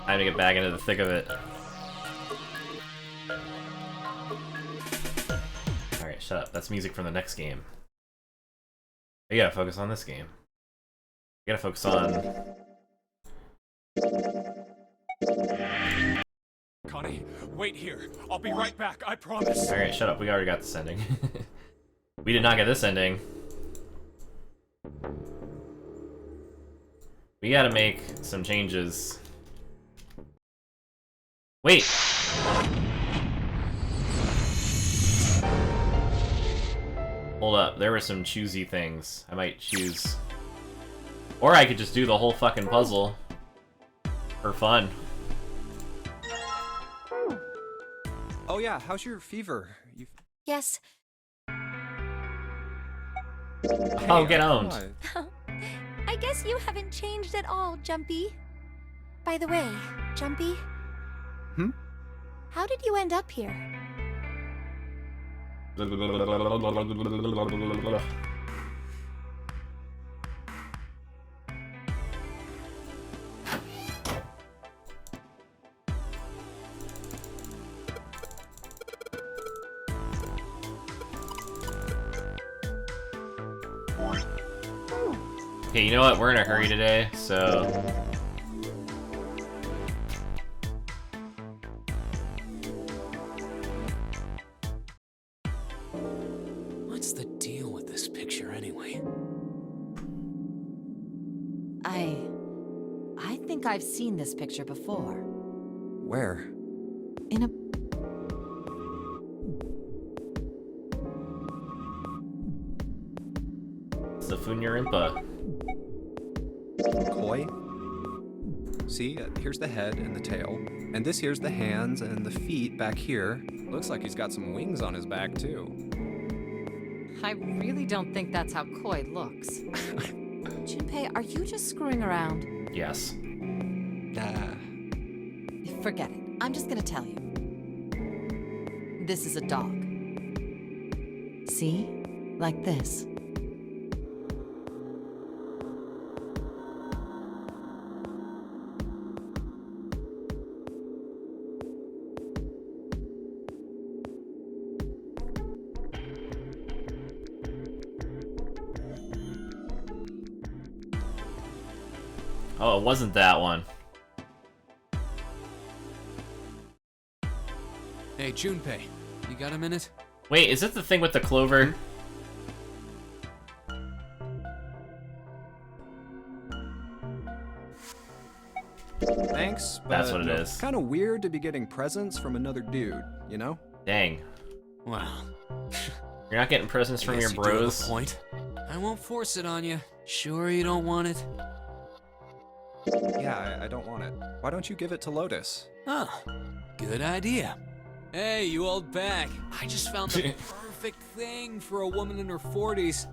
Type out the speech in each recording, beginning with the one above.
Time to get back into the thick of it. Alright, shut up. That's music from the next game. We gotta focus on this game. We gotta focus on... Connie, wait here. I'll be right back, I promise. Alright, shut up. We already got this ending. We did not get this ending. We gotta make some changes. Wait! Hold up, there were some choosy things. I might choose... Or I could just do the whole fucking puzzle. For fun. Oh yeah, how's your fever? Yes. Oh, get owned. I guess you haven't changed at all, Jumpy. By the way, Jumpy. Hmm? How did you end up here? Okay, you know what? We're in a hurry today, so... What's the deal with this picture anyway? I think I've seen this picture before. Where? In a... It's the Funyarimpa. Koi? See, here's the head and the tail. And this here's the hands and the feet back here. Looks like he's got some wings on his back, too. I really don't think that's how Koi looks. Junpei, are you just screwing around? Yes. Forget it. I'm just gonna tell you. This is a dog. See? Like this. Oh, it wasn't that one. Hey, Junpei, you got a minute? Wait, is it the thing with the clover? Thanks, but That's what it is. Kind of weird to be getting presents from another dude, you know? Dang. Well, You're not getting presents from your guess you do have a bros? point. I won't force it on you. Sure you don't want it? Yeah, I don't want it. Why don't you give it to Lotus? Oh, good idea. Hey, you old bag. I just found the perfect thing for a woman in her 40s.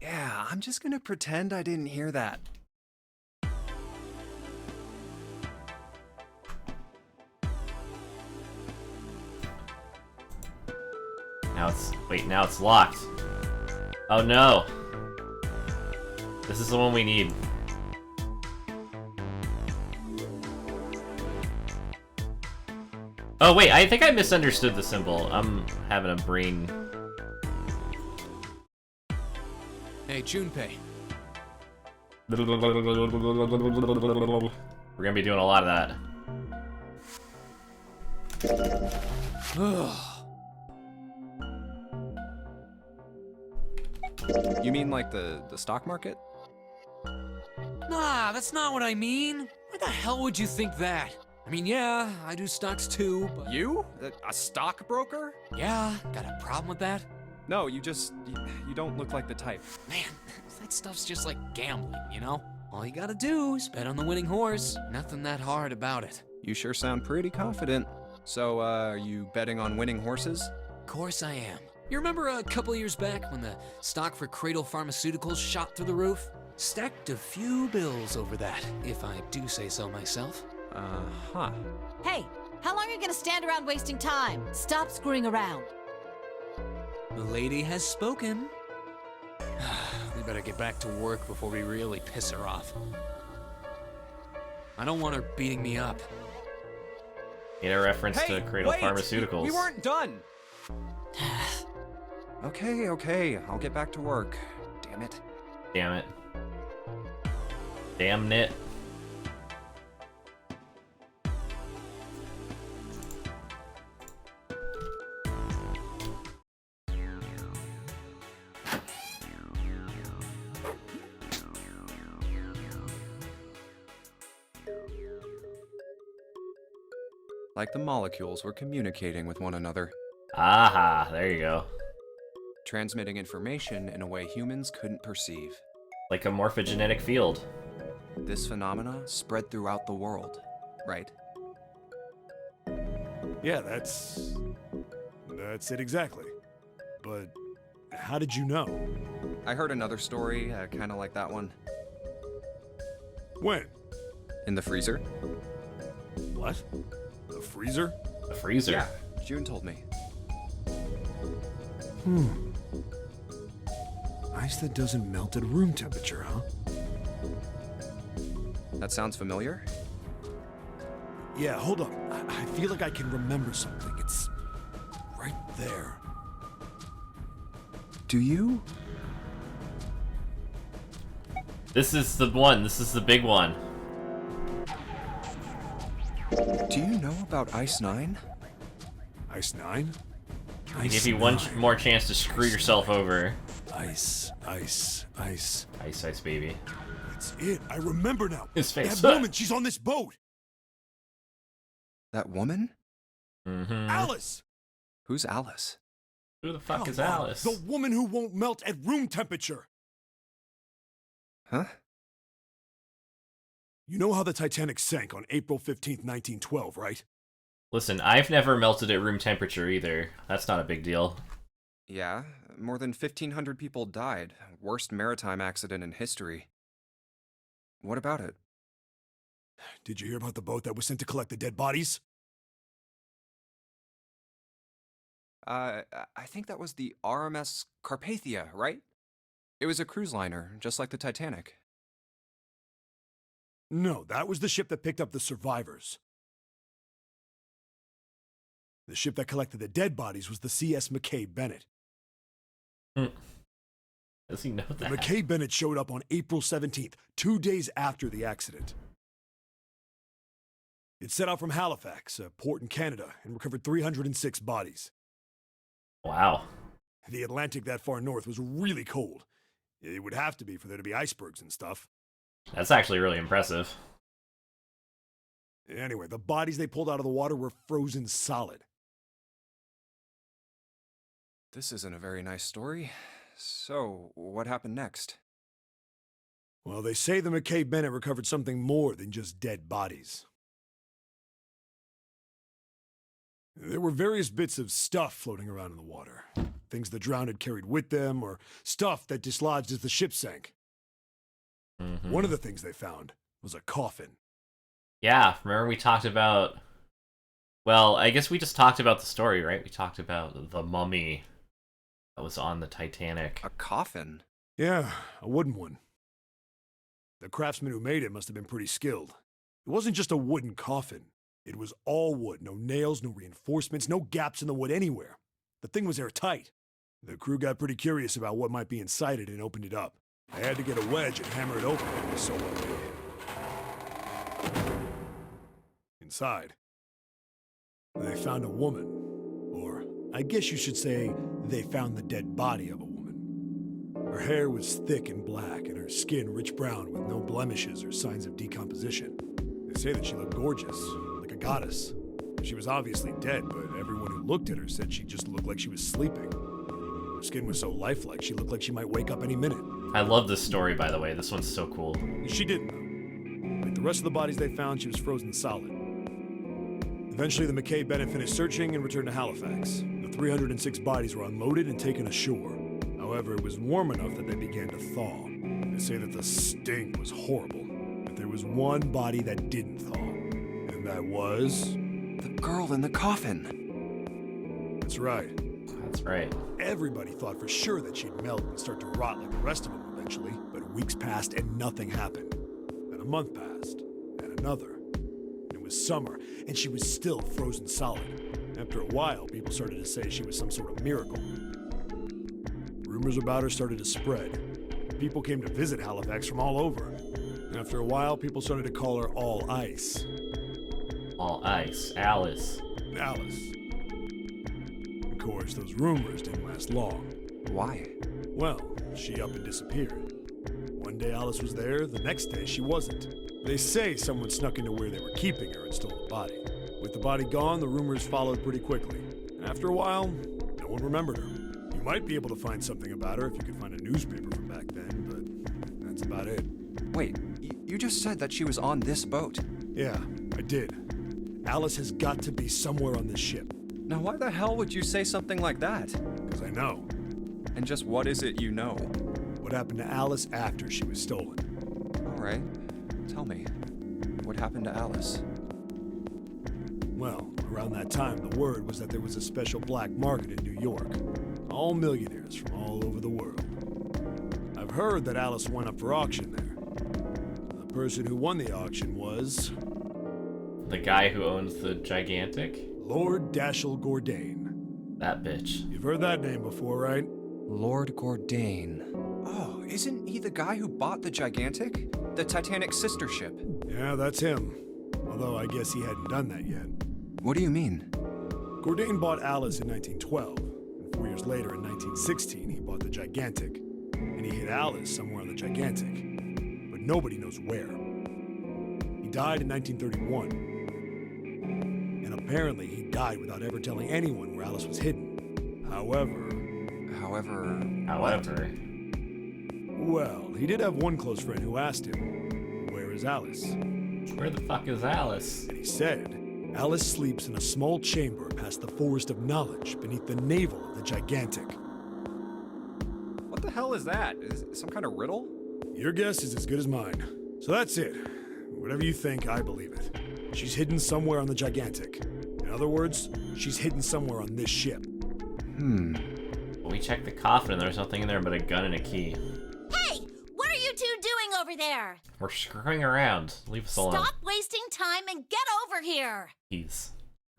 Yeah, I'm just gonna pretend I didn't hear that. Now it's locked. Oh no. This is the one we need. Oh wait, I think I misunderstood the symbol. I'm having a brain... Hey, Junpei. We're gonna be doing a lot of that. You mean like the stock market? Nah, that's not what I mean. Why the hell would you think that? I mean, yeah, I do stocks too, but... You? A stockbroker? Yeah, got a problem with that? No, you don't look like the type. Man, that stuff's just like gambling, you know? All you gotta do is bet on the winning horse. Nothing that hard about it. You sure sound pretty confident. So, are you betting on winning horses? Of course I am. You remember a couple years back when the stock for Cradle Pharmaceuticals shot through the roof? Stacked a few bills over that, if I do say so myself. Uh-huh. Hey, how long are you gonna stand around wasting time? Stop screwing around. The lady has spoken. better get back to work before we really piss her off. I don't want her beating me up. Need a reference to Cradle wait! Pharmaceuticals. We weren't done! Okay, I'll get back to work. Damn it. Damn it. Damn it. Like the molecules were communicating with one another, Aha, there you go. transmitting information in a way humans couldn't perceive. Like a morphogenetic field. This phenomena spread throughout the world, right? Yeah, that's it exactly. But how did you know? I heard another story, kind of like that one. When? In the freezer? What? The freezer? The freezer. Yeah, June told me. Ice that doesn't melt at room temperature, huh? That sounds familiar? Yeah, hold up. I feel like I can remember something. It's right there. Do you? This is the one. This is the big one. Do you know about Ice 9? Ice 9? I give you one more chance to screw yourself over. Ice. Ice, ice, baby. That's it. I remember now. His face. That woman, she's on this boat. That woman? Mm-hmm. Alice! Who's Alice? Who the fuck is Oh, Alice? The woman who won't melt at room temperature. Huh? You know how the Titanic sank on April 15th, 1912, right? Listen, I've never melted at room temperature either. That's not a big deal. Yeah, more than 1,500 people died. Worst maritime accident in history. What about it? Did you hear about the boat that was sent to collect the dead bodies? I think that was the RMS Carpathia, right? It was a cruise liner, just like the Titanic. No, that was the ship that picked up the survivors. The ship that collected the dead bodies was the CS McKay Bennett. Does he know The that? McKay Bennett showed up on April 17th, 2 days after the accident. It set out from Halifax, a port in Canada, and recovered 306 bodies. Wow. The Atlantic that far north was really cold. It would have to be for there to be icebergs and stuff. That's actually really impressive. Anyway, the bodies they pulled out of the water were frozen solid. This isn't a very nice story. So, what happened next? Well, they say the McKay Bennett recovered something more than just dead bodies. There were various bits of stuff floating around in the water. Things the drowned had carried with them, or stuff that dislodged as the ship sank. Mm-hmm. One of the things they found was a coffin. Yeah, remember we talked about... Well, I guess we just talked about the story, right? We talked about the mummy that was on the Titanic. A coffin? Yeah, a wooden one. The craftsman who made it must have been pretty skilled. It wasn't just a wooden coffin. It was all wood, no nails, no reinforcements, no gaps in the wood anywhere. The thing was airtight. The crew got pretty curious about what might be inside it and opened it up. I had to get a wedge and hammer it open. It was so well made. Inside, they found a woman. Or, I guess you should say, they found the dead body of a woman. Her hair was thick and black, and her skin rich brown with no blemishes or signs of decomposition. They say that she looked gorgeous, like a goddess. She was obviously dead, but everyone who looked at her said she just looked like she was sleeping. Her skin was so lifelike, she looked like she might wake up any minute. I love this story, by the way. This one's so cool. She didn't, though. Like the rest of the bodies they found, she was frozen solid. Eventually, the McKay Bennett finished searching and returned to Halifax. The 306 bodies were unloaded and taken ashore. However, it was warm enough that they began to thaw. They say that the sting was horrible, but there was one body that didn't thaw, and that was... The girl in the coffin. That's right. That's right. Everybody thought for sure that she'd melt and start to rot like the rest of them when eventually, but weeks passed and nothing happened. Then a month passed, and another. It was summer, and she was still frozen solid. After a while, people started to say she was some sort of miracle. Rumors about her started to spread. People came to visit Halifax from all over. After a while, people started to call her All Ice. All ice. Alice. Alice. Of course, those rumors didn't last long. Why? Well, she up and disappeared. One day Alice was there, the next day she wasn't. They say someone snuck into where they were keeping her and stole the body. With the body gone, the rumors followed pretty quickly. And after a while, no one remembered her. You might be able to find something about her if you could find a newspaper from back then, but that's about it. Wait, you just said that she was on this boat. Yeah, I did. Alice has got to be somewhere on this ship. Now why the hell would you say something like that? Because I know. And just what is it you know? What happened to Alice after she was stolen? Alright, tell me. What happened to Alice? Well, around that time, the word was that there was a special black market in New York. All millionaires from all over the world. I've heard that Alice went up for auction there. The person who won the auction was... The guy who owns the Gigantic? Lord Dashiell Gordain. That bitch. You've heard that name before, right? Lord Gordain. Oh, isn't he the guy who bought the Gigantic? The Titanic's sister ship? Yeah, that's him. Although I guess he hadn't done that yet. What do you mean? Gordain bought Alice in 1912, and 4 years later in 1916 he bought the Gigantic. And he hid Alice somewhere on the Gigantic. But nobody knows where. He died in 1931. And apparently he died without ever telling anyone where Alice was hidden. However... Well, he did have one close friend who asked him, "Where is Alice?" Where the fuck is Alice? And he said, "Alice sleeps in a small chamber past the Forest of Knowledge beneath the navel of the Gigantic." What the hell is that? Is it some kind of riddle? Your guess is as good as mine. So that's it. Whatever you think, I believe it. She's hidden somewhere on the Gigantic. In other words, she's hidden somewhere on this ship. We checked the coffin and there was nothing in there but a gun and a key. Hey! What are you two doing over there? We're screwing around. Leave us alone. Stop wasting time and get over here! Jeez.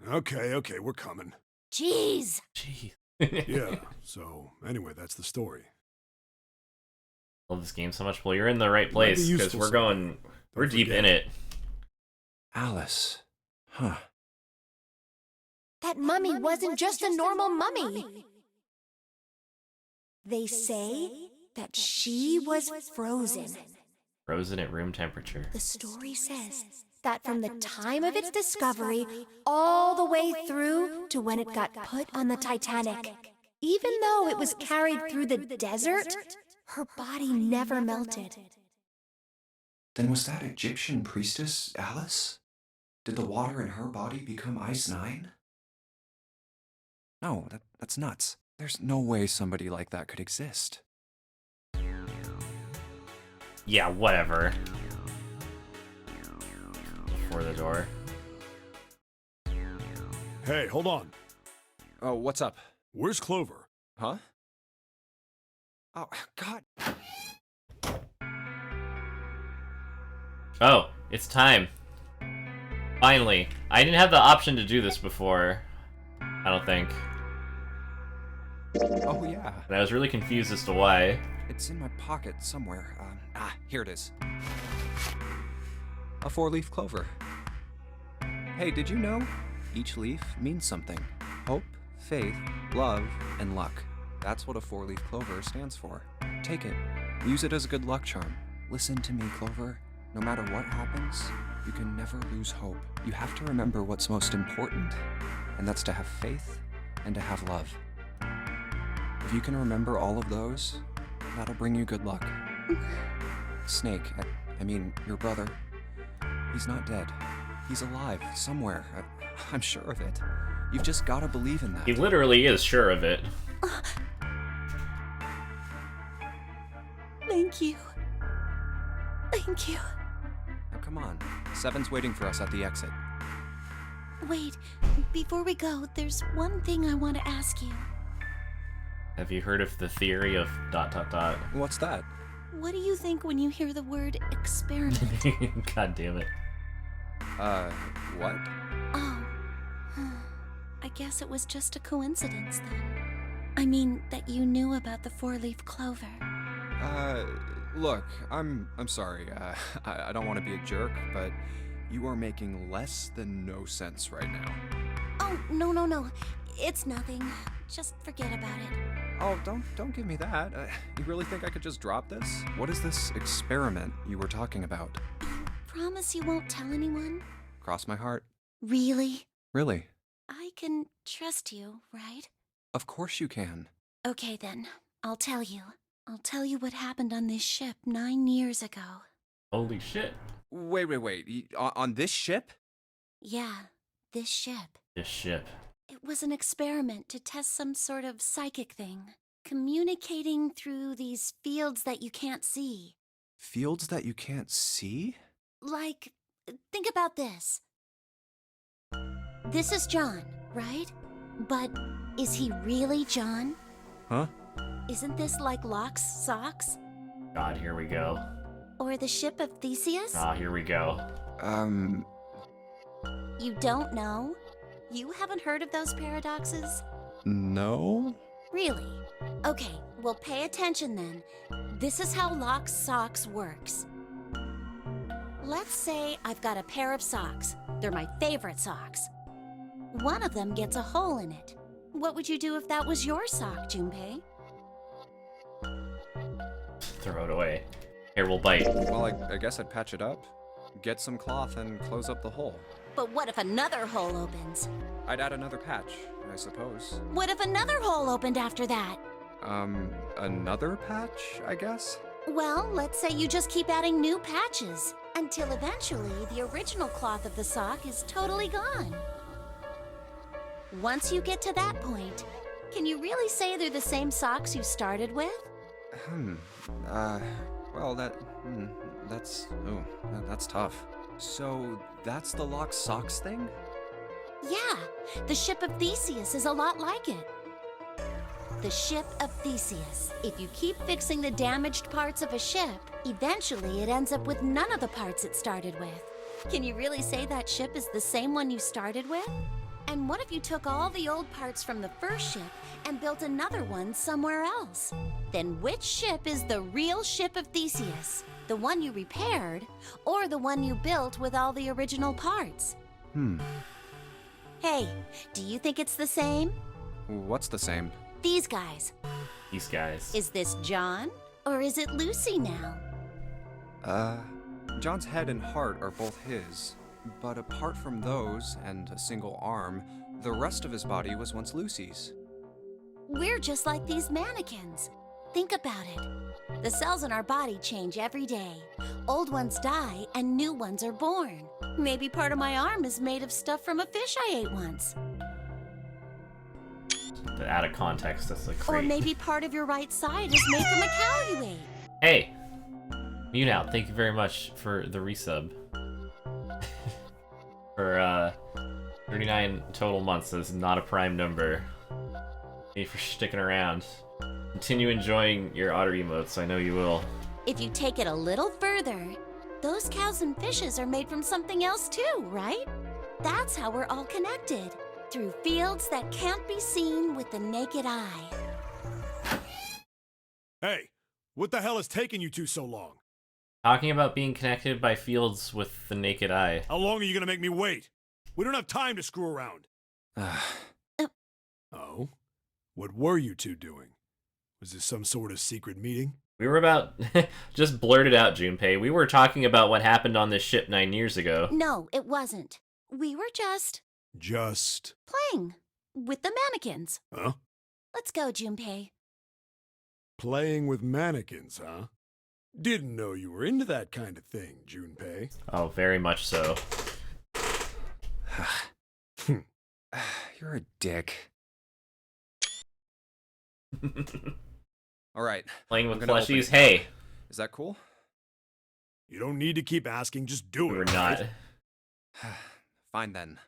Okay, we're coming. Jeez! Jeez. Yeah, so anyway, that's the story. Love this game so much. Well, you're in the right Might be place because useful we're sometime. we're deep in it. Alice. Huh. That mummy wasn't just a normal mummy. They say that she was frozen. Frozen at room temperature. The story says that from the time of its discovery all the way through to when it got put on the Titanic, even though it was carried through the desert, her body never melted. Then was that Egyptian priestess Alice? Did the water in her body become Ice 9? No, that's nuts. There's no way somebody like that could exist. Yeah, whatever. Before the door. Hey, hold on. Oh, what's up? Where's Clover? Huh? Oh, God. Oh, it's time. Finally. I didn't have the option to do this before. I don't think. Oh, yeah. And I was really confused as to why. It's in my pocket somewhere. Here it is. A 4-leaf clover. Hey, did you know? Each leaf means something. Hope, faith, love, and luck. That's what a 4-leaf clover stands for. Take it. Use it as a good luck charm. Listen to me, Clover. No matter what happens, you can never lose hope. You have to remember what's most important, and that's to have faith and to have love. If you can remember all of those, that'll bring you good luck. Snake, I mean, your brother, he's not dead. He's alive, somewhere. I'm sure of it. You've just gotta believe in that. He literally is sure of it. Thank you. Thank you. Now come on. Seven's waiting for us at the exit. Wait, before we go, there's one thing I want to ask you. Have you heard of the theory of ... What's that? What do you think when you hear the word experiment? God damn it. What? Oh. I guess it was just a coincidence then. I mean, that you knew about the four-leaf clover. Look, I'm sorry. I don't want to be a jerk, but you are making less than no sense right now. Oh, no. It's nothing. Just forget about it. Oh, don't give me that. You really think I could just drop this? What is this experiment you were talking about? Promise you won't tell anyone? Cross my heart. Really? Really? I can trust you, right? Of course you can. Okay then, I'll tell you. I'll tell you what happened on this ship 9 years ago. Holy shit. Wait. On this ship? Yeah, this ship. This ship. It was an experiment to test some sort of psychic thing. Communicating through these fields that you can't see. Fields that you can't see? Like, think about this. This is John, right? But is he really John? Huh? Isn't this like Locke's socks? God, here we go. Or the ship of Theseus? Ah, here we go. You don't know? You haven't heard of those paradoxes? No? Really? Okay, well pay attention then. This is how Locke's socks works. Let's say I've got a pair of socks. They're my favorite socks. One of them gets a hole in it. What would you do if that was your sock, Junpei? Throw it away. Here, we'll bite. Well, I guess I'd patch it up, get some cloth, and close up the hole. But what if another hole opens? I'd add another patch, I suppose. What if another hole opened after that? Another patch, I guess? Well, let's say you just keep adding new patches until eventually the original cloth of the sock is totally gone. Once you get to that point, can you really say they're the same socks you started with? Well, that's tough. So, that's the Locke's socks thing? Yeah, the ship of Theseus is a lot like it. The ship of Theseus. If you keep fixing the damaged parts of a ship, eventually it ends up with none of the parts it started with. Can you really say that ship is the same one you started with? And what if you took all the old parts from the first ship and built another one somewhere else? Then which ship is the real ship of Theseus? The one you repaired, or the one you built with all the original parts? Hey, do you think it's the same? What's the same? These guys. These guys. Is this John, or is it Lucy now? John's head and heart are both his, but apart from those and a single arm, the rest of his body was once Lucy's. We're just like these mannequins. Think about it. The cells in our body change every day. Old ones die and new ones are born. Maybe part of my arm is made of stuff from a fish I ate once. Out of context, that's like Or great. maybe part of your right side is made from a cow you ate. Hey! Mute out, thank you very much for the resub. For 39 total months, that's not a prime number. Thank you for sticking around. Continue enjoying your otter emotes, I know you will. If you take it a little further, those cows and fishes are made from something else too, right? That's how we're all connected. Through fields that can't be seen with the naked eye. Hey, what the hell is taking you two so long? Talking about being connected by fields with the naked eye. How long are you gonna make me wait? We don't have time to screw around. Oh? What were you two doing? Was this some sort of secret meeting? We were about... just blurt it out, Junpei. We were talking about what happened on this ship 9 years ago. No, it wasn't. We were just playing with the mannequins. Huh? Let's go, Junpei. Playing with mannequins, huh? Didn't know you were into that kind of thing, Junpei. Oh, very much so. You're a dick. Alright. Playing with I'm gonna open plushies? it. Hey! Is that cool? You don't need to keep asking, just do We it. were not. Right? Fine then.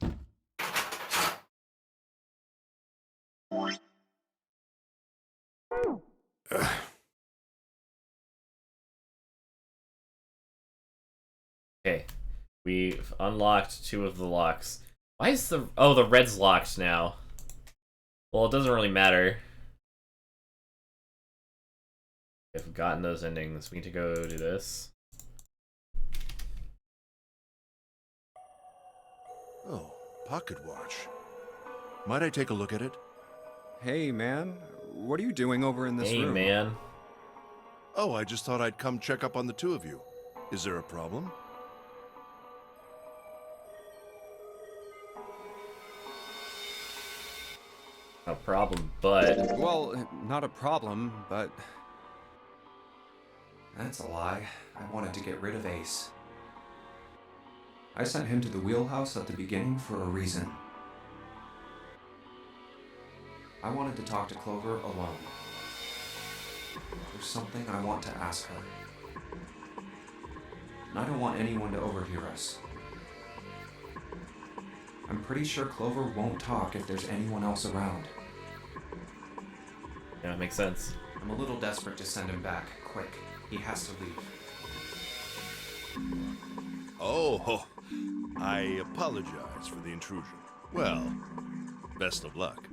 Okay. We've unlocked 2 of the locks. Why is the... Oh, the red's locked now. Well, it doesn't really matter. If we've gotten those endings, we need to go do this. Oh, pocket watch. Might I take a look at it? Hey, man. What are you doing over in this Hey, room? man. Oh, I just thought I'd come check up on the 2 of you. Is there a problem? No problem, but... Well, not a problem, but... That's a lie. I wanted to get rid of Ace. I sent him to the wheelhouse at the beginning for a reason. I wanted to talk to Clover alone. There's something I want to ask her. And I don't want anyone to overhear us. I'm pretty sure Clover won't talk if there's anyone else around. Yeah, it makes sense. I'm a little desperate to send him back. Quick. He has to leave. Oh, I apologize for the intrusion. Well, best of luck.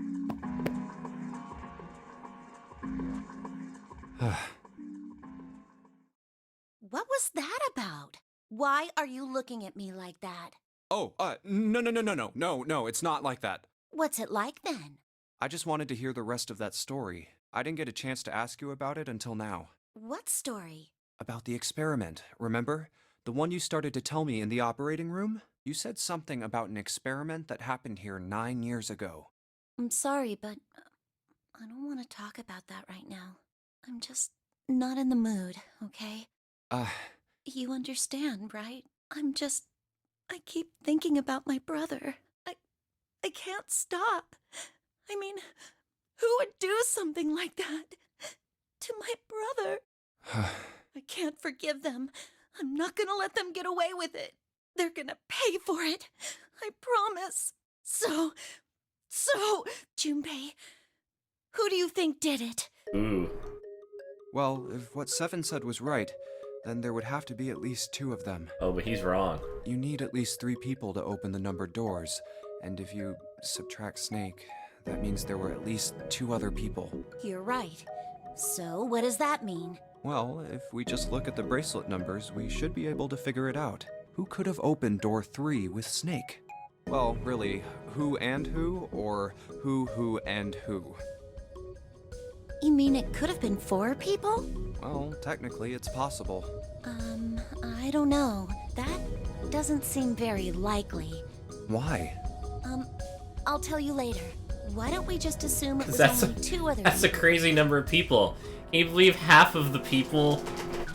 What was that about? Why are you looking at me like that? Oh, no, it's not like that. What's it like then? I just wanted to hear the rest of that story. I didn't get a chance to ask you about it until now. What story? About the experiment, remember? The one you started to tell me in the operating room? You said something about an experiment that happened here 9 years ago. I'm sorry, but I don't want to talk about that right now. I'm just not in the mood, okay? You understand, right? I keep thinking about my brother. I can't stop. I mean, who would do something like that to my brother? I can't forgive them. I'm not gonna let them get away with it. They're gonna pay for it. I promise. So, Junpei, who do you think did it? Ooh. Well, if what Seven said was right, then there would have to be at least 2 of them. Oh, but he's wrong. You need at least 3 people to open the numbered doors, and if you subtract Snake, that means there were at least 2 other people. You're right. So, what does that mean? Well, if we just look at the bracelet numbers, we should be able to figure it out. Who could have opened door 3 with Snake? Well, really, who and who, or who and who? You mean it could have been 4 people? Well, technically it's possible. I don't know. That doesn't seem very likely. Why? I'll tell you later. Why don't we just assume it was That's only 2 other That's a people? crazy number of people. Can you believe half of the people,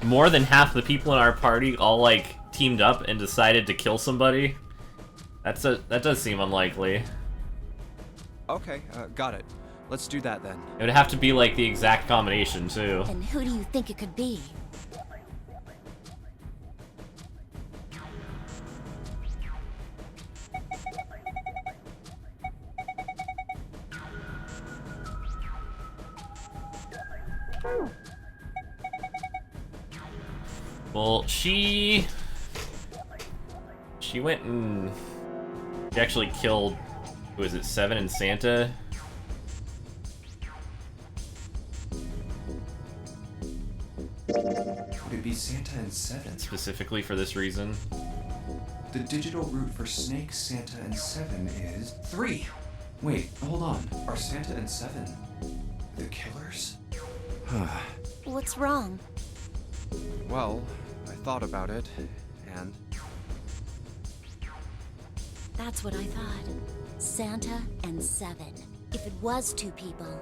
more than half the people in our party all, like, teamed up and decided to kill somebody? That does seem unlikely. Okay, got it. Let's do that then. It would have to be, like, the exact combination, too. And who do you think it could be? Well, she went and she actually killed, who is it, Seven and Santa? Would it be Santa and Seven? Specifically for this reason. The digital root for Snake, Santa, and Seven is 3. Wait, hold on. Are Santa and Seven the killers? What's wrong? Well, I thought about it, and... That's what I thought. Santa and Seven. If it was 2 people,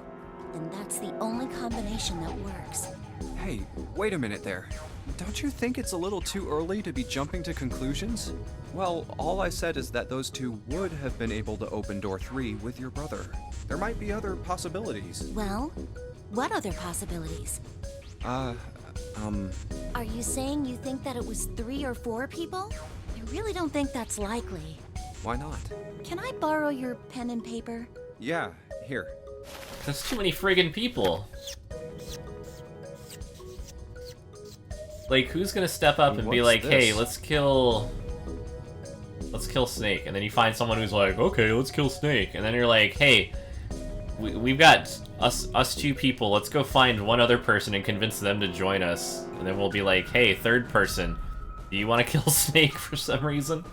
then that's the only combination that works. Hey, wait a minute there. Don't you think it's a little too early to be jumping to conclusions? Well, all I said is that those 2 would have been able to open door 3 with your brother. There might be other possibilities. Well, what other possibilities? Are you saying you think that it was 3 or 4 people? I really don't think that's likely. Why not? Can I borrow your pen and paper? Yeah, here. That's too many friggin' people. Like, who's gonna step up and be What's like, hey, this? let's kill Snake, and then you find someone who's like, okay, let's kill Snake, and then you're like, hey, we've got us two people, let's go find one other person and convince them to join us, and then we'll be like, hey, third person, do you want to kill Snake for some reason?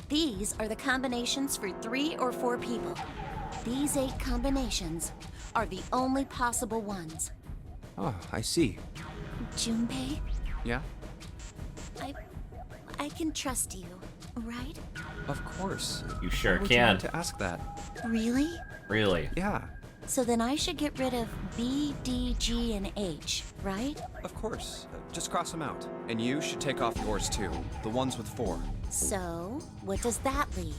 These are the combinations for 3 or 4 people. These 8 combinations are the only possible ones. Oh, I see. Junpei, Yeah? I can trust you, right? Of course. You sure Why would you can. need to ask that? Really? Really? Yeah, So then I should get rid of B, D, G, and H, right? of course. Just cross them out. And you should take off yours too. The ones with 4. So, what does that leave?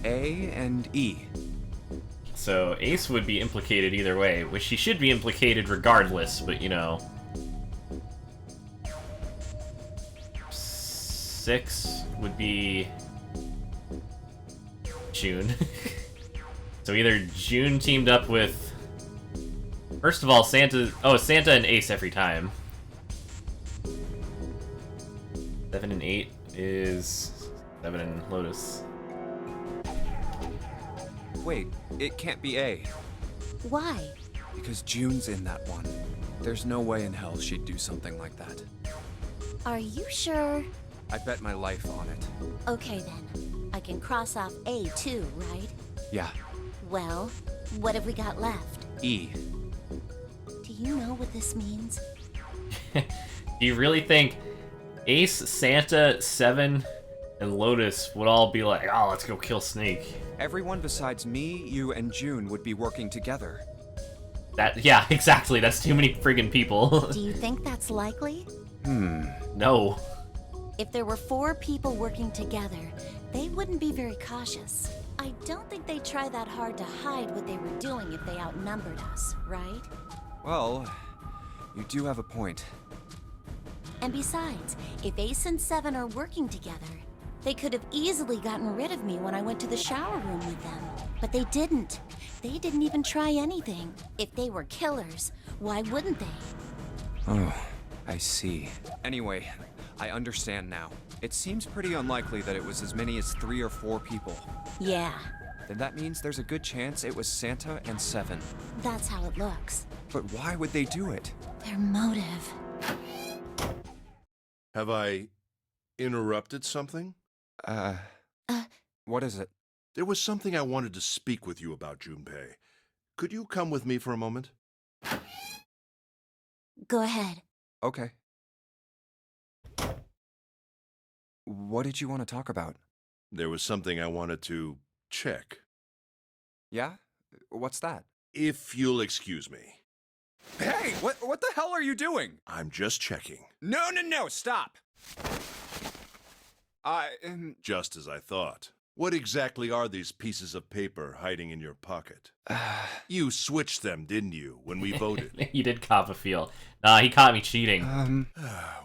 A and E. So Ace would be implicated either way, which she should be implicated regardless, but you know. 6 would be June. So either June teamed up with... First of all, Santa and Ace every time. 7 and 8 is 7 and Lotus. Wait, it can't be A. Why? Because June's in that one. There's no way in hell she'd do something like that. Are you sure? I bet my life on it. Okay then. I can cross off A too, right? Yeah, Well, what have we got left? E. Do you know what this means? Do you really think Ace, Santa, 7, and Lotus would all be like, oh, let's go kill Snake? Everyone besides me, you, and June would be working together. Yeah, exactly. That's too many friggin' people. Do you think that's likely? No. If there were 4 people working together, they wouldn't be very cautious. I don't think they'd try that hard to hide what they were doing if they outnumbered us, right? Well, you do have a point. And besides, if Ace and 7 are working together, they could have easily gotten rid of me when I went to the shower room with them. But they didn't. They didn't even try anything. If they were killers, why wouldn't they? Oh, I see. Anyway, I understand now. It seems pretty unlikely that it was as many as 3 or 4 people. Yeah, Then that means there's a good chance it was Santa and 7. that's how it looks. But why would they do it? Their motive. Have I interrupted something? What is it? There was something I wanted to speak with you about, Junpei. Could you come with me for a moment? Go ahead. Okay. What did you want to talk about? There was something I wanted to check. Yeah? What's that? If you'll excuse me. Hey, what the hell are you doing? I'm just checking. No, stop! Just as I thought. What exactly are these pieces of paper hiding in your pocket? You switched them, didn't you, when we voted? He did cop a feel. Nah, he caught me cheating.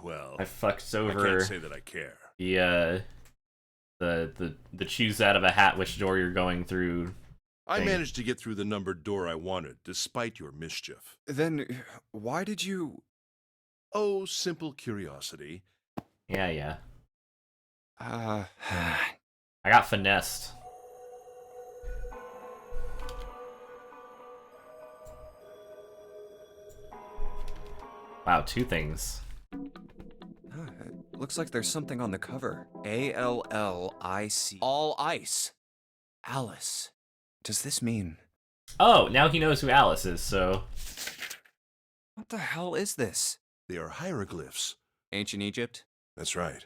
Well, I fucked I over can't say that I care. the choose out of a hat which door you're going through. I thing. managed to get through the numbered door I wanted, despite your mischief. Then, why did you... Oh, simple curiosity. Yeah. I I got finessed. Wow, 2 things. It looks like there's something on the cover. A-L-L-I-C. All ice. Alice. Does this mean... Oh, now he knows who Alice is, so... What the hell is this? They are hieroglyphs. Ancient Egypt? That's right.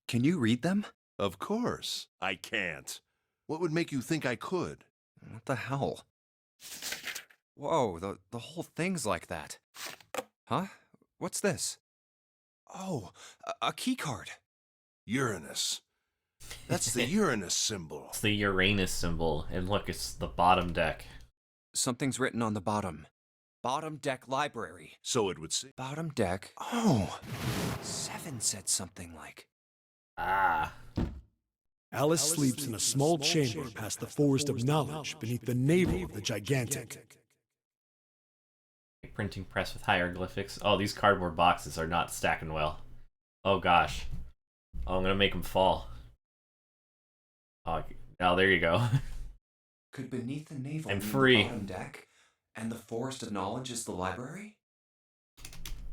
Can you read them? Of course. I can't. What would make you think I could? What the hell? Whoa, the whole thing's like that. Huh? What's this? Oh, a key card. Uranus. That's the Uranus symbol. It's the Uranus symbol, and look, it's the bottom deck. Something's written on the bottom. Bottom deck library. So it would seem. Bottom deck. Oh, 7 said something like... Ah. Alice sleeps in a small chamber past the Forest of Knowledge beneath the navel of the Gigantic. Printing press with hieroglyphics. Oh, these cardboard boxes are not stacking well. Oh gosh. Oh, I'm gonna make them fall. Oh, there you go. Could beneath the navel I'm be free. the bottom deck, and the Forest of Knowledge is the library?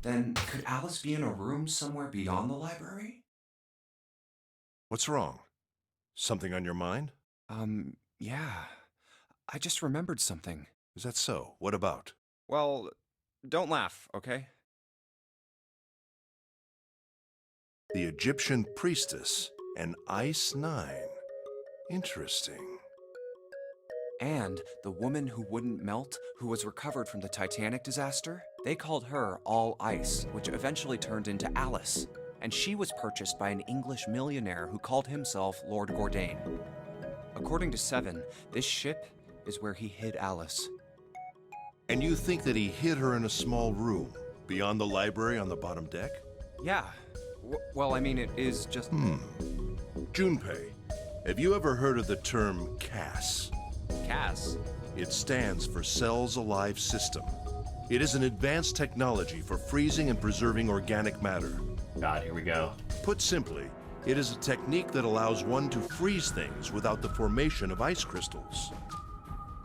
Then could Alice be in a room somewhere beyond the library? What's wrong? Something on your mind? Yeah. I just remembered something. Is that so? What about? Well, don't laugh, okay? The Egyptian priestess and Ice 9. Interesting. And the woman who wouldn't melt, who was recovered from the Titanic disaster, they called her All Ice, which eventually turned into Alice. And she was purchased by an English millionaire who called himself Lord Gordain. According to Seven, this ship is where he hid Alice. And you think that he hid her in a small room, beyond the library on the bottom deck? Yeah. Well, I mean, it is just... Junpei, have you ever heard of the term CAS? Cass. It stands for Cells Alive System. It is an advanced technology for freezing and preserving organic matter. God, here we go. Put simply, it is a technique that allows one to freeze things without the formation of ice crystals.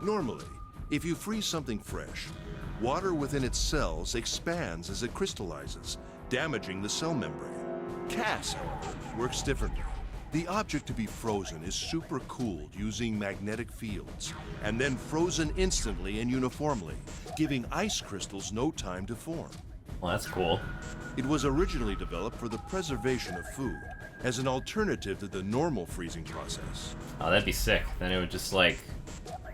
Normally, if you freeze something fresh, water within its cells expands as it crystallizes, damaging the cell membrane. CAS, however, works differently. The object to be frozen is supercooled using magnetic fields, and then frozen instantly and uniformly, giving ice crystals no time to form. Well, that's cool. It was originally developed for the preservation of food, as an alternative to the normal freezing process. Oh, that'd be sick. Then it would just, like,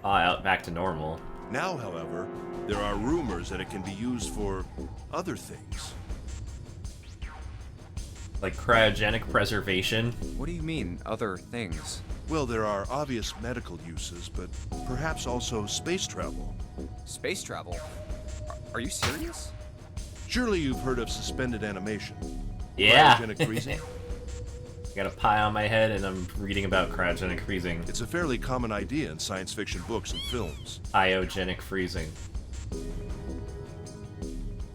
thaw out back to normal. Now, however, there are rumors that it can be used for other things. Like cryogenic preservation? What do you mean, other things? Well, there are obvious medical uses, but perhaps also space travel. Space travel? Are you serious? Surely you've heard of suspended animation. Yeah. Cryogenic freezing. I got a pie on my head and I'm reading about cryogenic freezing. It's a fairly common idea in science fiction books and films. Iogenic freezing.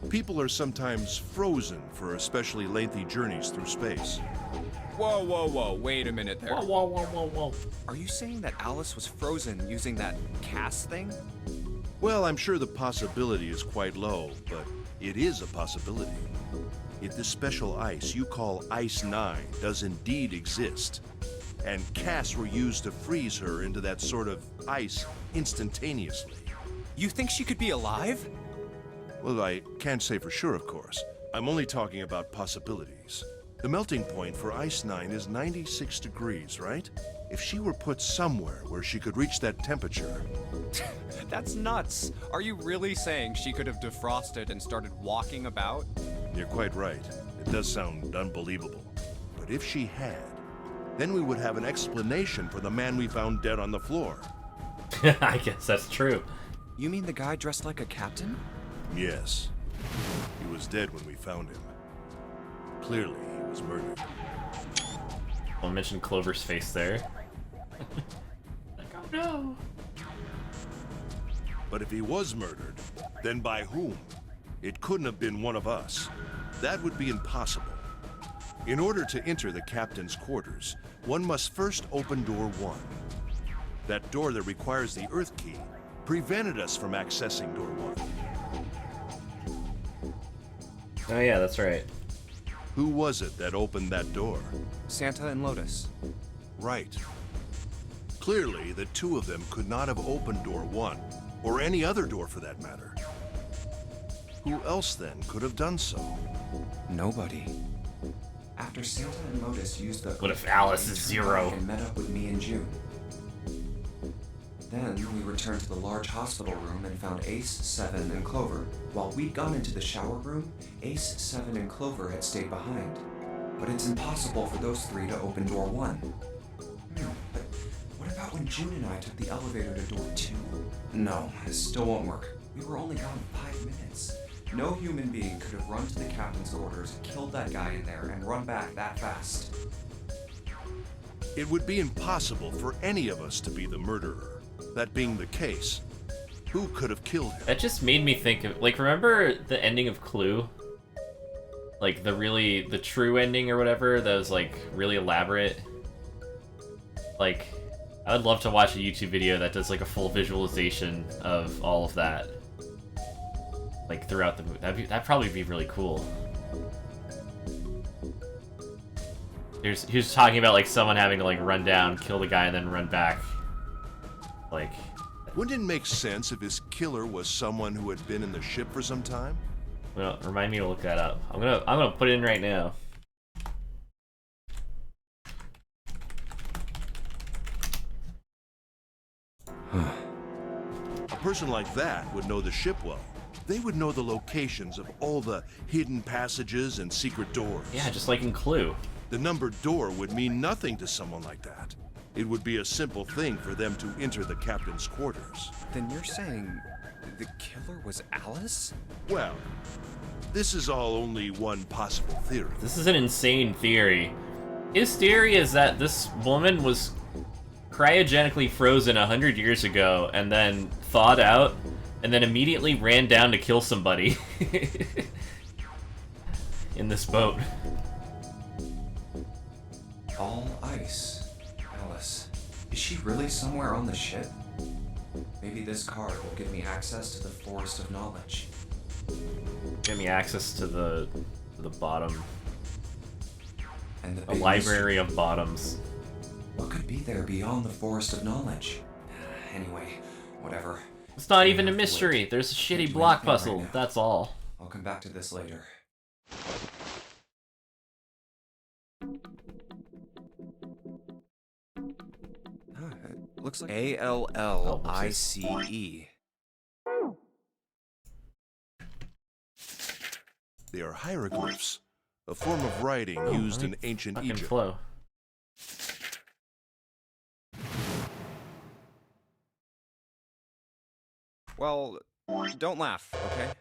People are sometimes frozen for especially lengthy journeys through space. Whoa, wait a minute there. Whoa. Are you saying that Alice was frozen using that CAS thing? Well, I'm sure the possibility is quite low, but it is a possibility. If this special ice you call Ice 9 does indeed exist, and CAS were used to freeze her into that sort of ice instantaneously. You think she could be alive? Well, I can't say for sure, of course. I'm only talking about possibilities. The melting point for Ice 9 is 96 degrees, right? If she were put somewhere where she could reach that temperature... That's nuts. Are you really saying she could have defrosted and started walking about? You're quite right. It does sound unbelievable. But if she had, then we would have an explanation for the man we found dead on the floor. I guess that's true. You mean the guy dressed like a captain? Yes. He was dead when we found him. Clearly, he was murdered. I'll mention Clover's face there. Like, oh no. But if he was murdered, then by whom? It couldn't have been one of us. That would be impossible. In order to enter the captain's quarters, one must first open door 1. That door that requires the Earth key prevented us from accessing door 1. Oh yeah, that's right. Who was it that opened that door? Santa and Lotus. Right. Clearly, the two of them could not have opened door 1, or any other door for that matter. Who else then could have done so? Nobody. After Santa and Lotus used the... What if Alice is they turned 0? back and met up with me and June. Then we returned to the large hospital room and found Ace, 7, and Clover. While we'd gone into the shower room, Ace, 7, and Clover had stayed behind. But it's impossible for those 3 to open door 1. But what about when June and I took the elevator to door 2? No, it still won't work. We were only gone 5 minutes. No human being could have run to the captain's quarters, killed that guy in there, and run back that fast. It would be impossible for any of us to be the murderer. That being the case, who could have killed him? That just made me think of, like, remember the ending of Clue? Like, the true ending or whatever, that was, like, really elaborate. Like, I would love to watch a YouTube video that does, like, a full visualization of all of that. Like, throughout the movie. That'd probably be really cool. He was talking about, like, someone having to, like, run down, kill the guy, and then run back. Like... Wouldn't it make sense if his killer was someone who had been in the ship for some time? Well, remind me to look that up. I'm gonna put it in right now. A person like that would know the ship well. They would know the locations of all the hidden passages and secret doors. Yeah, just like in Clue. The numbered door would mean nothing to someone like that. It would be a simple thing for them to enter the captain's quarters. Then you're saying the killer was Alice? Well, this is all only one possible theory. This is an insane theory. His theory is that this woman was cryogenically frozen 100 years ago and then thawed out and then immediately ran down to kill somebody in this boat. All ice. Alice. Is she really somewhere on the ship? Maybe this card will give me access to the Forest of Knowledge. Give me access to the bottom. And the A library of bottoms. What could be there beyond the Forest of Knowledge? Anyway, whatever. It's not even a mystery. There's a shitty block puzzle. Right, that's all. I'll come back to this later. Looks like ALLICE. They are hieroglyphs, a form of writing used in ancient Fucking Egypt. flow. Well, don't laugh, okay?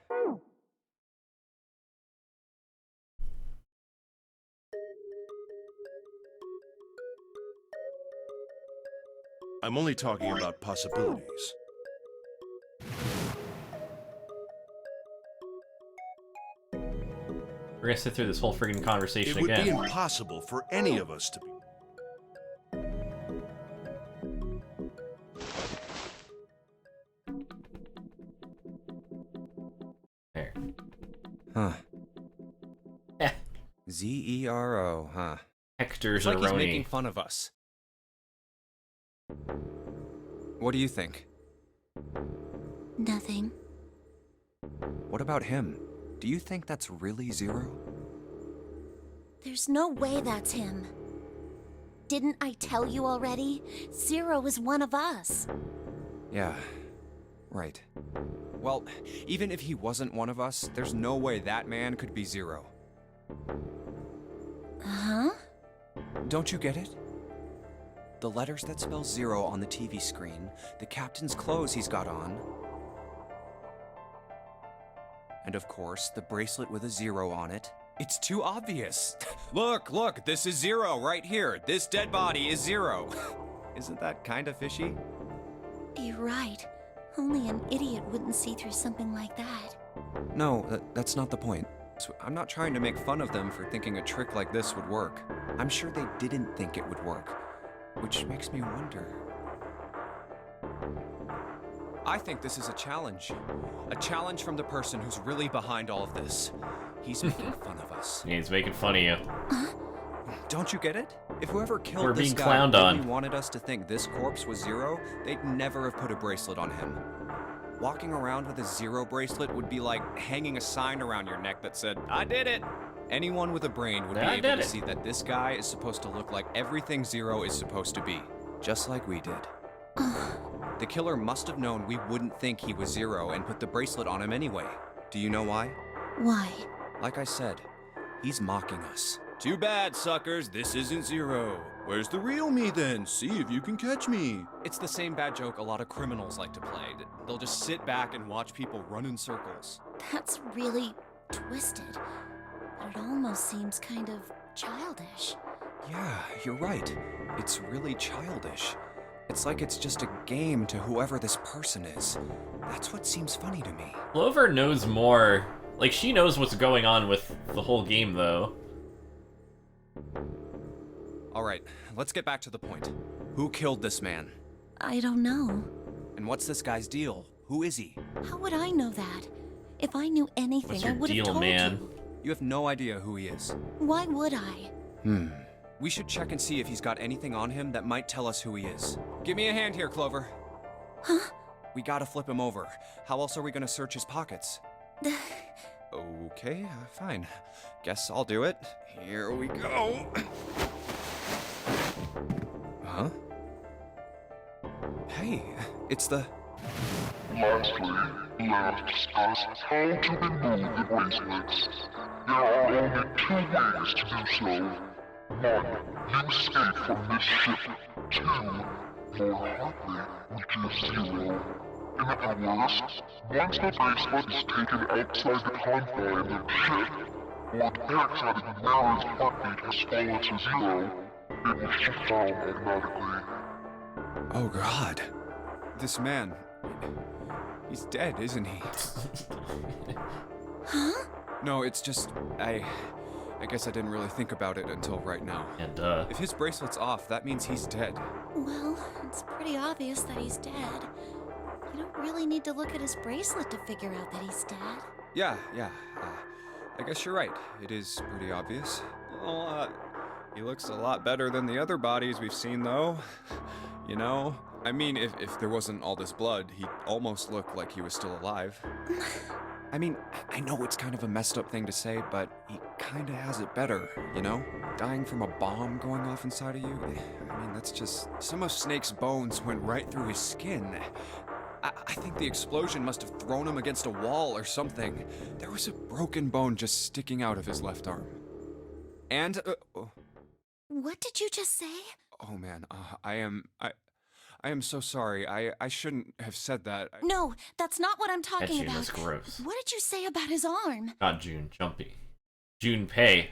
I'm only talking about possibilities. We're gonna sit through this whole friggin' conversation It would again. be impossible for any of us to be. There. Huh. Eh. ZERO, huh? Hector It's like he's making Zeroni. fun of us. What do you think? Nothing. What about him? Do you think that's really Zero? There's no way that's him. Didn't I tell you already? Zero is one of us. Yeah, right. Well, even if he wasn't one of us, there's no way that man could be Zero. Huh? Don't you get it? The letters that spell Zero on the TV screen, the captain's clothes he's got on, and of course, the bracelet with a 0 on it. It's too obvious. Look, this is Zero right here. This dead body is Zero. Isn't that kind of fishy? You're right. Only an idiot wouldn't see through something like that. No, that's not the point. I'm not trying to make fun of them for thinking a trick like this would work. I'm sure they didn't think it would work, which makes me wonder. I think this is a challenge. A challenge from the person who's really behind all of this. He's making fun of us. Yeah, he's making fun of you. Don't you get it? If whoever killed We're this being guy clowned really on. wanted us to think this corpse was Zero, they'd never have put a bracelet on him. Walking around with a 0 bracelet would be like hanging a sign around your neck that said, "I did it!" Anyone with a brain would be I able did to it. see that this guy is supposed to look like everything Zero is supposed to be. Just like we did. The killer must have known we wouldn't think he was Zero and put the bracelet on him anyway. Do you know why? Why? Like I said, he's mocking us. Too bad, suckers, this isn't Zero. Where's the real me then? See if you can catch me. It's the same bad joke a lot of criminals like to play. They'll just sit back and watch people run in circles. That's really twisted. But it almost seems kind of childish. Yeah, you're right. It's really childish. It's like it's just a game to whoever this person is. That's what seems funny to me. Clover knows more. Like, she knows what's going on with the whole game, though. Alright, let's get back to the point. Who killed this man? I don't know. And what's this guy's deal? Who is he? How would I know that? If I knew anything, What's I your would have deal, told man? you. You have no idea who he is. Why would I? We should check and see if he's got anything on him that might tell us who he is. Give me a hand here, Clover. Huh? We gotta flip him over. How else are we gonna search his pockets? Okay, fine. Guess I'll do it. Here we go. Huh? Hey, it's the... Lastly, let us discuss how to remove the bracelets. There are only two ways to do so. One, you escape from this ship. Two, Lord Hartley reaches zero. In other words, once the bracelet is taken outside the confine of the ship, or the paraxatic Mary's heartbeat has fallen to zero, it will shut down automatically. Oh god. This man... He's dead, isn't he? Huh? No, it's just... I guess I didn't really think about it until right now. And, If his bracelet's off, that means he's dead. Well, it's pretty obvious that he's dead. You don't really need to look at his bracelet to figure out that he's dead. Yeah. I guess you're right. It is pretty obvious. Well, he looks a lot better than the other bodies we've seen, though. You know? I mean, if there wasn't all this blood, he'd almost look like he was still alive. I mean, I know it's kind of a messed up thing to say, but he kinda has it better, you know? Dying from a bomb going off inside of you? I mean, that's just... Some of Snake's bones went right through his skin. I think the explosion must have thrown him against a wall or something. There was a broken bone just sticking out of his left arm. And, What did you just say? oh man, I am so sorry. I shouldn't have said that. No, that's not what I'm that talking June, about. that's gross. What did you say about his arm? Not June, Jumpy. Junpei.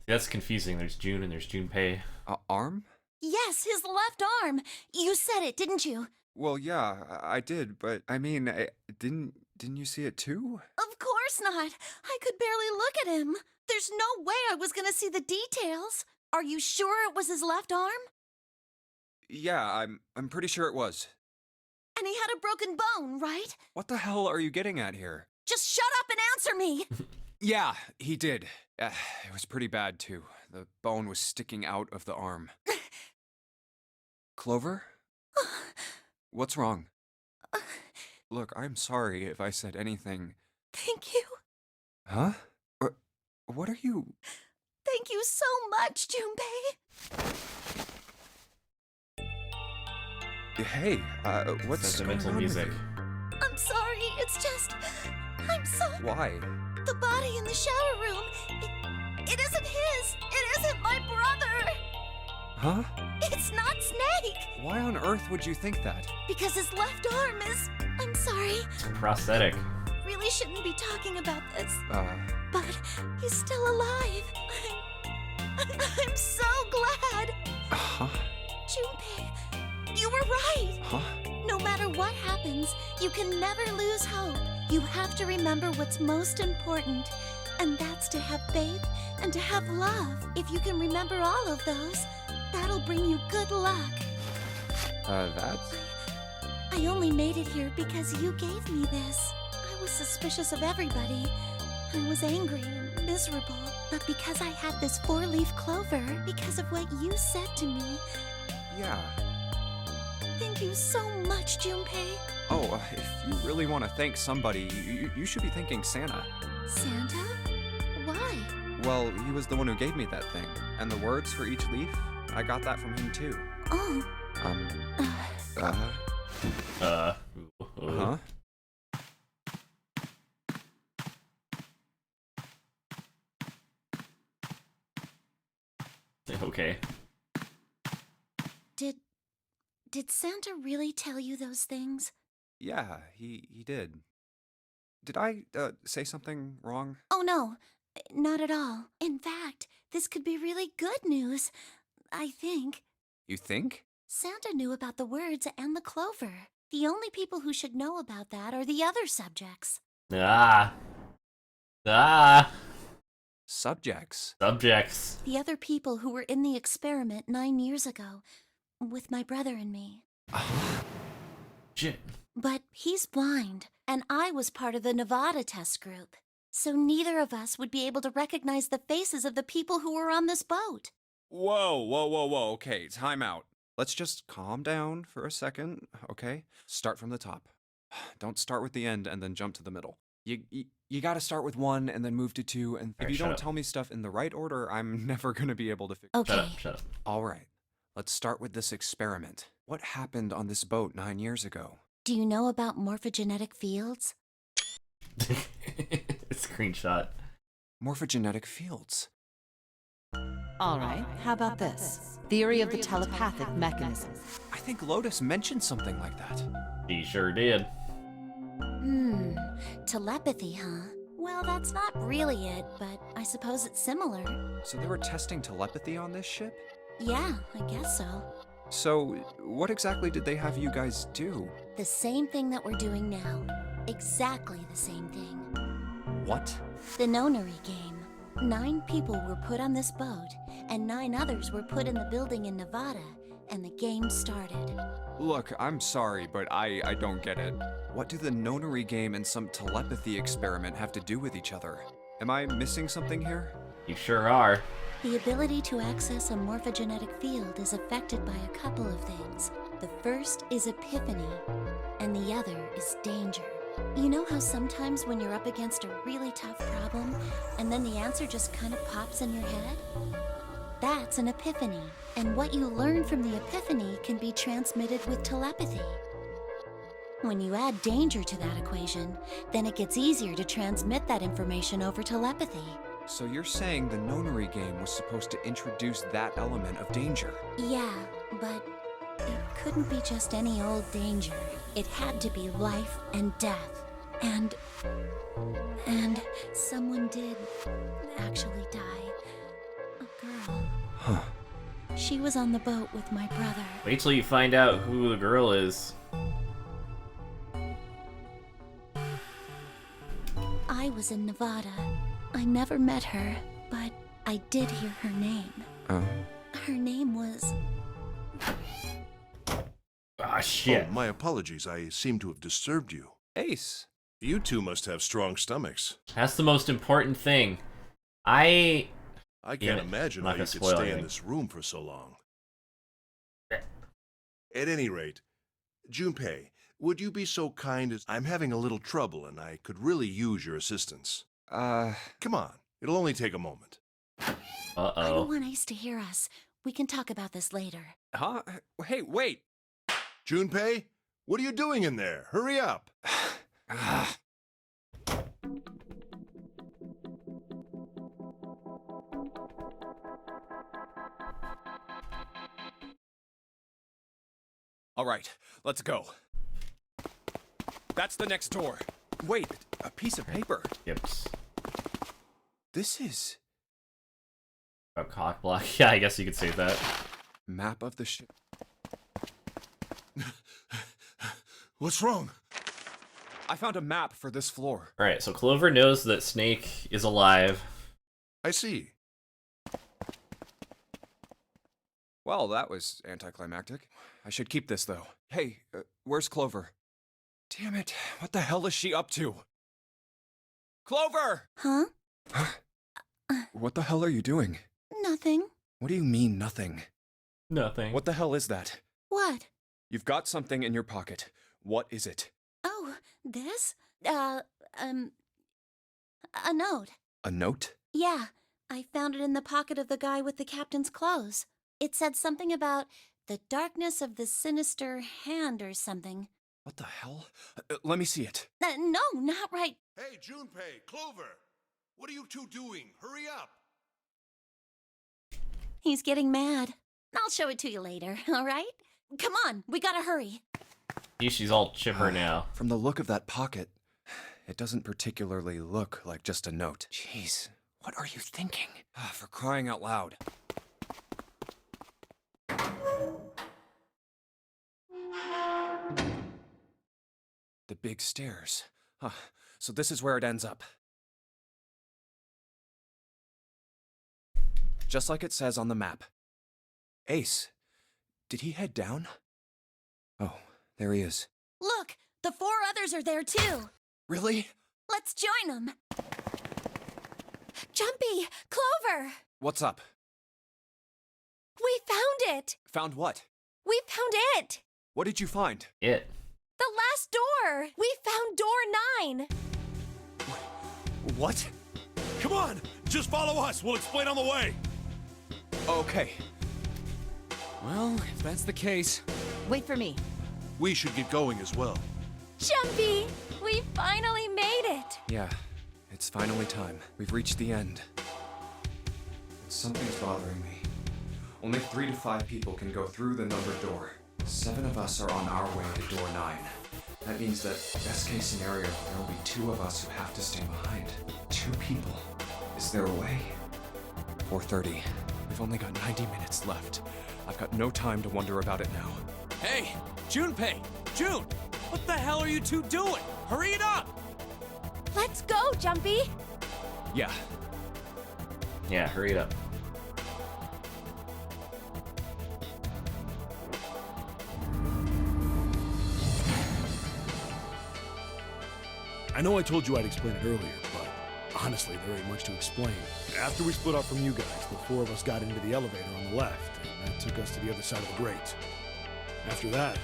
That's confusing. There's June and there's Junpei. Arm? Yes, his left arm. You said it, didn't you? Well, yeah, I did, but I mean, didn't you see it too? Of course not. I could barely look at him. There's no way I was gonna see the details. Are you sure it was his left arm? Yeah, I'm pretty sure it was. And he had a broken bone, right? What the hell are you getting at here? Just shut up and answer me! Yeah, he did. It was pretty bad too. The bone was sticking out of the arm. Clover? What's wrong? Look, I'm sorry if I said anything. Thank you. Huh? What are you... Thank you so much, Junpei. Hey, what's Sentimental going on music. with you? I'm sorry, it's just... I'm so... Why? The body in the shower room, it isn't his. It isn't my brother. Huh? It's not Snake. Why on earth would you think that? Because his left arm is... I'm sorry. Prosthetic. Really shouldn't be talking about this. Uh... But he's still alive. I'm so glad. Huh? Junpei, you were right. Huh? No matter what happens, you can never lose hope. You have to remember what's most important, and that's to have faith and to have love. If you can remember all of those, that'll bring you good luck. That's... I only made it here because you gave me this. I was suspicious of everybody. I was angry and miserable. But because I had this four-leaf clover, because of what you said to me... Yeah. Thank you so much, Junpei. Oh, if you really want to thank somebody, you should be thanking Santa. Santa? Why? Well, he was the one who gave me that thing. And the words for each leaf, I got that from him too. Oh. Huh? Okay. Did Santa really tell you those things? Yeah, he did. Did I, say something wrong? Oh no, not at all. In fact, this could be really good news. I think. You think? Santa knew about the words and the clover. The only people who should know about that are the other subjects. Ah. Subjects. The other people who were in the experiment 9 years ago, with my brother and me. Shit. But he's blind, and I was part of the Nevada test group. So neither of us would be able to recognize the faces of the people who were on this boat. Whoa. Okay, time out. Let's just calm down for a second, okay? Start from the top. Don't start with the end and then jump to the middle. You gotta start with 1 and then move to 2, and if you don't tell me stuff in the right order, I'm never gonna be able to figure it out. Okay. Shut up. All right, let's start with this experiment. What happened on this boat 9 years ago? Do you know about morphogenetic fields? Screenshot. Morphogenetic fields. All right, how about this? Theory of the telepathic mechanism. I think Lotus mentioned something like that. He sure did. Telepathy, huh? Well, that's not really it, but I suppose it's similar. So they were testing telepathy on this ship? Yeah, I guess so. So, what exactly did they have you guys do? The same thing that we're doing now. Exactly the same thing. What? The nonary game. 9 people were put on this boat, and 9 others were put in the building in Nevada, and the game started. Look, I'm sorry, but I don't get it. What do the nonary game and some telepathy experiment have to do with each other? Am I missing something here? You sure are. The ability to access a morphogenetic field is affected by a couple of things. The first is epiphany, and the other is danger. You know how sometimes when you're up against a really tough problem, and then the answer just kind of pops in your head? That's an epiphany, and what you learn from the epiphany can be transmitted with telepathy. When you add danger to that equation, then it gets easier to transmit that information over telepathy. So you're saying the nonary game was supposed to introduce that element of danger? Yeah, but it couldn't be just any old danger. It had to be life and death. And someone did actually die. A girl. Huh. She was on the boat with my brother. Wait till you find out who the girl is. I was in Nevada. I never met her, but I did hear her name. Oh. Her name was... Ah, shit. Oh, my apologies. I seem to have disturbed you. Ace. You two must have strong stomachs. That's the most important thing. I can't imagine how you could stay in this room for so long. At any rate, Junpei, would you be so kind as... I'm having a little trouble and I could really use your assistance. Come on. It'll only take a moment. Uh-oh. I don't want Ace to hear us. We can talk about this later. Huh? Hey, wait! Junpei, what are you doing in there? Hurry up! All right, let's go. That's the next door. Wait, a piece of paper. Yips. This is... A cock block. Yeah, I guess you could say that. Map of the ship. What's wrong? I found a map for this floor. Alright, so Clover knows that Snake is alive. I see. Well, that was anticlimactic. I should keep this, though. Hey, where's Clover? Damn it, what the hell is she up to? Clover! Huh? What the hell are you doing? Nothing. What do you mean, nothing? Nothing. What the hell is that? What? You've got something in your pocket. What is it? Oh, this? A note. A note? Yeah, I found it in the pocket of the guy with the captain's clothes. It said something about the darkness of the sinister hand or something. What the hell? Let me see it. No, not right. Hey, Junpei, Clover! What are you two doing? Hurry up! He's getting mad. I'll show it to you later, all right? Come on, we gotta hurry. She's all chipper now. From the look of that pocket, it doesn't particularly look like just a note. Jeez, what are you thinking? For crying out loud. The big stairs. Huh. So this is where it ends up. Just like it says on the map. Ace, did he head down? Oh, there he is. Look, the 4 others are there too. Really? Let's join them. Jumpy! Clover! What's up? We found it! Found what? We found it! What did you find? It. The last door! We found door 9! What? Come on! Just follow us! We'll explain on the way! Okay. Well, if that's the case... Wait for me. We should get going as well. Jumpy! We finally made it! Yeah, it's finally time. We've reached the end. Something's bothering me. Only 3 to 5 people can go through the numbered door. 7 of us are on our way to door 9. That means that, best case scenario, there will be 2 of us who have to stay behind. 2 people. Is there a way? 4:30. We've only got 90 minutes left. I've got no time to wonder about it now. Hey, Junpei! June! What the hell are you two doing? Hurry it up! Let's go, Jumpy! Yeah. Yeah, hurry it up. I know I told you I'd explain it earlier, but honestly, there ain't much to explain. After we split off from you guys, the 4 of us got into the elevator on the left, and that took us to the other side of the grate. After that,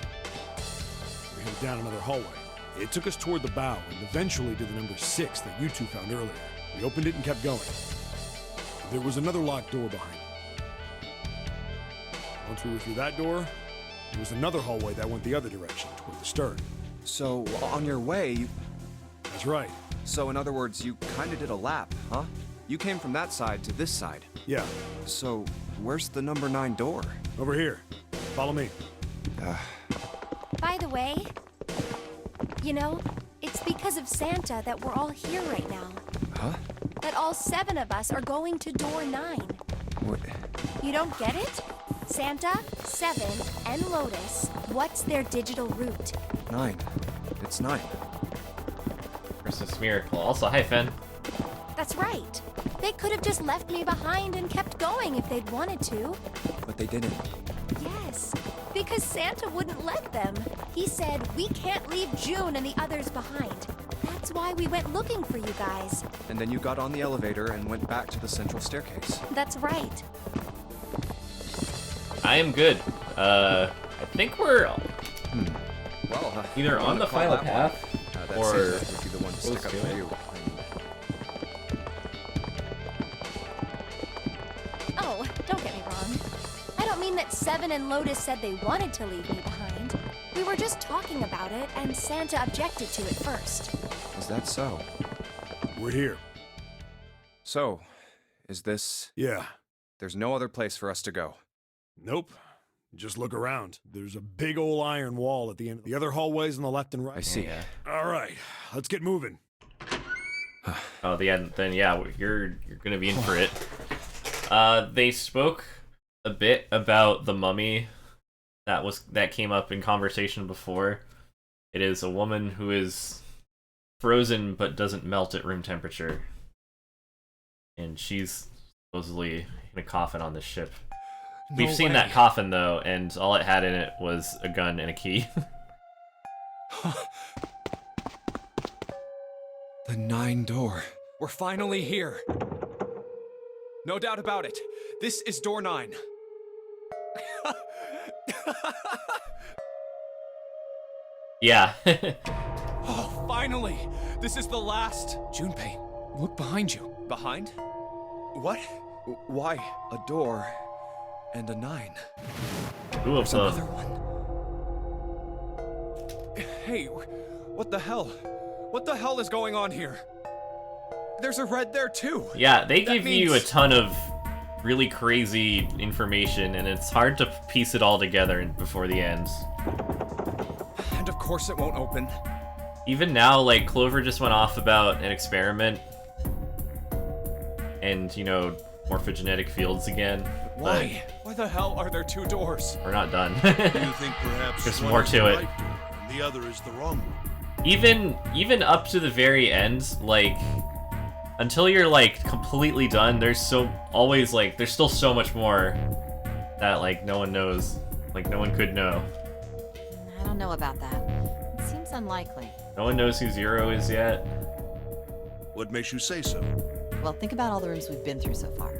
we headed down another hallway. It took us toward the bow, and eventually to the number 6 that you two found earlier. We opened it and kept going. There was another locked door behind it. Once we were through that door, there was another hallway that went the other direction, toward the stern. So, on your way, you... That's right. So, in other words, you kinda did a lap, huh? You came from that side to this side. Yeah. So, where's the number 9 door? Over here. Follow me. By the way, you know, it's because of Santa that we're all here right now. Huh? That all 7 of us are going to door 9. What? You don't get it? Santa, 7, and Lotus, what's their digital route? 9. It's 9. Christmas miracle. Also, hi, Fen. That's right. They could have just left me behind and kept going if they'd wanted to. But they didn't. Yes, because Santa wouldn't let them. He said, we can't leave June and the others behind. That's why we went looking for you guys. And then you got on the elevator and went back to the central staircase. That's right. I am good. I think we're Well, either on the final path that or seems like would be the one to stick up close to for it. you. Oh, don't get me wrong. I don't mean that 7 and Lotus said they wanted to leave me behind. We were just talking about it, and Santa objected to it first. Is that so? We're here. So, is this... Yeah. There's no other place for us to go. Nope. Just look around. There's a big old iron wall at the end. The other hallways on the left and right. I see. Yeah. All right, let's get moving. Oh, then yeah, you're gonna be in for it. They spoke a bit about the mummy that came up in conversation before. It is a woman who is frozen but doesn't melt at room temperature, and she's supposedly in a coffin on this ship. We've seen that coffin though, and all it had in it was a gun and a key. The 9 door. We're finally here. No doubt about it. This is door 9. Yeah. Oh, finally! This is the last. Junpei, look behind you. Behind? What? Why? A door and a 9. Who of There's the... another one. Hey, what the hell? What the hell is going on here? There's a red there too. Yeah, they That give you a means- ton of really crazy information, and it's hard to piece it all together before the end. And of course it won't open. Even now, like, Clover just went off about an experiment, and, you know, morphogenetic fields again. Why? Why the hell are there 2 doors? But we're not done. You think perhaps There's one more is to the it. right door and the other is the wrong one? even up to the very end, like, until you're like completely done, there's still so much more that like no one knows, like no one could know. I don't know about that. It seems unlikely. No one knows who Zero is yet. What makes you say so? Well, think about all the rooms we've been through so far.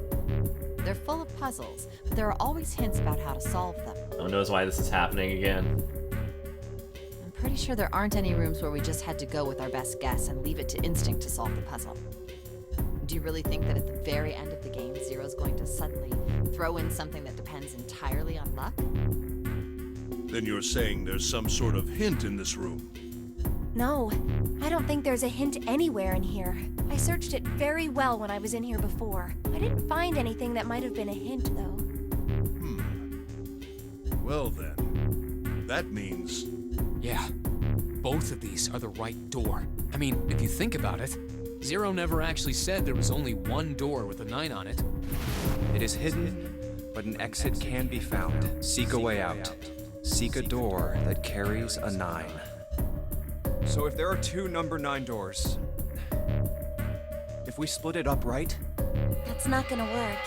They're full of puzzles, but there are always hints about how to solve them. No one knows why this is happening again. I'm pretty sure there aren't any rooms where we just had to go with our best guess and leave it to instinct to solve the puzzle. Do you really think that at the very end of the game, Zero's going to suddenly throw in something that depends entirely on luck? Then you're saying there's some sort of hint in this room? No, I don't think there's a hint anywhere in here. I searched it very well when I was in here before. I didn't find anything that might have been a hint, though. Well then, that means... Yeah, both of these are the right door. I mean, if you think about it, Zero never actually said there was only one door with a 9 on it. It is hidden, but an exit can be found. Seek a way out. Seek a door that carries a 9. So if there are 2 number 9 doors, if we split it up, right? That's not gonna work.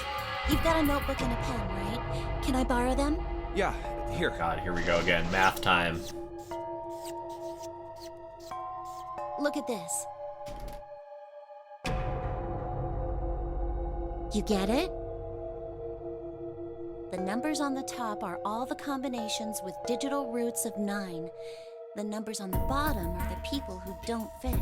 You've got a notebook and a pen, right? Can I borrow them? Yeah, here. God, here we go again. Math time. Look at this. You get it? The numbers on the top are all the combinations with digital roots of 9. The numbers on the bottom are the people who don't fit.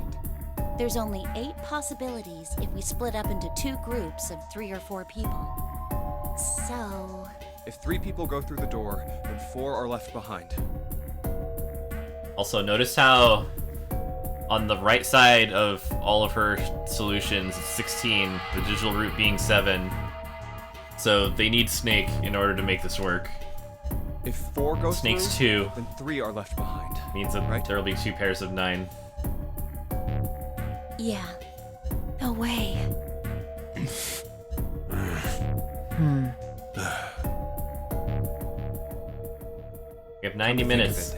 There's only 8 possibilities if we split up into 2 groups of 3 or 4 people. So... If 3 people go through the door, then 4 are left behind. Also, notice how on the right side of all of her solutions, it's 16, the digital root being 7. So they need Snake in order to make this work. If 4 go Snake's through, 2. then 3 are left behind. Means that Right. there will be 2 pairs of 9. yeah. No way. We have 90 minutes.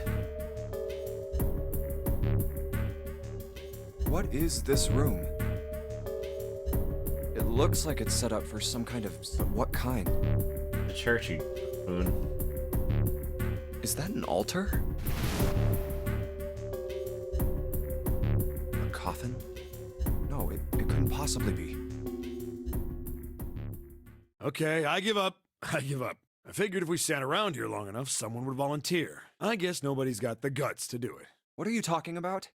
What is this room? It looks like it's set up for some kind of... But what kind? The church, you buffoon. Is that an altar? A coffin? No, it couldn't possibly be. Okay, I give up. I give up. I figured if we sat around here long enough, someone would volunteer. I guess nobody's got the guts to do it. What are you talking about?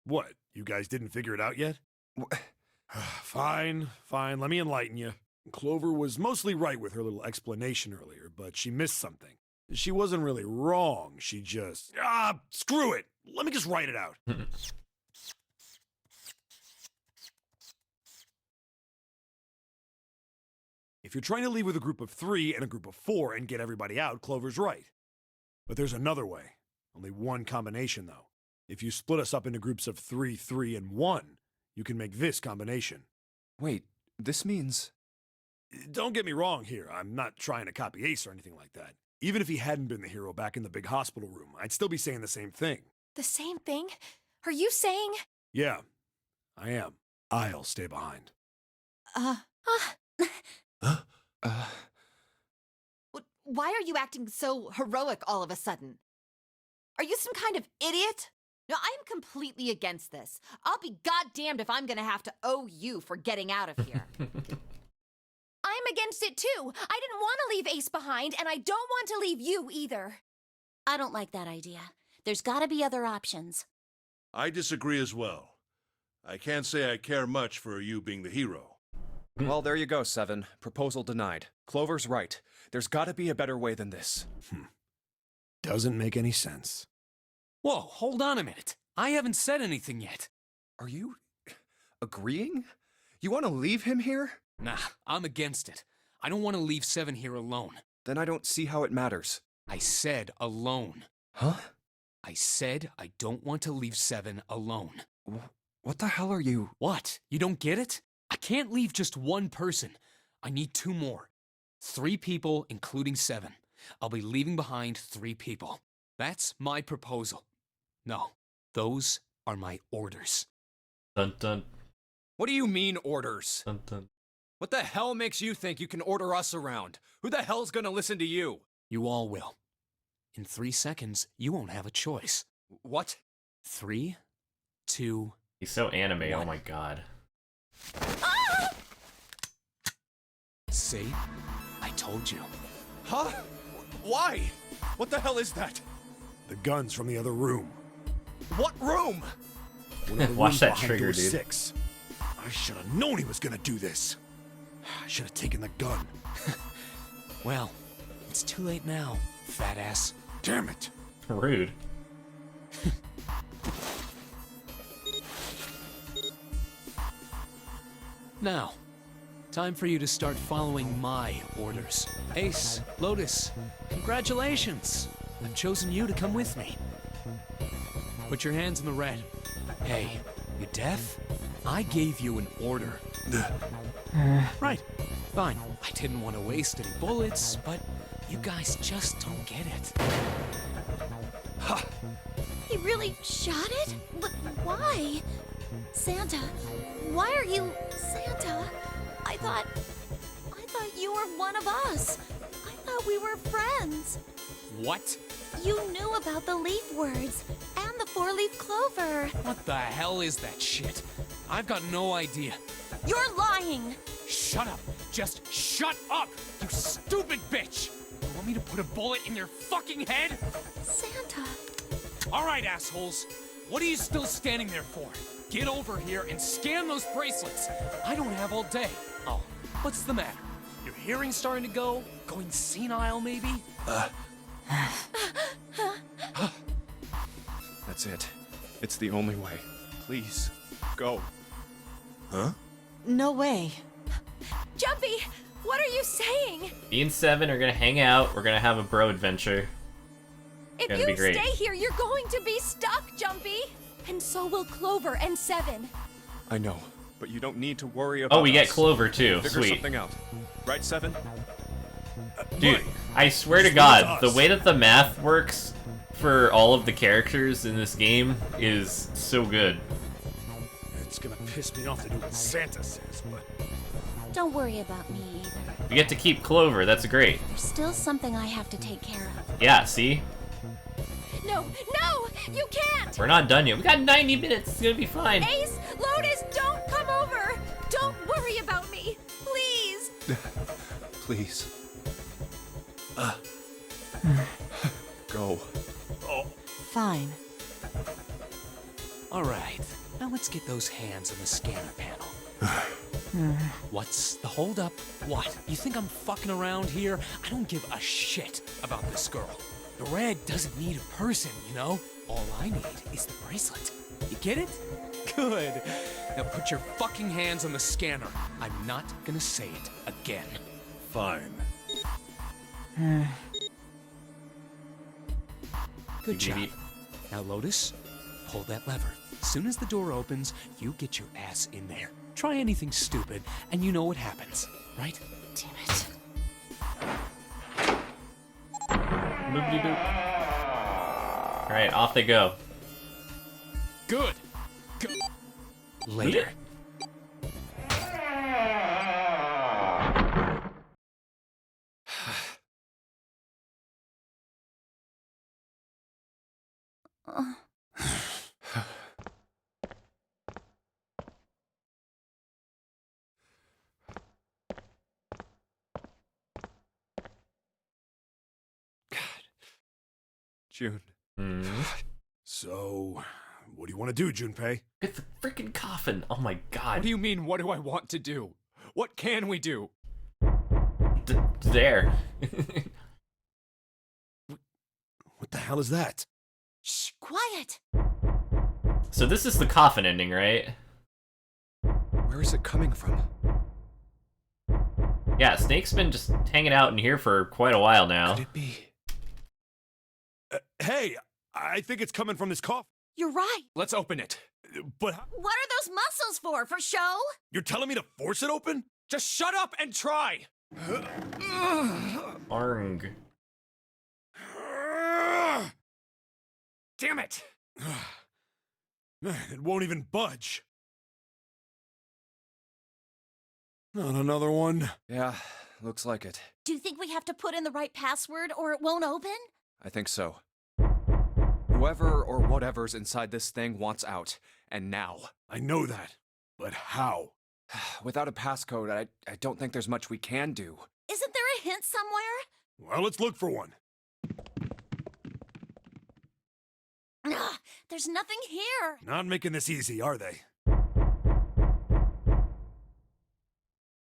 What? You guys didn't figure it out yet? Fine, let me enlighten you. Clover was mostly right with her little explanation earlier, but she missed something. She wasn't really wrong, she just... screw it! Let me just write it out. If you're trying to leave with a group of 3 and a group of 4 and get everybody out, Clover's right. But there's another way. Only one combination, though. If you split us up into groups of 3, 3, and 1, you can make this combination. Wait, this means... Don't get me wrong here. I'm not trying to copy Ace or anything like that. Even if he hadn't been the hero back in the big hospital room, I'd still be saying the same thing. The same thing? Are you saying? Yeah, I am. I'll stay behind. Why are you acting so heroic all of a sudden? Are you some kind of idiot? No, I am completely against this. I'll be goddamned if I'm gonna have to owe you for getting out of here. I'm against it too. I didn't want to leave Ace behind, and I don't want to leave you either. I don't like that idea. There's gotta be other options. I disagree as well. I can't say I care much for you being the hero. Well, there you go, 7. Proposal denied. Clover's right. There's gotta be a better way than this. Doesn't make any sense. Whoa, hold on a minute. I haven't said anything yet. Are you... agreeing? You want to leave him here? Nah, I'm against it. I don't want to leave 7 here alone. Then I don't see how it matters. I said alone. Huh? I said I don't want to leave 7 alone. What the hell are you... What? You don't get it? I can't leave just one person. I need 2 more. 3 people, including 7. I'll be leaving behind 3 people. That's my proposal. No, those are my orders. Dun dun What do you mean, orders? dun dun. What the hell makes you think you can order us around? Who the hell's gonna listen to you? You all will. In 3 seconds, you won't have a choice. What? 3, 2... He's so anime. Oh What? my god. See? I told you. Huh? Why? What the hell is that? The gun's from the other room. What room? One of the Watch rooms that behind trigger, door dude. 6. I should have known he was gonna do this. I should have taken the gun. Well, it's too late now, fat ass. Damn it. Rude. Now, time for you to start following my orders. Ace, Lotus, congratulations! I've chosen you to come with me. Put your hands in the red. Hey, you deaf? I gave you an order. Right, fine. I didn't want to waste any bullets, but you guys just don't get it. He really shot it? But why? Santa, why are you Santa? I thought you were one of us. I thought we were friends. What? You knew about the leaf words and the four-leaf clover. What the hell is that shit? I've got no idea. You're lying. Shut up! Just shut up! You stupid bitch! You want me to put a bullet in your fucking head? Santa. Alright, assholes. What are you still standing there for? Get over here and scan those bracelets. I don't have all day. Oh, what's the matter? Your hearing's starting to go? Going senile, maybe? That's it. It's the only way. Please, go. Huh? No way. Jumpy, what are you saying? Me and Seven are gonna hang out. We're gonna have a bro adventure. If Gonna be you great. stay here, you're going to be stuck, Jumpy. And so will Clover and Seven. I know, but you don't need to worry about Oh, we get us. Clover too. Figure Sweet. something out. Right, Seven? Dude, Right. I swear to Just leave it God, to the us. way that the math works for all of the characters in this game is so good. It's gonna piss me off to do what Santa says, but Don't worry about me either. We get to keep Clover. That's great. There's still something I have to take care of. Yeah, see? No, you can't. We're not done yet. We got 90 minutes. It's gonna be fine. Ace, Lotus, don't come over. Don't worry about me, please. Please. Go. Fine. Alright, now let's get those hands on the scanner panel. What's the holdup? What? You think I'm fucking around here? I don't give a shit about this girl. The red doesn't need a person, you know? All I need is the bracelet. You get it? Good. Now put your fucking hands on the scanner. I'm not gonna say it again. fine. Good job. Now, Lotus, pull that lever. As soon as the door opens, you get your ass in there. Try anything stupid, and you know what happens, right? Damn it. Boopity boop. Alright, off they go. Good. Later. June. So, what do you want to do, Junpei? Get the freaking coffin. Oh my god. What do you mean, what do I want to do? What can we do? There. What the hell is that? Shh, quiet. So this is the coffin ending, right? Where is it coming from? Yeah, Snake's been just hanging out in here for quite a while now. Could it be? Hey, I think it's coming from this coffin. You're right. Let's open it. But What are those muscles for show? you're telling me to force it open? Just shut up and try! Arng. Damn it! It won't even budge. Not another one. Yeah, looks like it. Do you think we have to put in the right password or it won't open? I think so. Whoever or whatever's inside this thing wants out, and now. I know that, but how? Without a passcode, I don't think there's much we can do. Isn't there a hint somewhere? Well, let's look for one. Ugh, there's nothing here. Not making this easy, are they?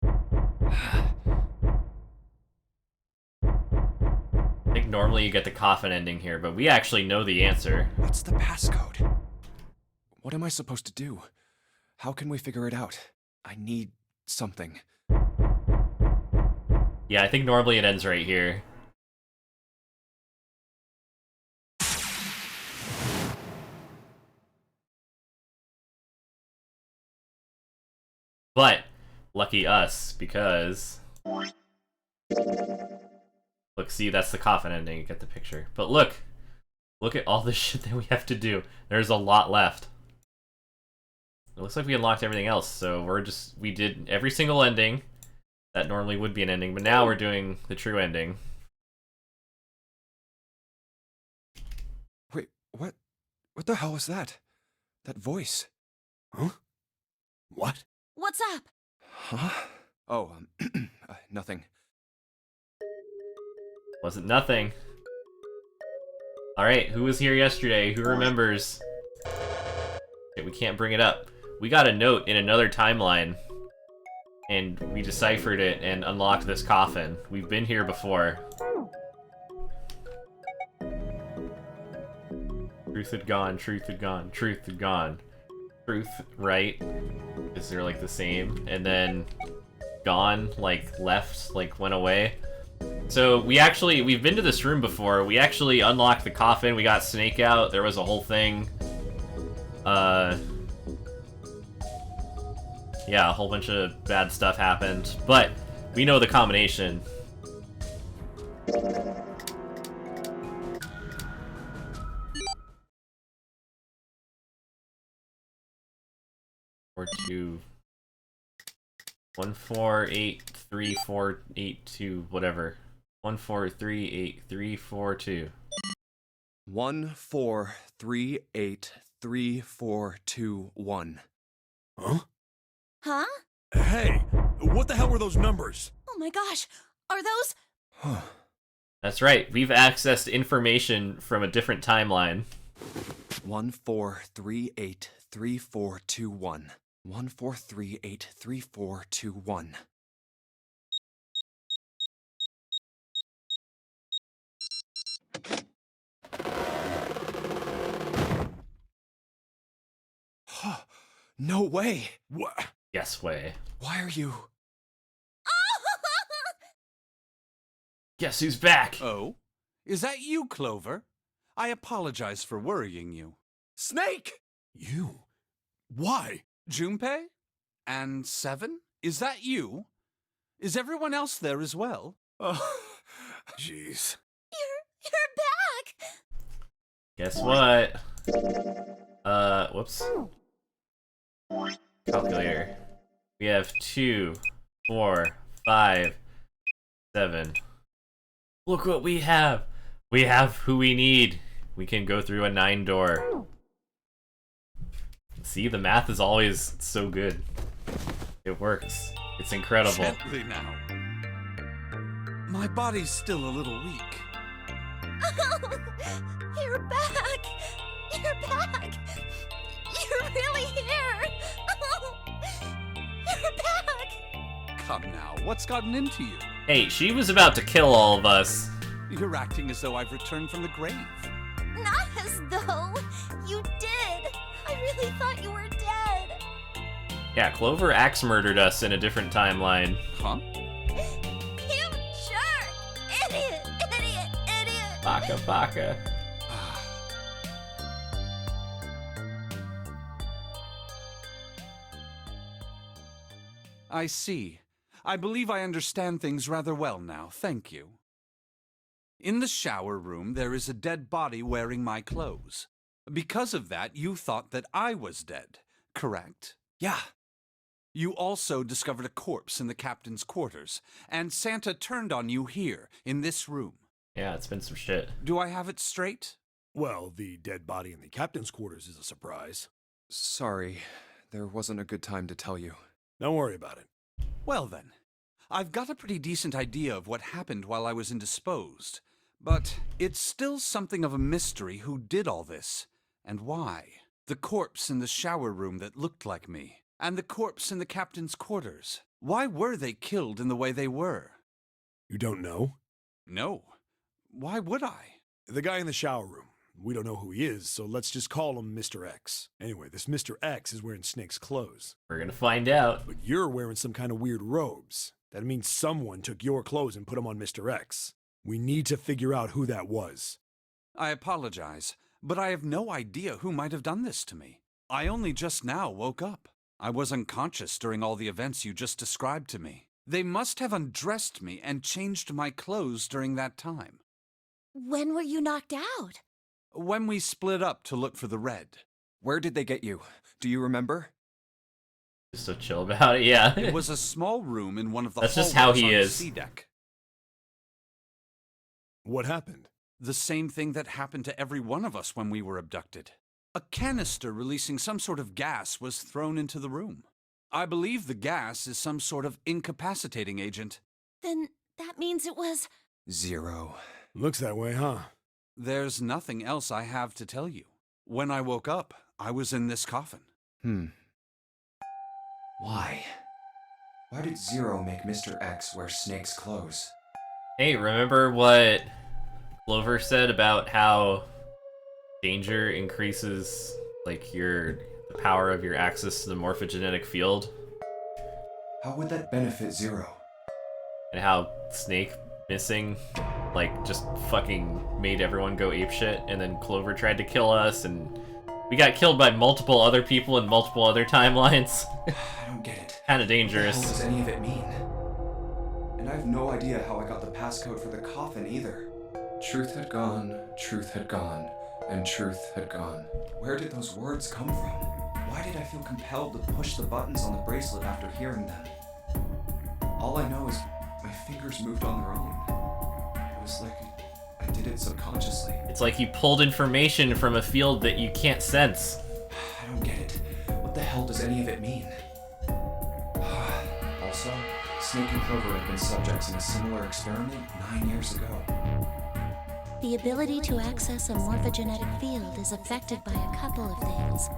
I think normally you get the coffin ending here, but we actually know the answer. What's the passcode? What am I supposed to do? How can we figure it out? I need something. Yeah, I think normally it ends right here. But, lucky us, because... Look, see, that's the coffin ending, you get the picture. But look! Look at all the shit that we have to do. There's a lot left. It looks like we unlocked everything else, so we did every single ending. That normally would be an ending, but now we're doing the true ending. Wait, what? What the hell was that? That voice? Huh? What? What's up? Huh? Oh, nothing. Wasn't nothing. Alright, who was here yesterday? Who remembers? Okay, we can't bring it up. We got a note in another timeline. And we deciphered it and unlocked this coffin. We've been here before. Truth had gone, truth had gone, truth had gone. Truth, right? Is there like the same? And then gone, like left, like went away. So we've been to this room before. We actually unlocked the coffin. We got Snake out. There was a whole thing. Yeah, a whole bunch of bad stuff happened. But we know the combination. Or 1483482, whatever. 1438342. 1438341. Huh? Huh? Hey, what the hell were those numbers? Oh my gosh, are those... That's right, we've accessed information from a different timeline. 1438341. 1438341. No way! What? Yes way. Why are you... Guess who's back? Oh? Is that you, Clover? I apologize for worrying you. Snake! You? Why? Junpei? And Seven? Is that you? Is everyone else there as well? Oh, jeez. You're back! Guess what? Whoops. Calculator. We have 2, 4, 5, 7. Look what we have! We have who we need. We can go through a 9-door. See, the math is always so good. It works. It's incredible. Gently now. My body's still a little weak. Oh, you're back! You're back! You're really here! Oh, you're back! Come now, what's gotten into you? Hey, she was about to kill all of us. You're acting as though I've returned from the grave. Not as though you did. I really thought you were dead. Yeah, Clover axe murdered us in a different timeline. Huh? You jerk! Idiot! Idiot! Idiot! Baka baka. I see. I believe I understand things rather well now, thank you. In the shower room, there is a dead body wearing my clothes. Because of that, you thought that I was dead, correct? Yeah. You also discovered a corpse in the captain's quarters, and Santa turned on you here, in this room. Yeah, it's been some shit. Do I have it straight? Well, the dead body in the captain's quarters is a surprise. Sorry, there wasn't a good time to tell you. Don't worry about it. Well then, I've got a pretty decent idea of what happened while I was indisposed, but it's still something of a mystery who did all this, and why. The corpse in the shower room that looked like me, and the corpse in the captain's quarters. Why were they killed in the way they were? You don't know? No. Why would I? The guy in the shower room. We don't know who he is, so let's just call him Mr. X. Anyway, this Mr. X is wearing Snake's clothes. We're gonna find out. But you're wearing some kind of weird robes. That means someone took your clothes and put them on Mr. X. We need to figure out who that was. I apologize, but I have no idea who might have done this to me. I only just now woke up. I was unconscious during all the events you just described to me. They must have undressed me and changed my clothes during that time. When were you knocked out? When we split up to look for the red. Where did they get you? Do you remember? Just so chill about it, yeah. It was a small room in one of the That's just how he on the is. sea deck. What happened? The same thing that happened to every one of us when we were abducted. A canister releasing some sort of gas was thrown into the room. I believe the gas is some sort of incapacitating agent. Then that means it was... Zero. Looks that way, huh? There's nothing else I have to tell you. When I woke up, I was in this coffin. Why? Why did Zero make Mr. X wear Snake's clothes? Hey, remember what Clover said about how danger increases, like, the power of your access to the morphogenetic field? How would that benefit Zero? And how Snake missing, like, just fucking made everyone go apeshit, and then Clover tried to kill us, and we got killed by multiple other people in multiple other timelines. I don't get it. Kinda What dangerous. the hell does any of it mean? And I have no idea how I got the passcode for the coffin either. Truth had gone, and truth had gone. Where did those words come from? Why did I feel compelled to push the buttons on the bracelet after hearing them? All I know is my fingers moved on their own. It was like I did it subconsciously. It's like you pulled information from a field that you can't sense. I don't get it. What the hell does any of it mean? Also, Snake and Clover have been subjects in a similar experiment 9 years ago. The ability to access a morphogenetic field is affected by a couple of things.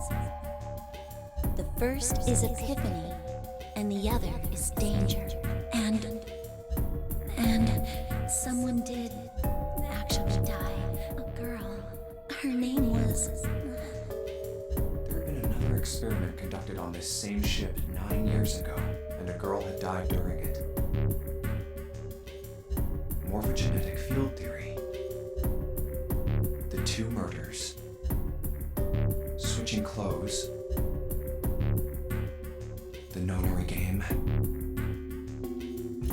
The first is epiphany, and the other is danger. And someone did actually die. A girl. Her name was... There had been another experiment conducted on this same ship 9 years ago, and a girl had died during it. Morphogenetic field theory. The two murders. Switching clothes. The nonary game.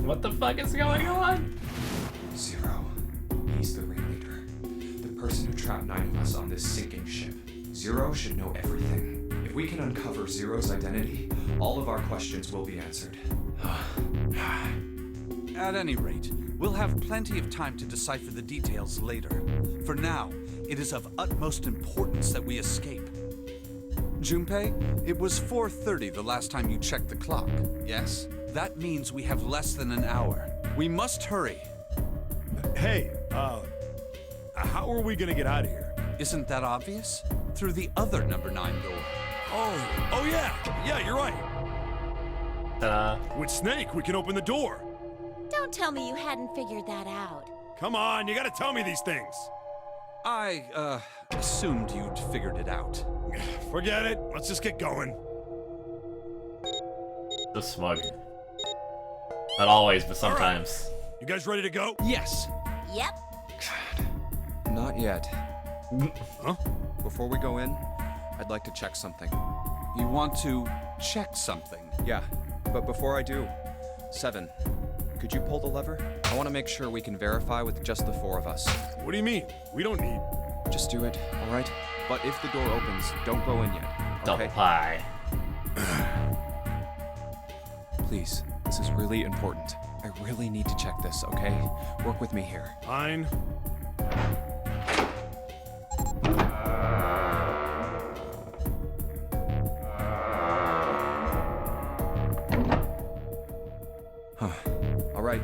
What the fuck is going on? Zero. He's the ringleader. The person who trapped 9 of us on this sinking ship. Zero should know everything. If we can uncover Zero's identity, all of our questions will be answered. At any rate, we'll have plenty of time to decipher the details later. For now, it is of utmost importance that we escape. Junpei, it was 4:30 the last time you checked the clock, yes? That means we have less than an hour. We must hurry. Hey, how are we gonna get out of here? Isn't that obvious? Through the other number 9 door. Oh yeah, you're right. With Snake, we can open the door. Don't tell me you hadn't figured that out. Come on, you gotta tell me these things. I, assumed you'd figured it out. Forget it, let's just get going. So smug. Not always, but sometimes. Right. You guys ready to go? Yes. Yep. Not yet. Huh? Before we go in, I'd like to check something. You want to check something? Yeah, but before I do, 7, could you pull the lever? I want to make sure we can verify with just the 4 of us. What do you mean? We don't need... Just do it, all right? But if the door opens, don't go in yet. Double Okay? pie. Please, this is really important. I really need to check this, okay? Work with me here. Fine. All right.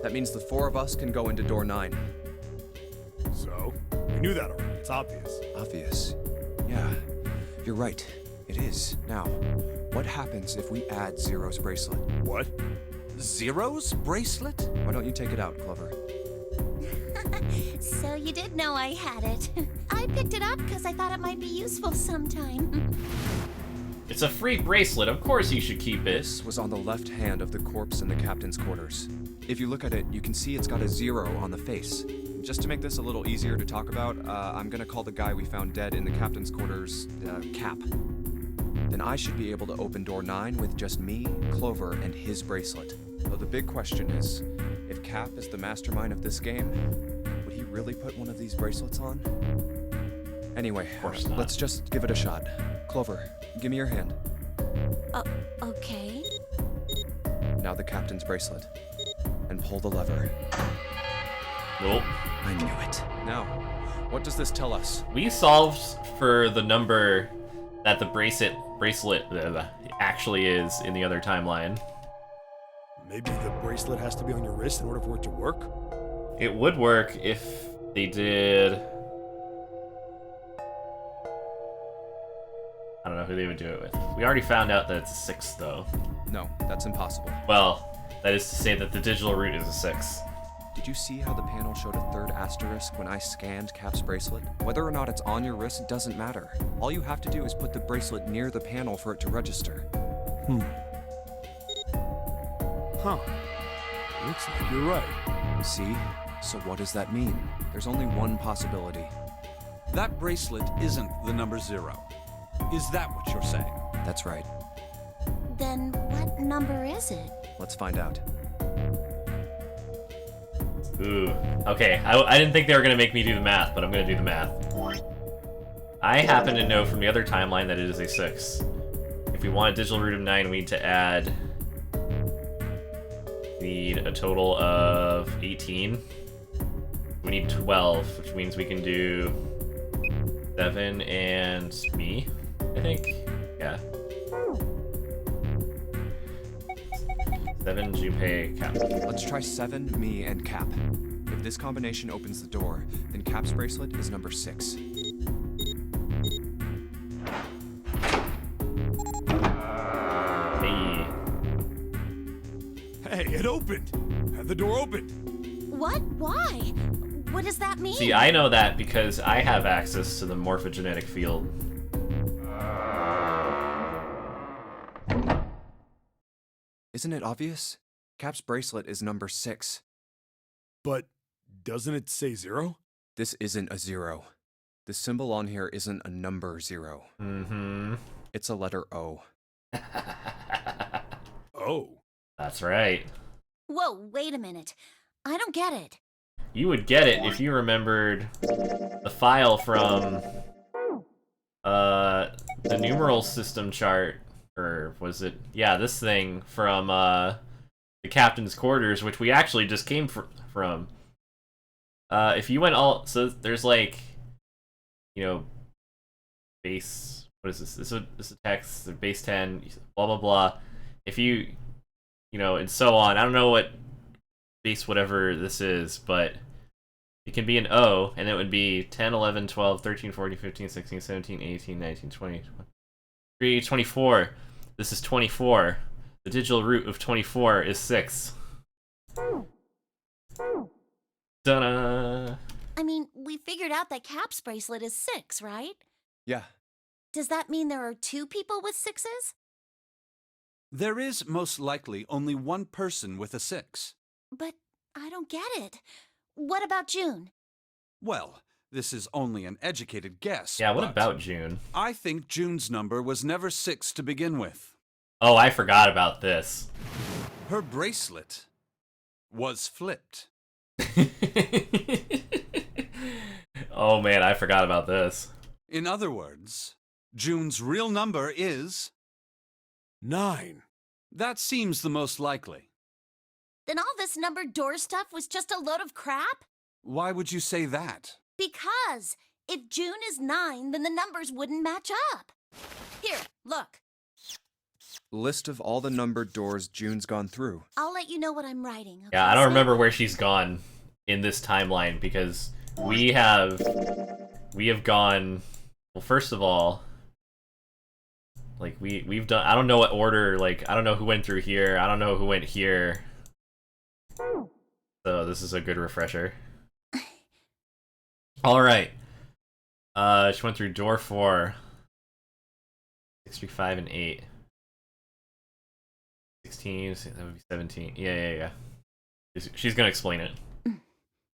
That means the 4 of us can go into door 9. So, we knew that already. It's obvious. Obvious. Yeah, you're right. It is. Now, what happens if we add Zero's bracelet? What? Zero's bracelet? Why don't you take it out, Clover? So you did know I had it. I picked it up because I thought it might be useful sometime. It's a free bracelet. Of course you should keep it. This was on the left hand of the corpse in the captain's quarters. If you look at it, you can see it's got a 0 on the face. Just to make this a little easier to talk about, I'm gonna call the guy we found dead in the captain's quarters, Cap. Then I should be able to open door 9 with just me, Clover, and his bracelet. So the big question is, if Cap is the mastermind of this game, would he really put one of these bracelets on? Anyway, course not. let's just give it a shot. Clover, give me your hand. Okay. Now the captain's bracelet. And pull the lever. Nope. I knew it. Now, what does this tell us? We solved for the number that the bracelet actually is in the other timeline. Maybe the bracelet has to be on your wrist in order for it to work? It would work if they did... I don't know who they would do it with. We already found out that it's a 6, though. No, that's impossible. Well, that is to say that the digital root is a 6. Did you see how the panel showed a 3rd asterisk when I scanned Cap's bracelet? Whether or not it's on your wrist doesn't matter. All you have to do is put the bracelet near the panel for it to register. Huh. Looks like you're right. See? So what does that mean? There's only one possibility. That bracelet isn't the number 0. Is that what you're saying? That's right. Then what number is it? Let's find out. Ooh. Okay, I didn't think they were going to make me do the math, but I'm going to do the math. I happen to know from the other timeline that it is a 6. If we want a digital root of 9, we need to add... We need a total of 18. We need 12, which means we can do 7 and me, I think. Yeah. 7, Junpei, Cap. Let's try 7, me, and Cap. If this combination opens the door, then Cap's bracelet is number 6. Hey. Hey, it opened! Had the door opened! What? Why? What does that mean? See, I know that because I have access to the morphogenetic field. Isn't it obvious? Cap's bracelet is number 6. But doesn't it say 0? This isn't a 0. The symbol on here isn't a number 0. Mm-hmm. It's a letter O. Oh. That's right. Whoa, wait a minute. I don't get it. You would get it if you remembered the file from the numeral system chart, or was it? Yeah, this thing from the captain's quarters, which we actually just came from. If you went all, so there's like, you know, base. What is this? This is a text. Base 10. Blah blah blah. If you, you know, and so on. I don't know what base whatever this is, but it can be an O, and it would be 10, 11, 12, 13, 14, 15, 16, 17, 18, 19, 20, 23, 24. This is 24. The digital root of 24 is 6. Ta-da! I mean, we figured out that Cap's bracelet is 6, right? Yeah. Does that mean there are 2 people with 6s? There is most likely only one person with a 6. But I don't get it. What about June? Well, this is only an educated guess. Yeah, what but about June? I think June's number was never 6 to begin with. Oh, I forgot about this. Her bracelet was flipped. Oh man, I forgot about this. In other words, June's real number is... 9. That seems the most likely. Then all this numbered door stuff was just a load of crap? Why would you say that? Because if June is 9, then the numbers wouldn't match up. Here, look. List of all the numbered doors June's gone through. I'll let you know what I'm writing. Okay, Yeah, I don't Snake? remember where she's gone in this timeline because we have gone. Well, first of all, like we've done. I don't know what order. Like I don't know who went through here. I don't know who went here. So this is a good refresher. All right. She went through door 4, 6, 3, 5, and 8. 16, that would be 17. Yeah. She's gonna explain it.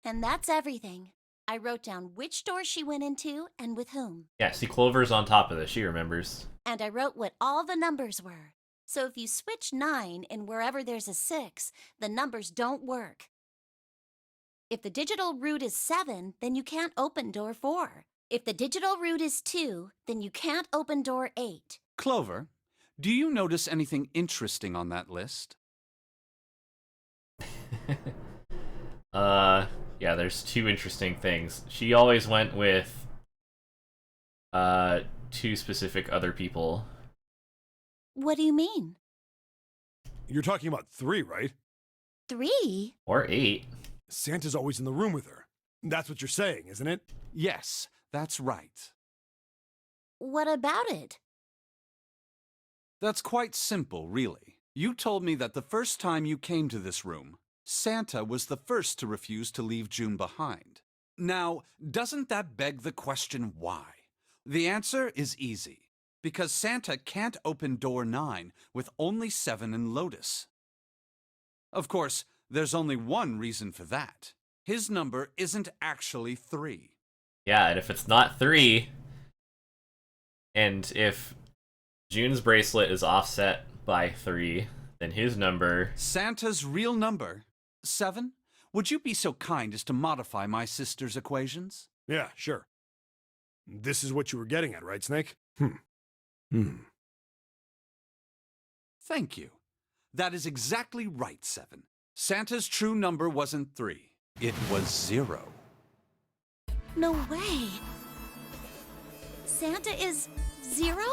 And that's everything. I wrote down which door she went into and with whom. Yeah, see, Clover's on top of this. She remembers. And I wrote what all the numbers were. So if you switch 9 in wherever there's a 6, the numbers don't work. If the digital root is 7, then you can't open door 4. If the digital root is 2, then you can't open door 8. Clover, do you notice anything interesting on that list? Yeah, there's 2 interesting things. She always went with 2 specific other people. What do you mean? You're talking about 3, right? 3? Or 8. Santa's always in the room with her. That's what you're saying, isn't it? Yes, that's right. What about it? That's quite simple, really. You told me that the first time you came to this room, Santa was the first to refuse to leave June behind. Now, doesn't that beg the question why? The answer is easy. Because Santa can't open door 9 with only 7 and Lotus. Of course, there's only one reason for that. His number isn't actually 3. Yeah, and if it's not 3, and if June's bracelet is offset by 3, then his number... Santa's real number, 7? Would you be so kind as to modify my sister's equations? Yeah, sure. This is what you were getting at, right, Snake? Thank you. That is exactly right, 7. Santa's true number wasn't 3. It was 0. No way. Santa is 0?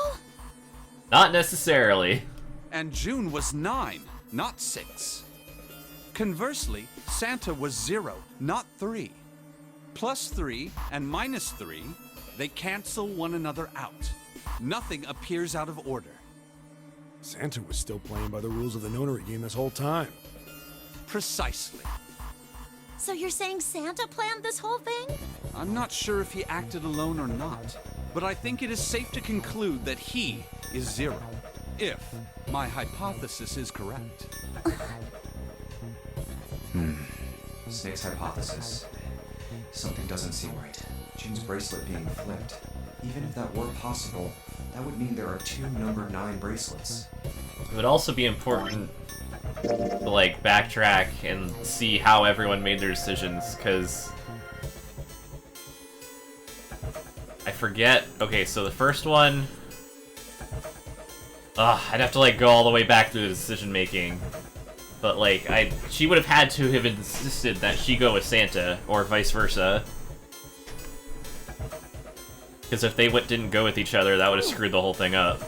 Not necessarily. And June was 9, not 6. Conversely, Santa was 0, not 3. Plus 3 and minus 3, they cancel one another out. Nothing appears out of order. Santa was still playing by the rules of the nonary game this whole time. Precisely. So you're saying Santa planned this whole thing? I'm not sure if he acted alone or not, but I think it is safe to conclude that he is 0, if my hypothesis is correct. Snake's hypothesis. Something doesn't seem right. June's bracelet being flipped. Even if that were possible, that would mean there are 2 number 9 bracelets. It would also be important to, like, backtrack and see how everyone made their decisions, because... I forget... Okay, so the first one... I'd have to, like, go all the way back through the decision-making. But, like, she would have had to have insisted that she go with Santa, or vice versa. Because if they didn't go with each other, that would have screwed the whole thing up.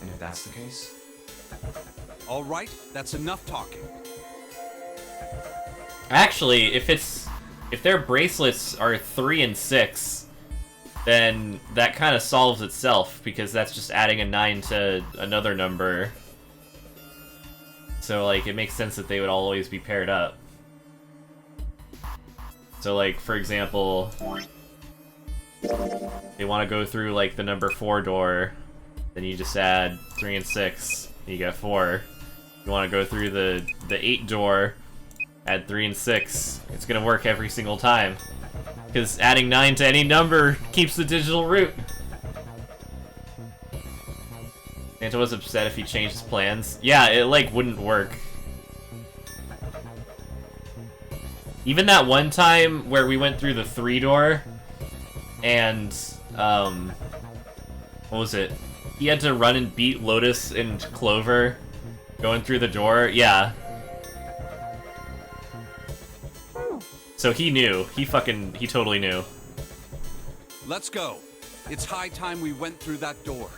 And if that's the case? All right, that's enough talking. Actually, if their bracelets are 3 and 6, then that kind of solves itself, because that's just adding a 9 to another number. So, like, it makes sense that they would always be paired up. So, like, for example, they want to go through, like, the number 4 door, then you just add 3 and 6, and you get 4. You want to go through the 8 door, add 3 and 6. It's gonna work every single time. Because adding 9 to any number keeps the digital root. Santa was upset if he changed his plans. Yeah, it, like, wouldn't work. Even that one time where we went through the 3 door, and what was it? He had to run and beat Lotus and Clover going through the door. Yeah. So he knew. He totally knew. Let's go. It's high time we went through that door.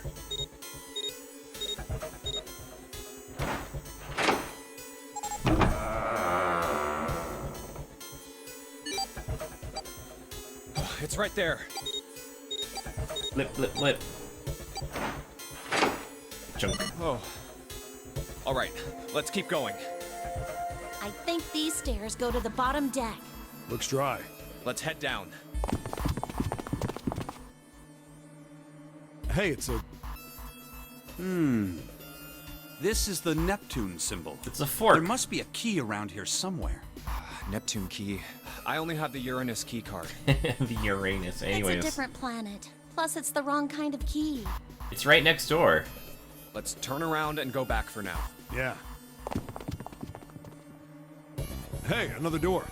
It's right there. Flip, flip, flip. Junk. Oh. All right, let's keep going. I think these stairs go to the bottom deck. Looks dry. Let's head down. Hey, it's a... This is the Neptune symbol. It's a fork. There must be a key around here somewhere. Neptune key. I only have the Uranus key card. The Uranus. Anyways. It's a different planet. Plus, it's the wrong kind of key. It's right next door. Let's turn around and go back for now. Yeah. Hey, another door.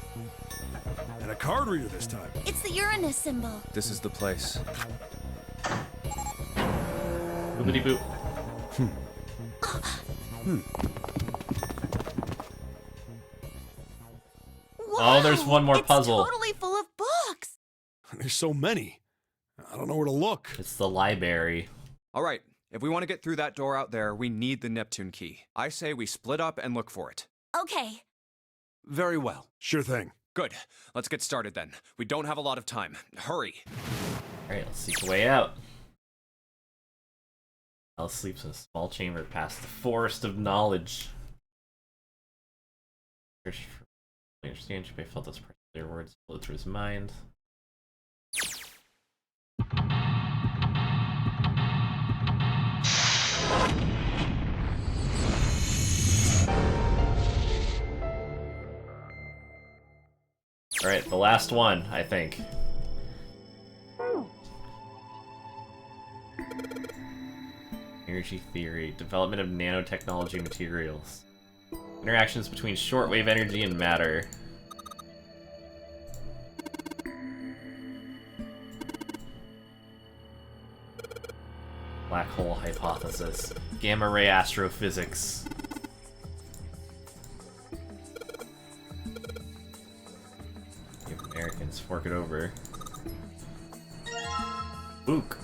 And a card reader this time. It's the Uranus symbol. This is the place. Boopity boop. Oh, there's one more puzzle. It's totally full of books. There's so many. I don't know where to look. It's the library. All right, if we want to get through that door out there, we need the Neptune key. I say we split up and look for it. Okay. Very well. Sure thing. Good. Let's get started then. We don't have a lot of time. Hurry. Alright, let's seek a way out. Alice sleeps in a small chamber past the forest of knowledge. Search for understand. She felt those particular words flow through his mind. Alright, the last one, I think. Energy theory, development of nanotechnology materials. Interactions between shortwave energy and matter. Black hole hypothesis. Gamma ray astrophysics. The Americans fork it over. Book.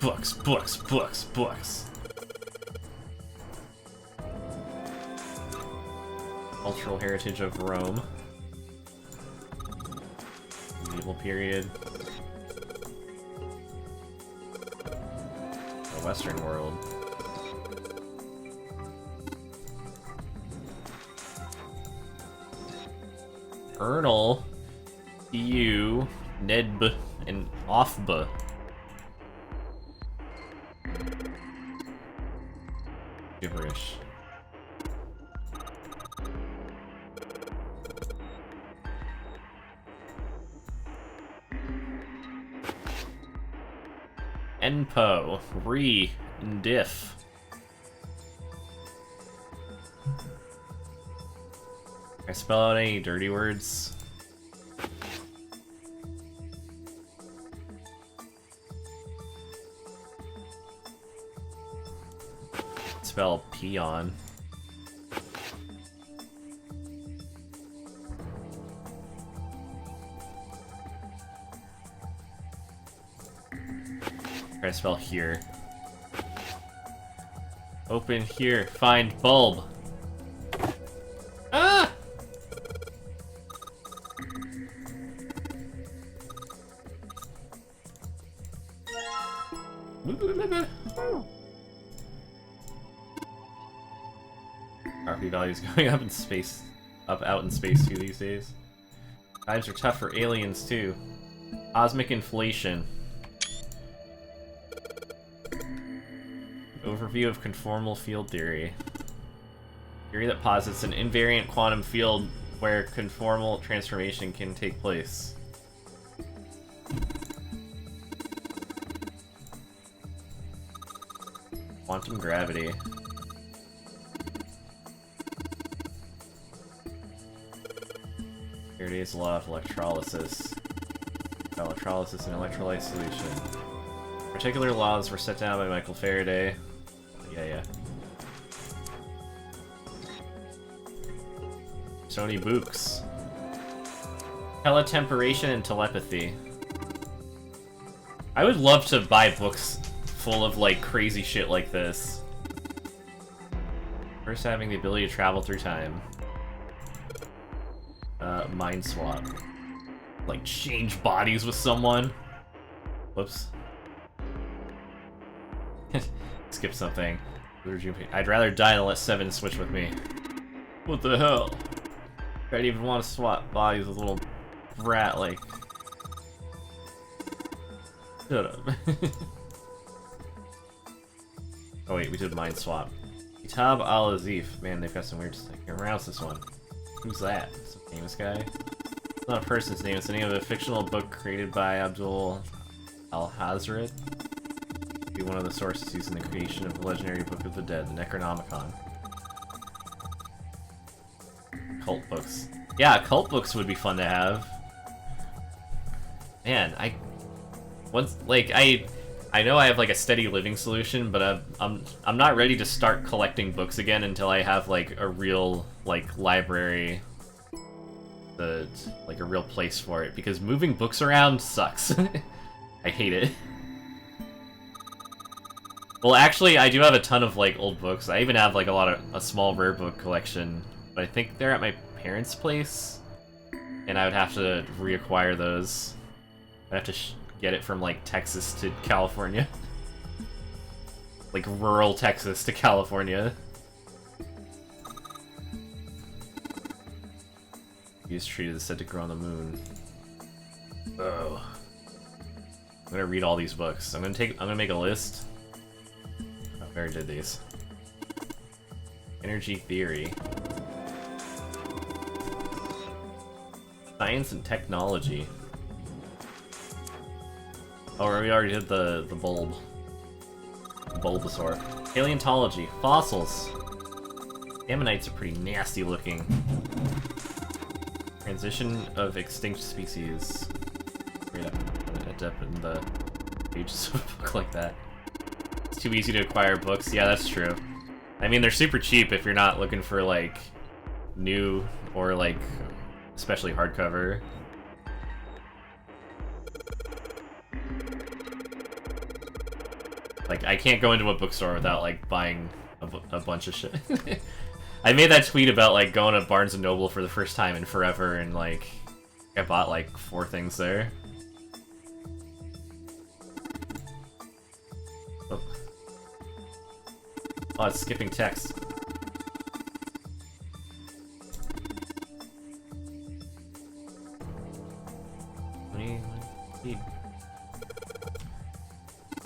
Books, books, books, books. Cultural heritage of Rome. Medieval period. The Western world. Ernal, EU, Nedb, and Offba. Gibberish. Enpo, Re, and Diff. Can I spell out any dirty words? Spell peon. Try to spell here. Open here. Find bulb. Ah! RP values going up in space, out in space too these days. Times are tough for aliens too. Cosmic inflation. Overview of conformal field theory. Theory that posits an invariant quantum field where conformal transformation can take place. Quantum gravity. Faraday's law of electrolysis. Electrolysis in electrolyte solution. Particular laws were set down by Michael Faraday. Yeah. Sony Books. Teletemperation and telepathy. I would love to buy books full of, like, crazy shit like this. First, having the ability to travel through time. Mind swap. Like, change bodies with someone. Whoops. Skip something. I'd rather die than let 7 switch with me. What the hell? I didn't even want to swap bodies with a little brat, like... Shut up. Oh wait, we did mind swap. Kitab al-Azif. Man, they've got some weird stuff. Here, pronounce this one. Who's that? Some famous guy? It's not a person's name, it's the name of a fictional book created by Abdul al-Hazred. Be one of the sources used in the creation of the legendary Book of the Dead, the Necronomicon. Cult books. Yeah, cult books would be fun to have. Man, I know I have like a steady living solution, but I'm not ready to start collecting books again until I have like a real like library, like a real place for it, because moving books around sucks. I hate it. Well, actually, I do have a ton of like old books. I even have like a small rare book collection, but I think they're at my parents' place, and I would have to reacquire those. I'd have to get it from like Texas to California. Like rural Texas to California. Use tree is said to grow on the moon. Oh. I'm gonna read all these books. I'm gonna make a list. Oh, I already did these. Energy theory. Science and technology. Oh, we already did the bulb. Bulbasaur. Paleontology. Fossils. Ammonites are pretty nasty looking. Transition of extinct species. Read up in the pages of a book like that. It's too easy to acquire books. Yeah, that's true. I mean, they're super cheap if you're not looking for, like, new or, like, especially hardcover. Like, I can't go into a bookstore without, like, buying a bunch of shit. I made that tweet about, like, going to Barnes & Noble for the first time in forever, and, like, I bought, like, 4 things there. Oh, it's skipping text. What do you need?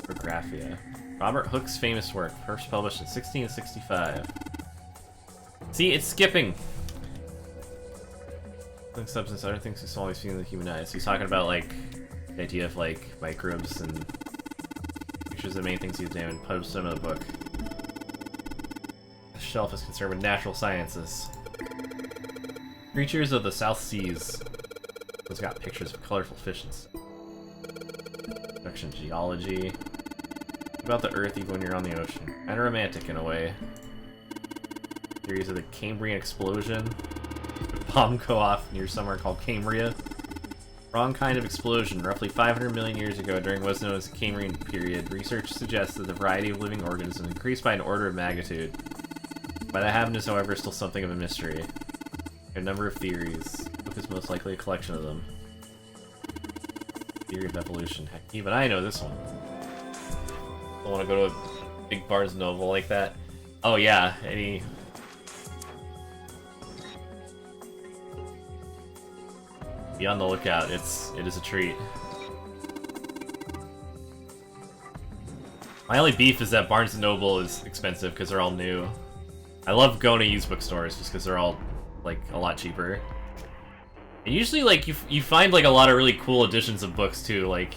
Graphia. Robert Hooke's famous work, first published in 1665. See, it's skipping! Substance, other things we saw always seen in the human eyes. He's talking about, like, the idea of, like, microbes and pictures of many things he's named and published them in the book. The shelf is concerned with natural sciences. Creatures of the South Seas. It's got pictures of colorful fish and stuff. Production geology. About the Earth even when you're on the ocean. Kind of romantic in a way. Theories of the Cambrian explosion. A bomb go off near somewhere called Cambria. Wrong kind of explosion. Roughly 500 million years ago, during what was known as the Cambrian period, research suggests that the variety of living organisms increased by an order of magnitude. Why that happened is, however, still something of a mystery. There are a number of theories. The book is most likely a collection of them. Theory of evolution. Heck, even I know this one. Don't want to go to a big Barnes Noble like that. Oh yeah, be on the lookout. It is a treat. My only beef is that Barnes Noble is expensive because they're all new. I love going to used bookstores just because they're all like a lot cheaper. And usually, like, you find like a lot of really cool editions of books too, like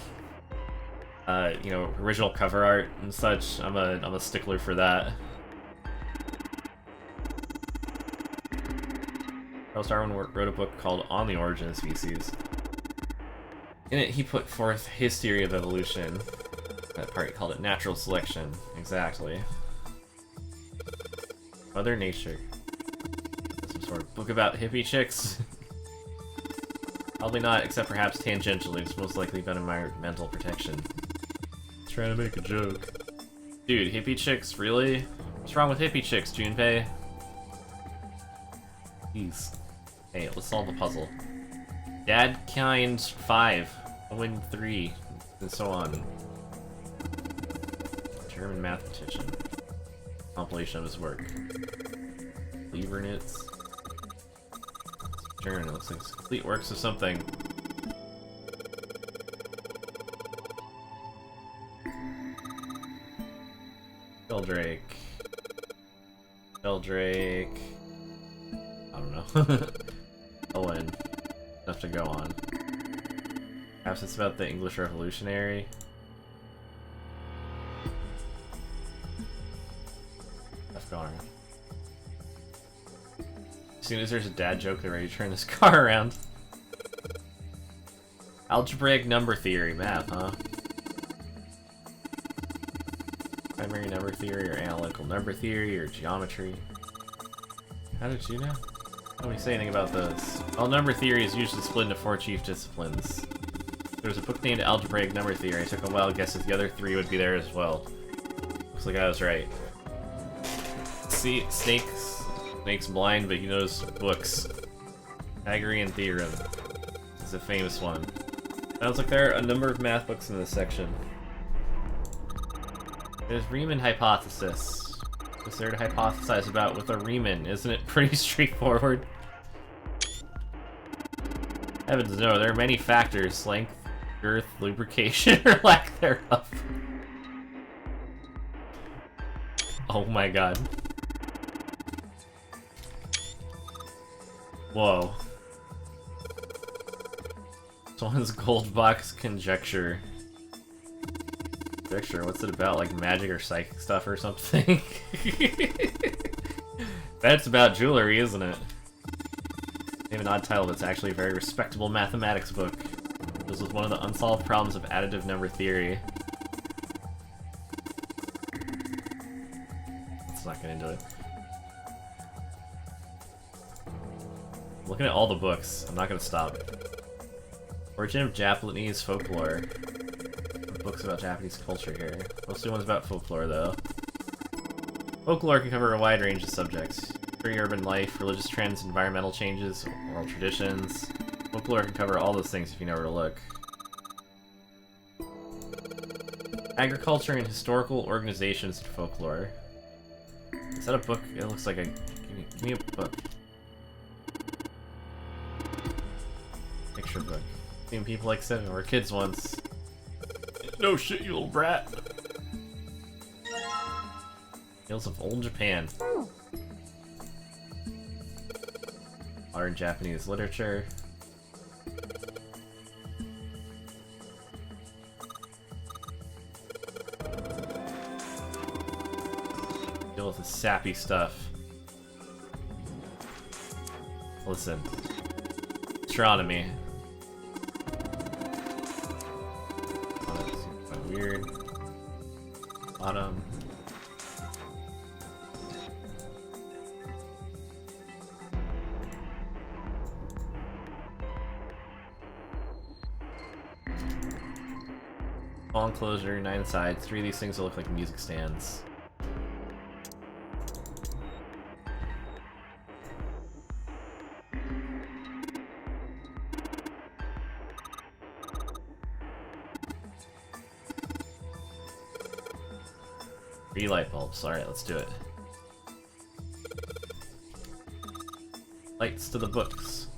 you know, original cover art and such. I'm a stickler for that. Charles Darwin wrote a book called On the Origin of Species. In it, he put forth his theory of evolution. That part, he called it natural selection. Exactly. Mother Nature. Some sort of book about hippie chicks? Probably not, except perhaps tangentially. It's most likely about environmental protection. Trying to make a joke. Dude, hippie chicks, really? What's wrong with hippie chicks, Junpei? Jeez. Hey, let's solve the puzzle. Dadkind 5, Owen 3, and so on. German mathematician. Compilation of his work. Liebernitz. German, it looks like complete works of something. Sheldrake. Sheldrake. I don't know. Owen. Enough to go on. Perhaps it's about the English Revolutionary. Stuff going on. As soon as there's a dad joke, they're ready to turn this car around. Algebraic number theory. Math, huh? Primary number theory, or analytical number theory, or geometry. How did you know? Let me say anything about those. Well, number theory is usually split into 4 chief disciplines. There was a book named Algebraic Number Theory. I took a wild guess that the other 3 would be there as well. Looks like I was right. See, Snake's blind, but he knows books. Pythagorean theorem is a famous one. Sounds like there are a number of math books in this section. There's Riemann hypothesis. What's there to hypothesize about with a Riemann? Isn't it pretty straightforward? Heavens no, there are many factors, length, girth, lubrication, or lack thereof. Oh my god. Whoa. This one's Gold Box Conjecture. Conjecture, what's it about? Like magic or psychic stuff or something? That's about jewelry, isn't it? They have an odd title, but it's actually a very respectable mathematics book. This was one of the unsolved problems of additive number theory. Let's not get into it. I'm looking at all the books. I'm not gonna stop. Origin of Japanese folklore. Books about Japanese culture here. Mostly ones about folklore, though. Folklore can cover a wide range of subjects. Pre-urban life, religious trends, environmental changes, oral traditions. Folklore can cover all those things if you know where to look. Agriculture and historical organizations in folklore. Is that a book? It looks like a... Give me a book. Picture book. Seen people like 7 were kids once. No shit, you little brat. Tales of Old Japan. Modern Japanese literature. Deal with the sappy stuff. Listen. Astronomy. Weird. Bottom. Wall enclosure, 9 sides. 3 of these things will look like music stands. Light bulbs. Alright, let's do it. Lights to the books.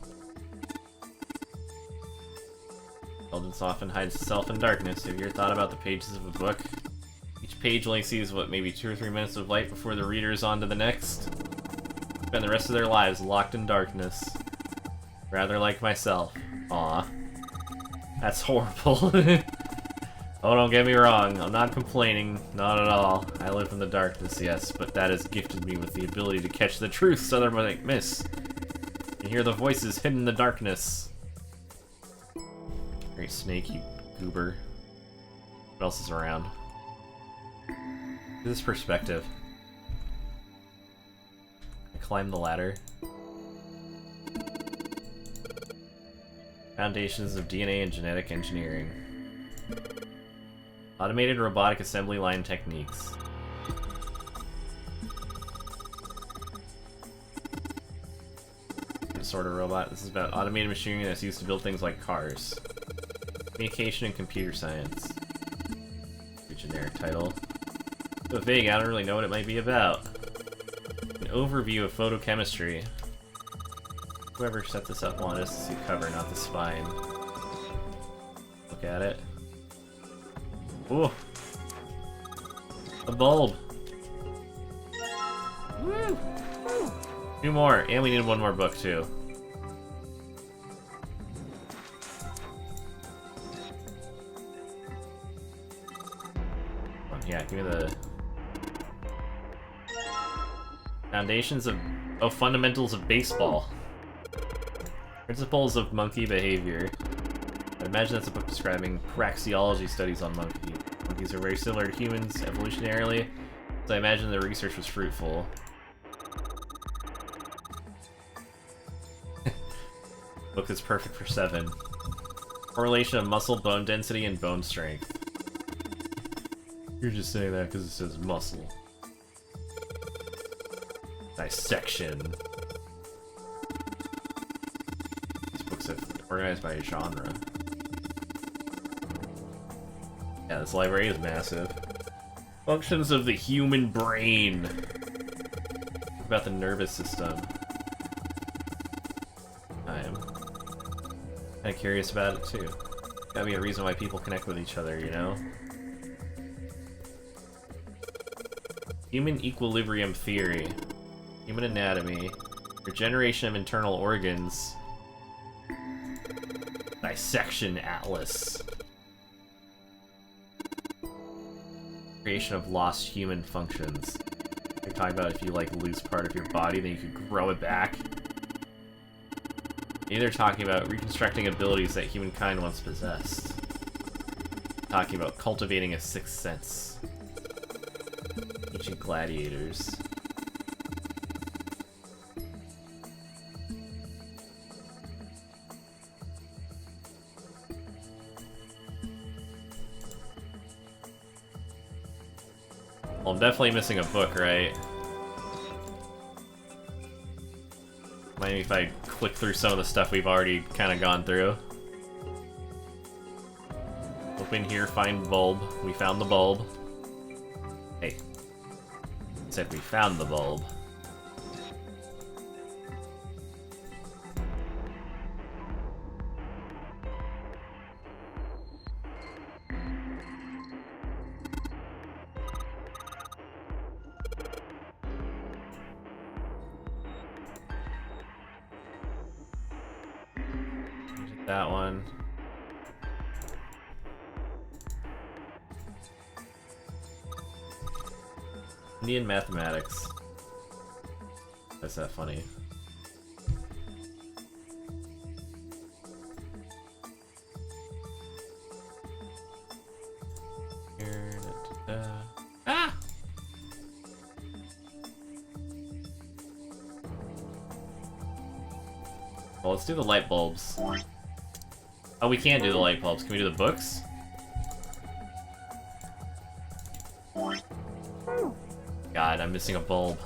Intelligence often hides itself in darkness. Have you ever thought about the pages of a book? Each page only sees, what, maybe 2 or 3 minutes of light before the reader is on to the next? Spend the rest of their lives locked in darkness. Rather like myself. Aw. That's horrible. Oh, don't get me wrong, I'm not complaining, not at all. I live in the darkness, yes, but that has gifted me with the ability to catch the truth so others might miss. You hear the voices hidden in the darkness. Great snake, you goober. What else is around? Look at this perspective. I climb the ladder. Foundations of DNA and genetic engineering. Automated robotic assembly line techniques. Sort of robot. This is about automated machinery that's used to build things like cars. Communication and computer science. A generic title. So vague, I don't really know what it might be about. An overview of photochemistry. Whoever set this up wanted us to see the cover, not the spine. Look at it. Ooh! A bulb! Woo! 2 more, and we need 1 more book too. Yeah, give me the foundations of fundamentals of baseball. Principles of monkey behavior. I'd imagine that's a book describing praxeology studies on monkeys. Monkeys are very similar to humans evolutionarily, so I imagine the research was fruitful. Book is perfect for 7. Correlation of muscle bone density and bone strength. You're just saying that because it says muscle. Dissection. These books are organized by genre. Yeah, this library is massive. Functions of the human brain. What about the nervous system? I am kind of curious about it too. Gotta be a reason why people connect with each other, you know? Human equilibrium theory. Human anatomy. Regeneration of internal organs. Dissection atlas. Creation of lost human functions. They're talking about if you like lose part of your body, then you could grow it back. Maybe they're talking about reconstructing abilities that humankind once possessed. Talking about cultivating a 6th sense. Ancient gladiators. Well, I'm definitely missing a book, right? Maybe if I click through some of the stuff we've already kind of gone through. Open here, find bulb. We found the bulb. Hey. Said we found the bulb. That one. Indian mathematics. That's that funny. Here, Ah! Well, let's do the light bulbs. Oh, we can't do the light bulbs. Can we do the books? God, I'm missing a bulb.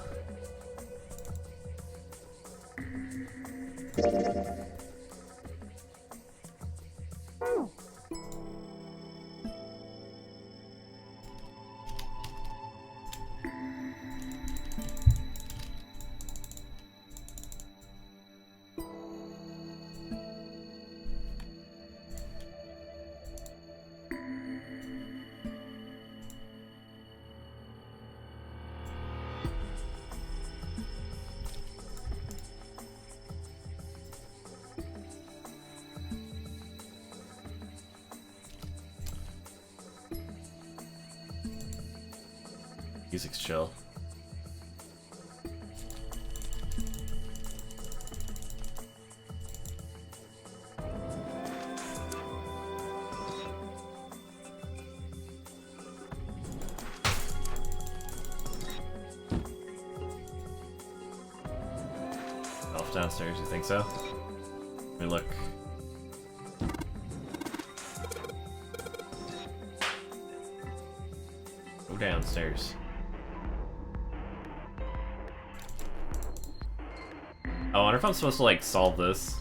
Music's chill. downstairs, you think so? Let me look. Go downstairs. Oh, I wonder if I'm supposed to, like, solve this.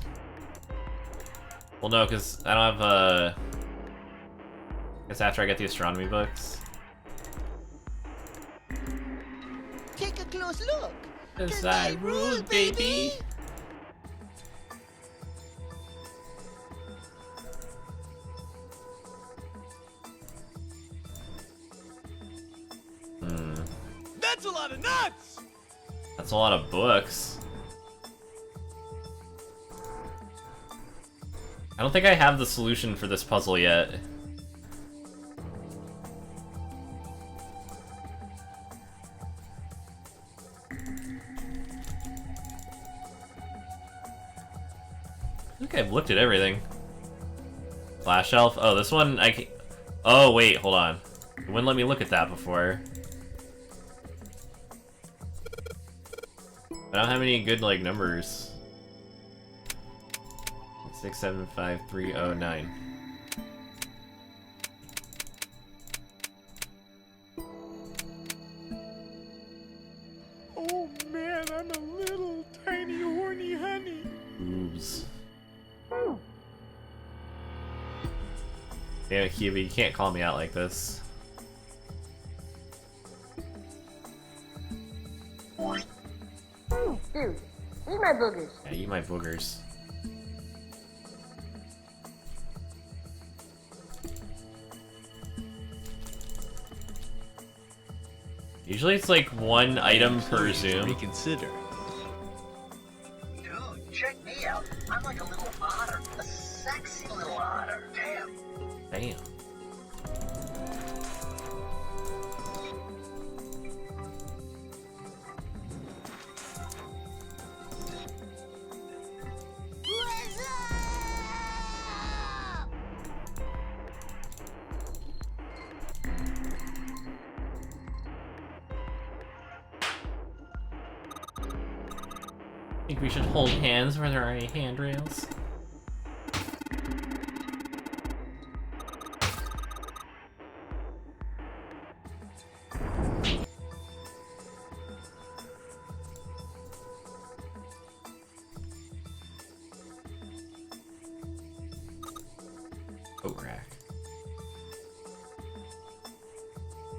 Well, no, because I don't have, I guess after I get the astronomy books. Take a close look. 'Cause I rule, baby! That's a lot of nuts! That's a lot of books. I don't think I have the solution for this puzzle yet. I think I've looked at everything. Flash shelf? Oh, this one I can... Oh, wait, hold on. It wouldn't let me look at that before. I don't have any good, like, numbers. 67530 Oh man, I'm a little tiny horny honey. Oops. Yeah, Kiwi, you can't call me out like this. Dude, eat my boogers. Yeah, eat my boogers. Usually it's like one item per zoom. Reconsider. Dude, check me out. I'm like a little otter. A sexy little otter. Damn. Damn. Think we should hold hands where there are any handrails? Coat rack.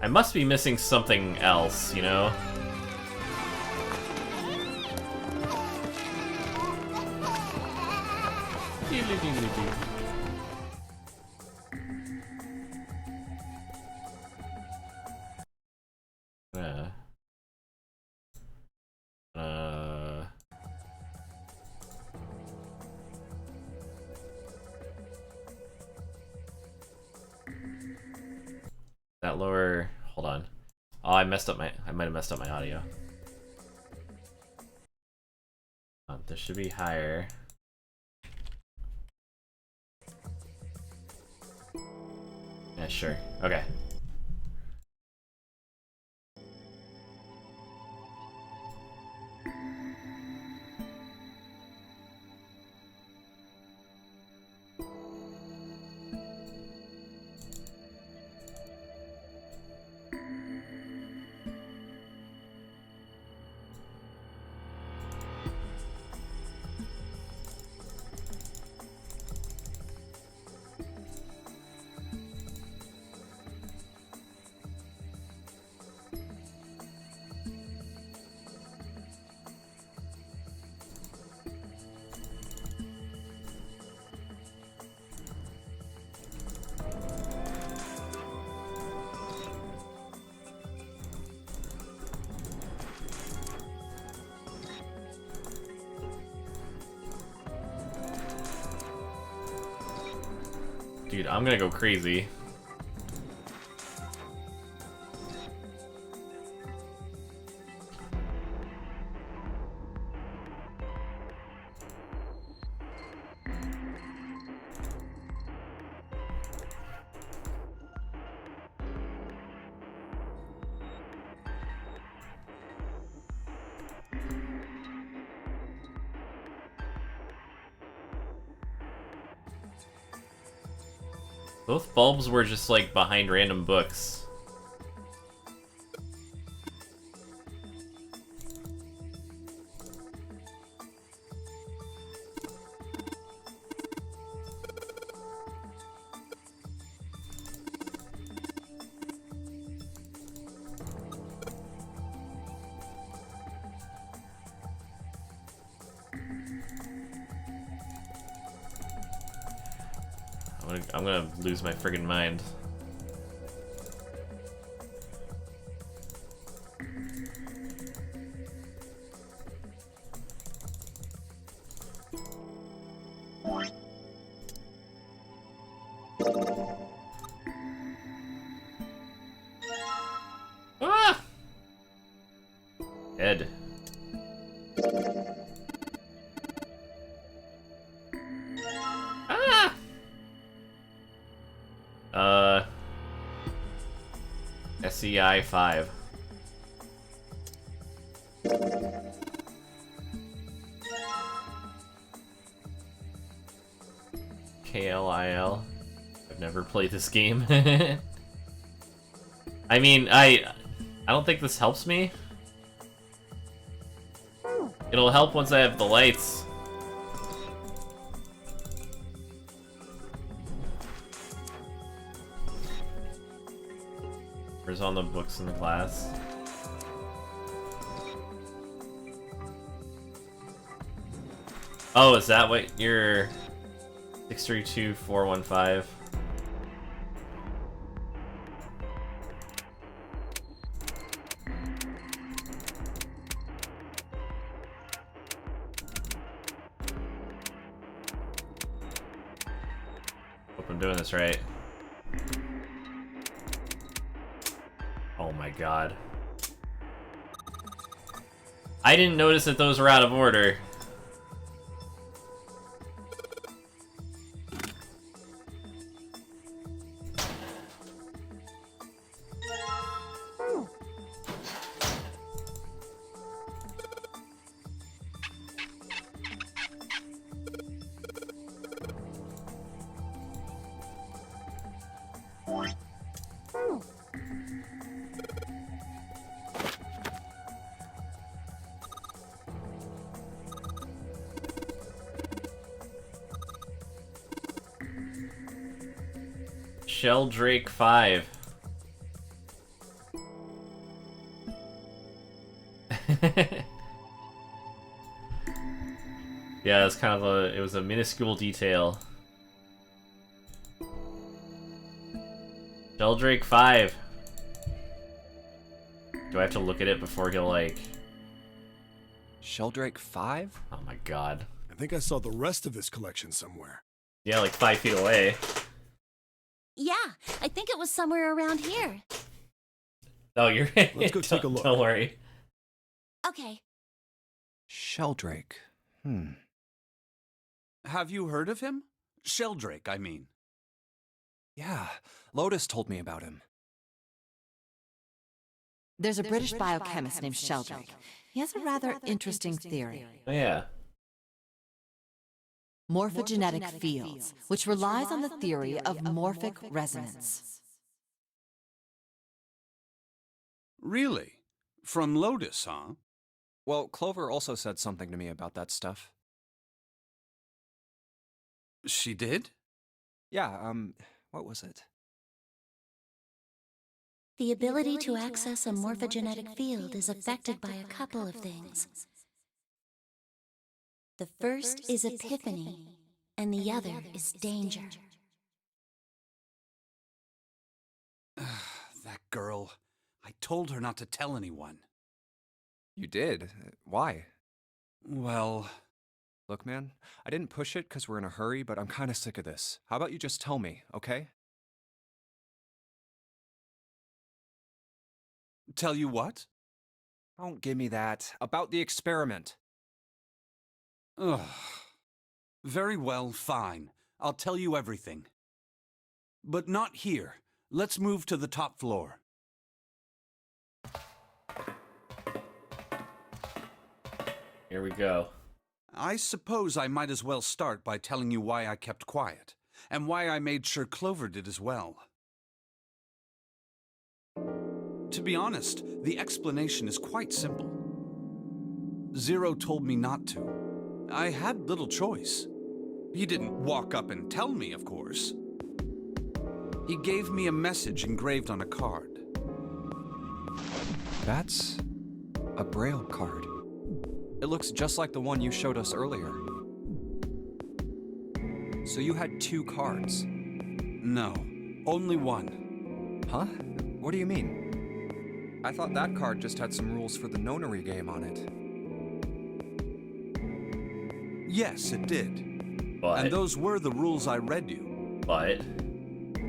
I must be missing something else, you know? That lower, hold on. Oh, I might have messed up my audio. This should be higher. Yeah, sure. Okay. Dude, I'm gonna go crazy. Both bulbs were just, like, behind random books. I'm gonna lose my friggin' mind. Ah! Dead. Ah! SEI 5. KLIL. I've never played this game. I mean, I don't think this helps me. It'll help once I have the lights. Where's on the books in the glass? Oh, is that what your 632415? Hope I'm doing this right. Oh my god. I didn't notice that those were out of order. Sheldrake 5. Yeah, it's kind of it was a minuscule detail. Sheldrake 5. Do I have to look at it before he'll, like... Sheldrake 5? Oh my god. I think I saw the rest of his collection somewhere. Yeah, like 5 feet away. Yeah, I think it was somewhere around here. Oh, you're... Let's go take a look. Don't worry. Okay. Sheldrake. Have you heard of him? Sheldrake, I mean. Yeah, Lotus told me about him. There's a British biochemist named Sheldrake. He has a rather interesting theory. Oh, yeah. Morphogenetic fields, which relies on the theory of morphic resonance. Really? From Lotus, huh? Well, Clover also said something to me about that stuff. She did? Yeah, what was it? The ability to access a morphogenetic field is affected by a couple of things. The first is epiphany, and the other is danger. That girl. I told her not to tell anyone. You did? Why? Well... Look, man, I didn't push it because we're in a hurry, but I'm kind of sick of this. How about you just tell me, okay? Tell you what? Don't give me that. About the experiment. Ugh. Very well, fine. I'll tell you everything. But not here. Let's move to the top floor. Here we go. I suppose I might as well start by telling you why I kept quiet. and why I made sure Clover did as well. To be honest, the explanation is quite simple. Zero told me not to. I had little choice. He didn't walk up and tell me, of course. He gave me a message engraved on a card. That's a Braille card. It looks just like the one you showed us earlier. So you had 2 cards? No, only one. Huh? What do you mean? I thought that card just had some rules for the nonary game on it. Yes, it did. But... And those were the rules I read you. But...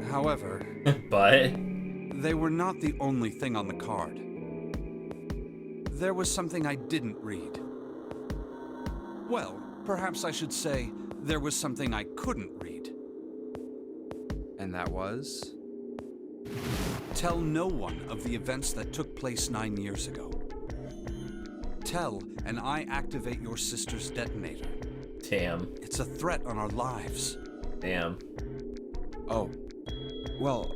However... but... They were not the only thing on the card. There was something I didn't read. Well, perhaps I should say, there was something I couldn't read. And that was? Tell no one of the events that took place 9 years ago. Tell, and I activate your sister's detonator. Damn. It's a threat on our lives. Damn. Oh. Well,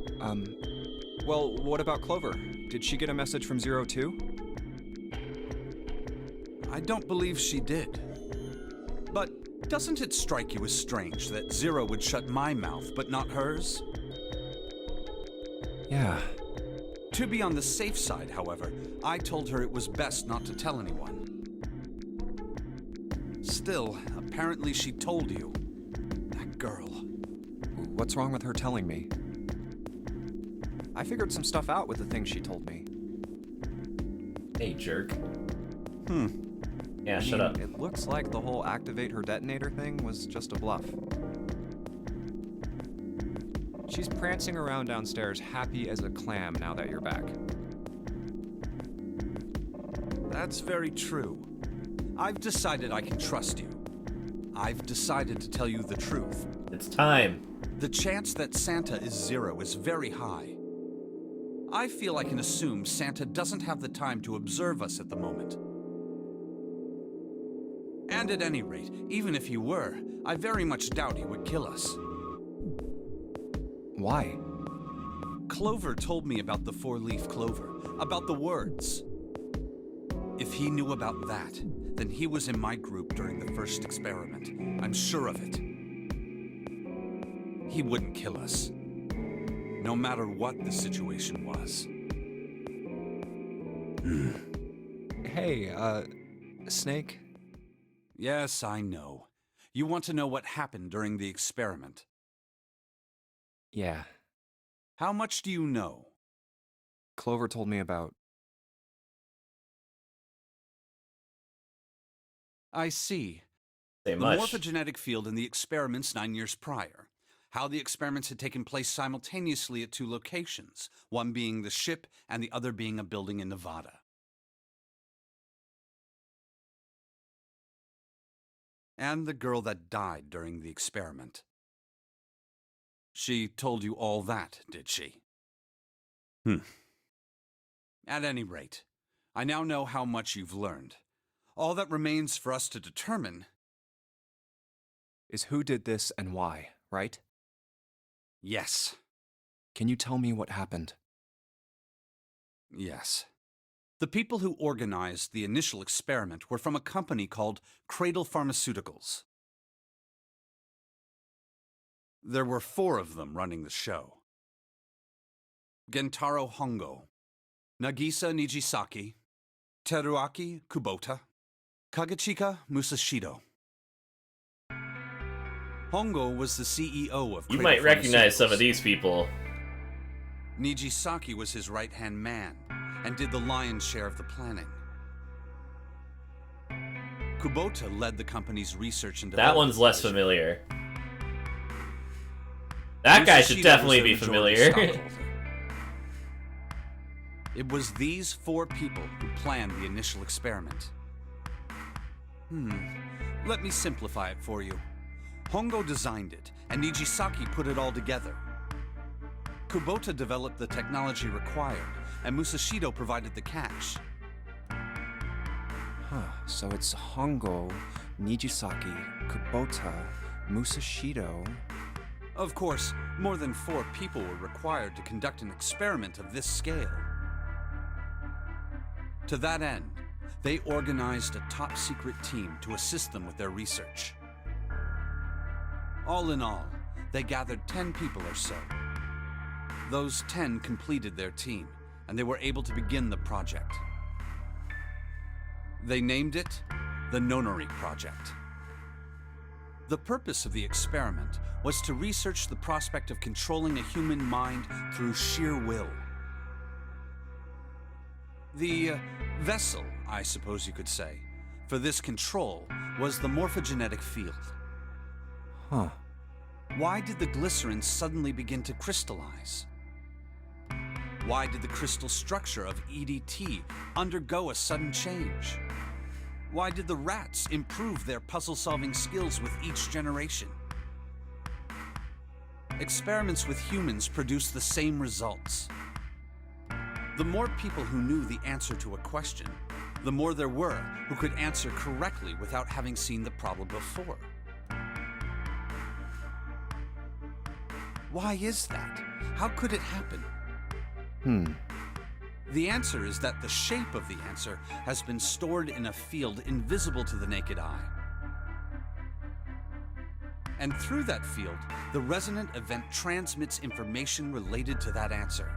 what about Clover? Did she get a message from Zero too? I don't believe she did. But doesn't it strike you as strange that Zero would shut my mouth, but not hers? Yeah. To be on the safe side, however, I told her it was best not to tell anyone. Still, apparently she told you. That girl. What's wrong with her telling me? I figured some stuff out with the things she told me. Hey, jerk. Yeah, I shut mean, up. It looks like the whole activate her detonator thing was just a bluff. She's prancing around downstairs happy as a clam now that you're back. That's very true. I've decided I can trust you. I've decided to tell you the truth. It's time. The chance that Santa is Zero is very high. I feel I can assume Santa doesn't have the time to observe us at the moment. And at any rate, even if he were, I very much doubt he would kill us. Why? Clover told me about the 4-leaf clover, about the words. If he knew about that, then he was in my group during the first experiment. I'm sure of it. He wouldn't kill us, no matter what the situation was. Hey, Snake? Yes, I know. You want to know what happened during the experiment? Yeah. How much do you know? Clover told me about... I see. Say The much. morphogenetic field in the experiments 9 years prior. How the experiments had taken place simultaneously at 2 locations, one being the ship and the other being a building in Nevada. And the girl that died during the experiment. She told you all that, did she? At any rate, I now know how much you've learned. All that remains for us to determine is who did this and why, right? Yes. Can you tell me what happened? Yes. The people who organized the initial experiment were from a company called Cradle Pharmaceuticals. There were 4 of them running the show. Gentaro Hongo, Nagisa Nijisaki, Teruaki Kubota, Kagechika Musashido. Hongo was the CEO of You Cradle might recognize some of Pharmaceuticals. these people. Nijisaki was his right-hand man and did the lion's share of the planning. Kubota led the company's research and development. That one's less division. familiar. That guy should Musashido definitely was be their majority familiar. stockholder. It was these 4 people who planned the initial experiment. Let me simplify it for you. Hongo designed it, and Nijisaki put it all together. Kubota developed the technology required, and Musashido provided the cash. So it's Hongo, Nijisaki, Kubota, Musashido, Of course, more than 4 people were required to conduct an experiment of this scale. To that end, they organized a top-secret team to assist them with their research. All in all, they gathered 10 people or so. Those 10 completed their team, and they were able to begin the project. They named it the Nonary Project. The purpose of the experiment was to research the prospect of controlling a human mind through sheer will. The vessel, I suppose you could say, for this control was the morphogenetic field. Huh. Why did the glycerin suddenly begin to crystallize? Why did the crystal structure of EDT undergo a sudden change? Why did the rats improve their puzzle-solving skills with each generation? Experiments with humans produced the same results. The more people who knew the answer to a question, the more there were who could answer correctly without having seen the problem before. Why is that? How could it happen? The answer is that the shape of the answer has been stored in a field invisible to the naked eye. And through that field, the resonant event transmits information related to that answer.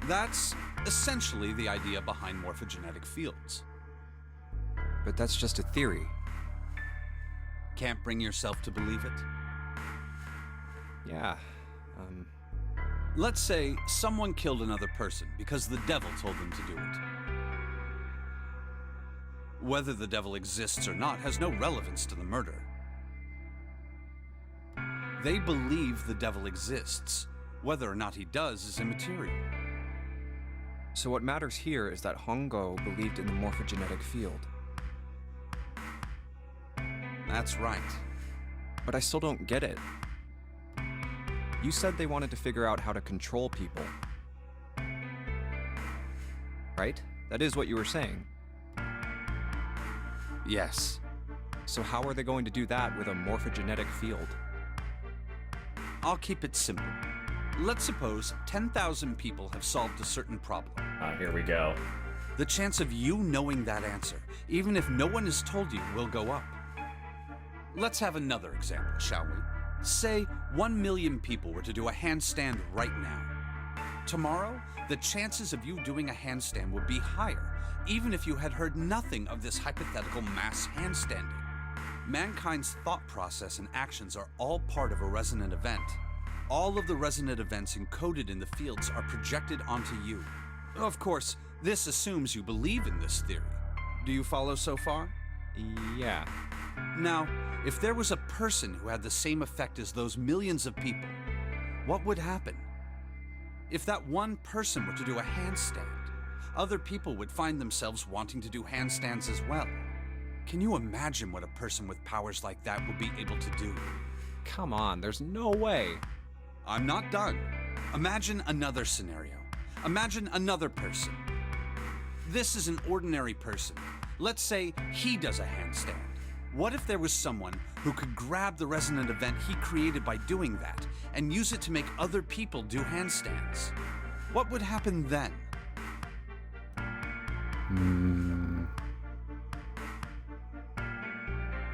That's essentially the idea behind morphogenetic fields. But that's just a theory. Can't bring yourself to believe it? Yeah, Let's say someone killed another person because the devil told them to do it. Whether the devil exists or not has no relevance to the murder. They believe the devil exists. Whether or not he does is immaterial. So what matters here is that Hongo believed in the morphogenetic field. That's right. But I still don't get it. You said they wanted to figure out how to control people. Right? That is what you were saying. Yes. So how are they going to do that with a morphogenetic field? I'll keep it simple. Let's suppose 10,000 people have solved a certain problem. Here we go. The chance of you knowing that answer, even if no one has told you, will go up. Let's have another example, shall we? Say 1 million people were to do a handstand right now. Tomorrow, the chances of you doing a handstand would be higher, even if you had heard nothing of this hypothetical mass handstanding. Mankind's thought process and actions are all part of a resonant event. All of the resonant events encoded in the fields are projected onto you. Of course, this assumes you believe in this theory. Do you follow so far? Yeah. Now, if there was a person who had the same effect as those millions of people, what would happen? If that one person were to do a handstand, other people would find themselves wanting to do handstands as well. Can you imagine what a person with powers like that would be able to do? Come on, there's no way. I'm not done. Imagine another scenario. Imagine another person. This is an ordinary person. Let's say he does a handstand. What if there was someone who could grab the resonant event he created by doing that and use it to make other people do handstands? What would happen then?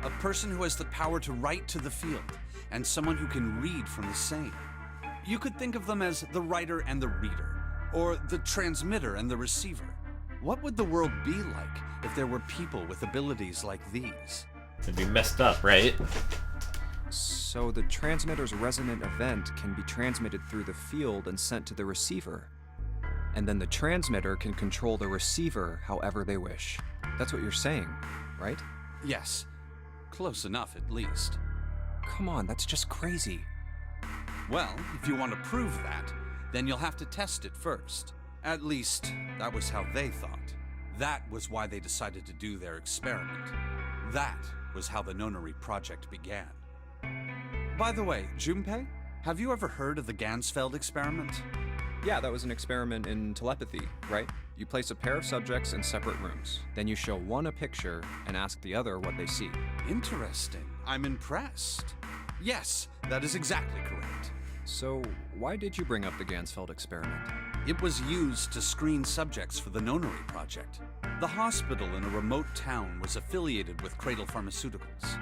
A person who has the power to write to the field, and someone who can read from the same. You could think of them as the writer and the reader, or the transmitter and the receiver. What would the world be like if there were people with abilities like these? It'd be messed up, right? So the transmitter's resonant event can be transmitted through the field and sent to the receiver. And then the transmitter can control the receiver however they wish. That's what you're saying, right? Yes. Close enough, at least. Come on, that's just crazy. Well, if you want to prove that, then you'll have to test it first. At least, that was how they thought. That was why they decided to do their experiment. That was how the Nonary Project began. By the way, Junpei, have you ever heard of the Ganzfeld Experiment? Yeah, that was an experiment in telepathy, right? You place a pair of subjects in separate rooms. Then you show one a picture and ask the other what they see. Interesting. I'm impressed. Yes, that is exactly correct. So, why did you bring up the Ganzfeld experiment? It was used to screen subjects for the Nonary project. The hospital in a remote town was affiliated with Cradle Pharmaceuticals.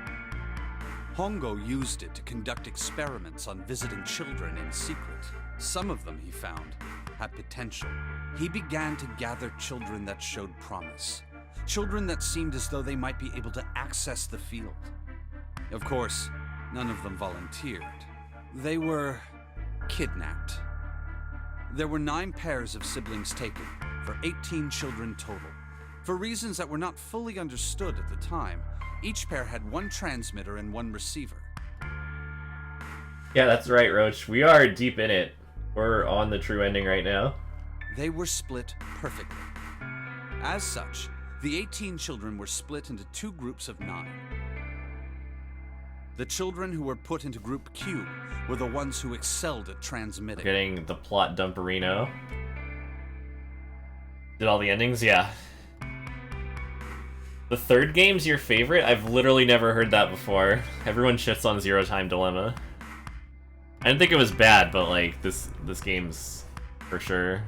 Hongo used it to conduct experiments on visiting children in secret. Some of them, he found, had potential. He began to gather children that showed promise. Children that seemed as though they might be able to access the field. Of course, none of them volunteered. They were kidnapped. There were 9 pairs of siblings taken, for 18 children total. For reasons that were not fully understood at the time, each pair had 1 transmitter and 1 receiver. Yeah, that's right, Roach. We are deep in it. We're on the true ending right now. They were split perfectly. As such, the 18 children were split into 2 groups of 9. The children who were put into Group Q were the ones who excelled at transmitting. Getting the plot dumperino. Did all the endings? Yeah. The third game's your favorite? I've literally never heard that before. Everyone shits on Zero Time Dilemma. I didn't think it was bad, but like this game's for sure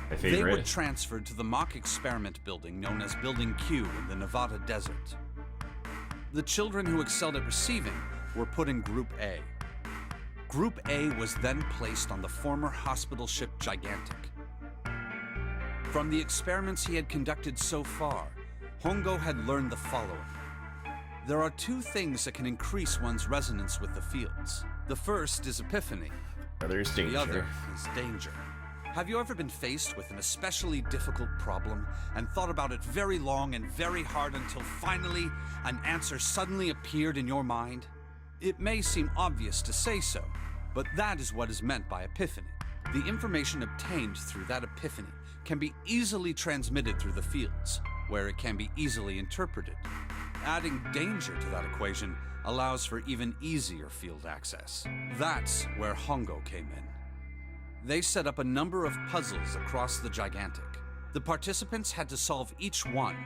my favorite. They were transferred to the mock experiment building known as Building Q in the Nevada desert. The children who excelled at receiving were put in Group A. Group A was then placed on the former hospital ship Gigantic. From the experiments he had conducted so far, Hongo had learned the following. There are 2 things that can increase one's resonance with the fields. The first is epiphany. There's danger. The other is danger. Have you ever been faced with an especially difficult problem and thought about it very long and very hard until finally an answer suddenly appeared in your mind? It may seem obvious to say so, but that is what is meant by epiphany. The information obtained through that epiphany can be easily transmitted through the fields, where it can be easily interpreted. Adding danger to that equation allows for even easier field access. That's where Hongo came in. They set up a number of puzzles across the Gigantic. The participants had to solve each one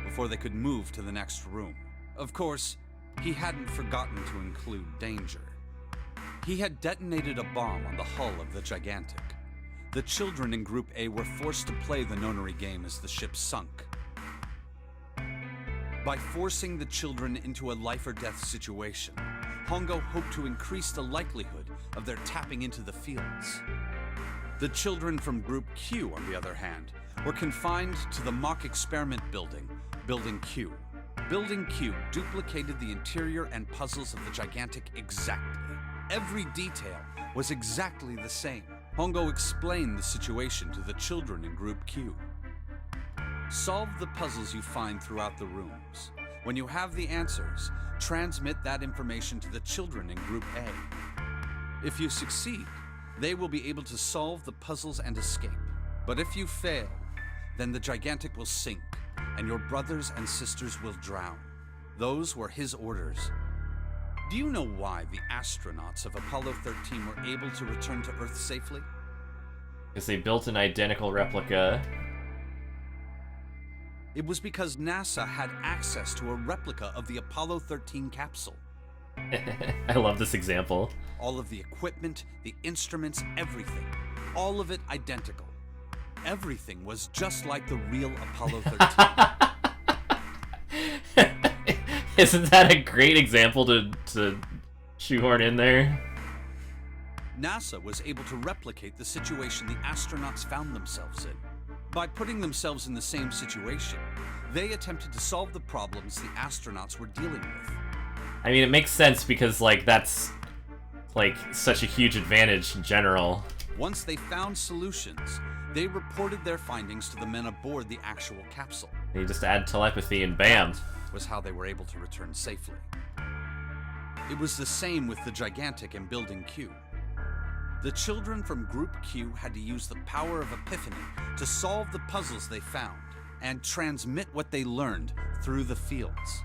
before they could move to the next room. Of course, he hadn't forgotten to include danger. He had detonated a bomb on the hull of the Gigantic. The children in Group A were forced to play the Nonary game as the ship sunk. By forcing the children into a life-or-death situation, Hongo hoped to increase the likelihood of their tapping into the fields. The children from Group Q, on the other hand, were confined to the mock experiment building, Building Q. Building Q duplicated the interior and puzzles of the Gigantic exactly. Every detail was exactly the same. Hongo explained the situation to the children in Group Q. Solve the puzzles you find throughout the rooms. When you have the answers, transmit that information to the children in Group A. If you succeed, they will be able to solve the puzzles and escape. But if you fail, then the Gigantic will sink, and your brothers and sisters will drown. Those were his orders. Do you know why the astronauts of Apollo 13 were able to return to Earth safely? Because they built an identical replica. It was because NASA had access to a replica of the Apollo 13 capsule. I love this example. All of the equipment, the instruments, everything. All of it identical. Everything was just like the real Apollo 13. Isn't that a great example to shoehorn in there? NASA was able to replicate the situation the astronauts found themselves in. By putting themselves in the same situation, they attempted to solve the problems the astronauts were dealing with. I mean, it makes sense because, like, that's, like, such a huge advantage in general. Once they found solutions, they reported their findings to the men aboard the actual capsule. You just add telepathy and bam. That was how they were able to return safely. It was the same with the Gigantic and Building Q. The children from Group Q had to use the power of epiphany to solve the puzzles they found and transmit what they learned through the fields.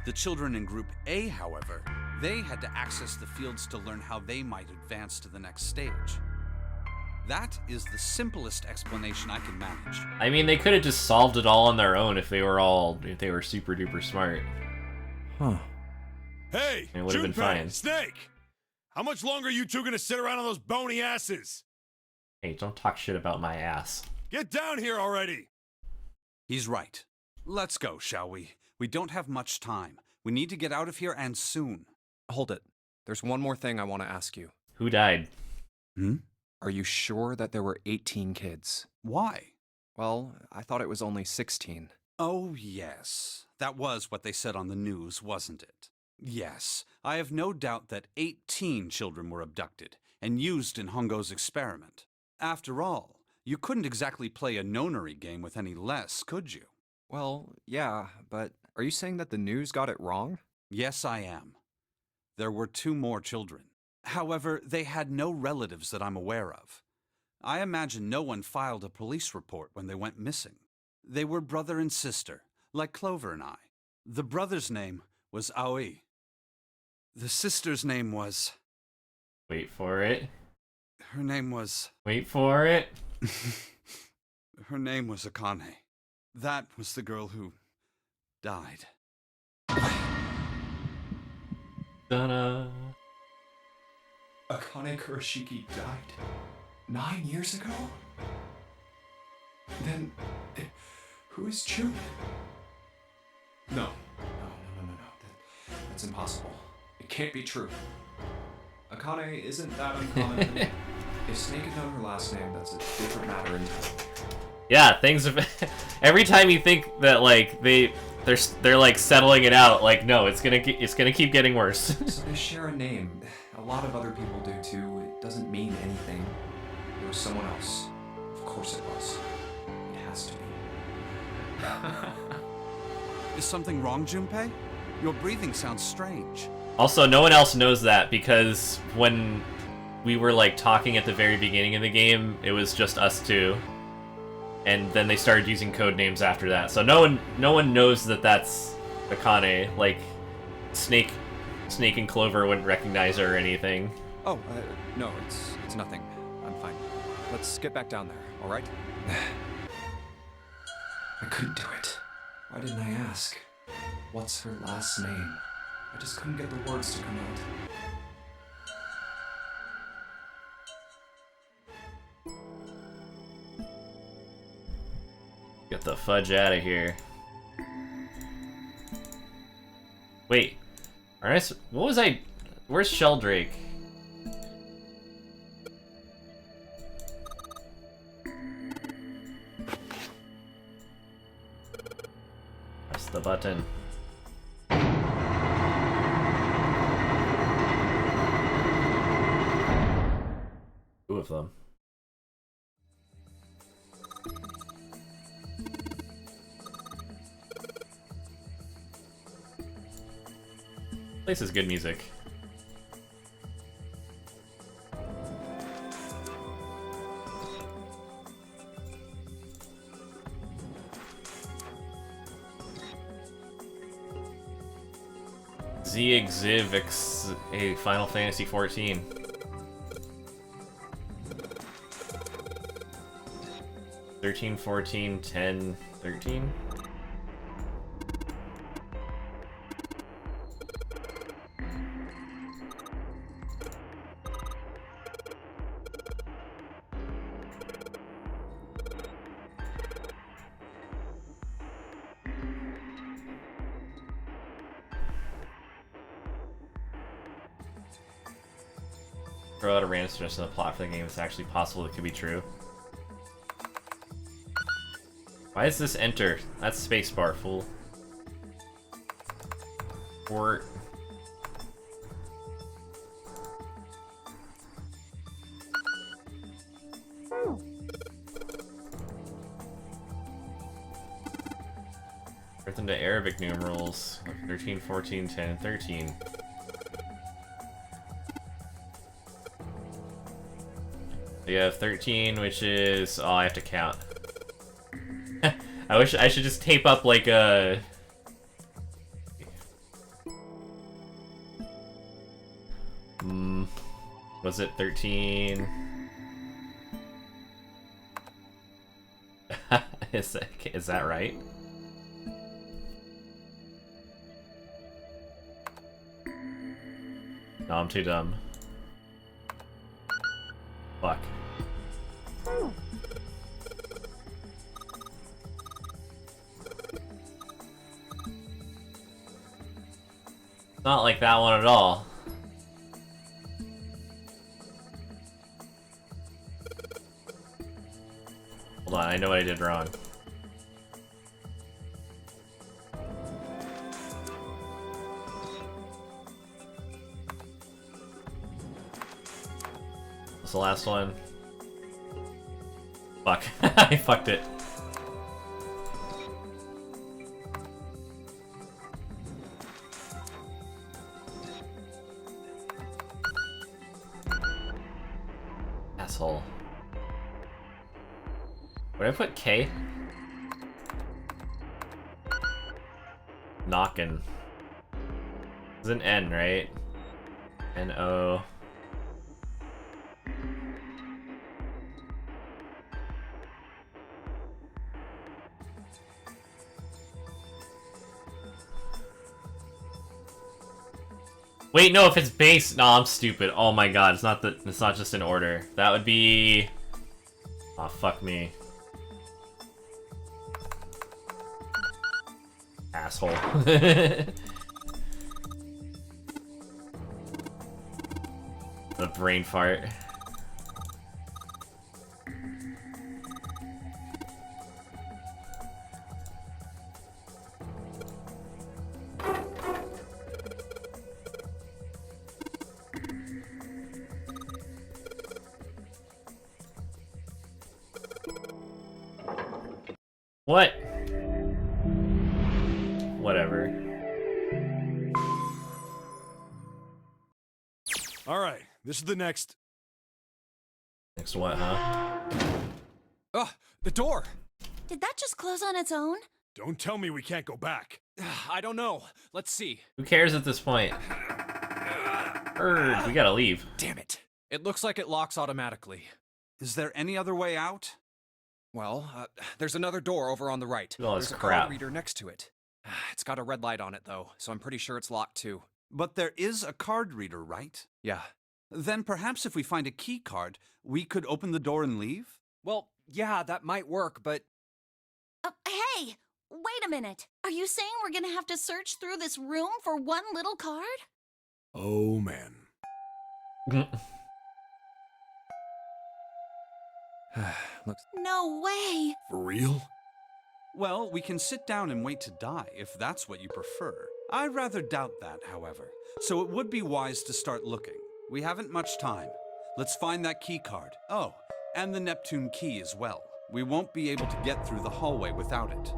The children in Group A, however, they had to access the fields to learn how they might advance to the next stage. That is the simplest explanation I can manage. I mean, they could have just solved it all on their own if they were super duper smart. Huh. Hey, It would have been Junpei, fine. Snake! How much longer are you two gonna sit around on those bony asses? Hey, don't talk shit about my ass. Get down here already! He's right. Let's go, shall we? We don't have much time. We need to get out of here, and soon. Hold it. There's one more thing I want to ask you. Who died? Are you sure that there were 18 kids? Why? Well, I thought it was only 16. Oh, yes. That was what they said on the news, wasn't it? Yes, I have no doubt that 18 children were abducted and used in Hongo's experiment. After all, you couldn't exactly play a nonary game with any less, could you? Well, yeah, but are you saying that the news got it wrong? Yes, I am. There were 2 more children. However, they had no relatives that I'm aware of. I imagine no one filed a police report when they went missing. They were brother and sister, like Clover and I. The brother's name was Aoi. The sister's name was... Wait for it. Her name was... Wait for it. Her name was Akane. That was the girl who died. Dun-na. Akane Kurashiki died 9 years ago? Then, who is June? No. That's impossible. It can't be true. Akane isn't that uncommon. If Snake had known her last name, that's a different matter entirely. Yeah, things have... Every time you think that, like, they're like settling it out, like, no, it's gonna keep getting worse. So they share a name. A lot of other people do too. It doesn't mean anything. It was someone else. Of course it was. It has to be. Is something wrong, Junpei? Your breathing sounds strange. Also, no one else knows that because when we were like talking at the very beginning of the game, it was just us two. And then they started using code names after that. So no one knows that that's Akane. Like Snake and Clover wouldn't recognize her or anything. Oh, no, it's nothing. I'm fine. Let's get back down there, all right? I couldn't do it. Why didn't I ask? What's her last name? I just couldn't get the words to come out. Get the fudge out of here. Wait. Alright, what was I... Where's Sheldrake? Press the button. Two of them. Place is good music. Ziv a Final Fantasy 14. $13, $14, $10, $13. Throw out a random suggestion of the plot for the game. It's actually possible it could be true. Why does this enter? That's spacebar, fool. Or... Birth into Arabic numerals. 13, 14, 10, 13. You have 13, which is... Oh, I have to count. I wish I should just tape up like a... Was it 13? Is that right? No, I'm too dumb. Fuck. Not like that one at all. Hold on, I know what I did wrong. What's the last one? Fuck. I fucked it. Asshole. Where did I put K? Knockin'. It's an N, right? N-O. Wait, no, if it's base, no, I'm stupid. Oh my god, it's not just in order. That would be... Aw, fuck me. Asshole. The brain fart. What? Whatever. Alright, this is the next. Next what, huh? Ugh, the door! Did that just close on its own? Don't tell me we can't go back. I don't know. Let's see. Who cares at this point? We gotta leave. Damn it. It looks like it locks automatically. Is there any other way out? Well, there's another door over on the right. All this There's a crap. card reader next to it. It's got a red light on it, though, so I'm pretty sure it's locked, too. But there is a card reader, right? Yeah. Then perhaps if we find a key card, we could open the door and leave? Well, yeah, that might work, but... Hey! Wait a minute. Are you saying we're gonna have to search through this room for one little card? Oh, man. Looks... No way! For real? Well, we can sit down and wait to die, if that's what you prefer. I rather doubt that, however. So it would be wise to start looking. We haven't much time. Let's find that key card. Oh, and the Neptune key as well. We won't be able to get through the hallway without it.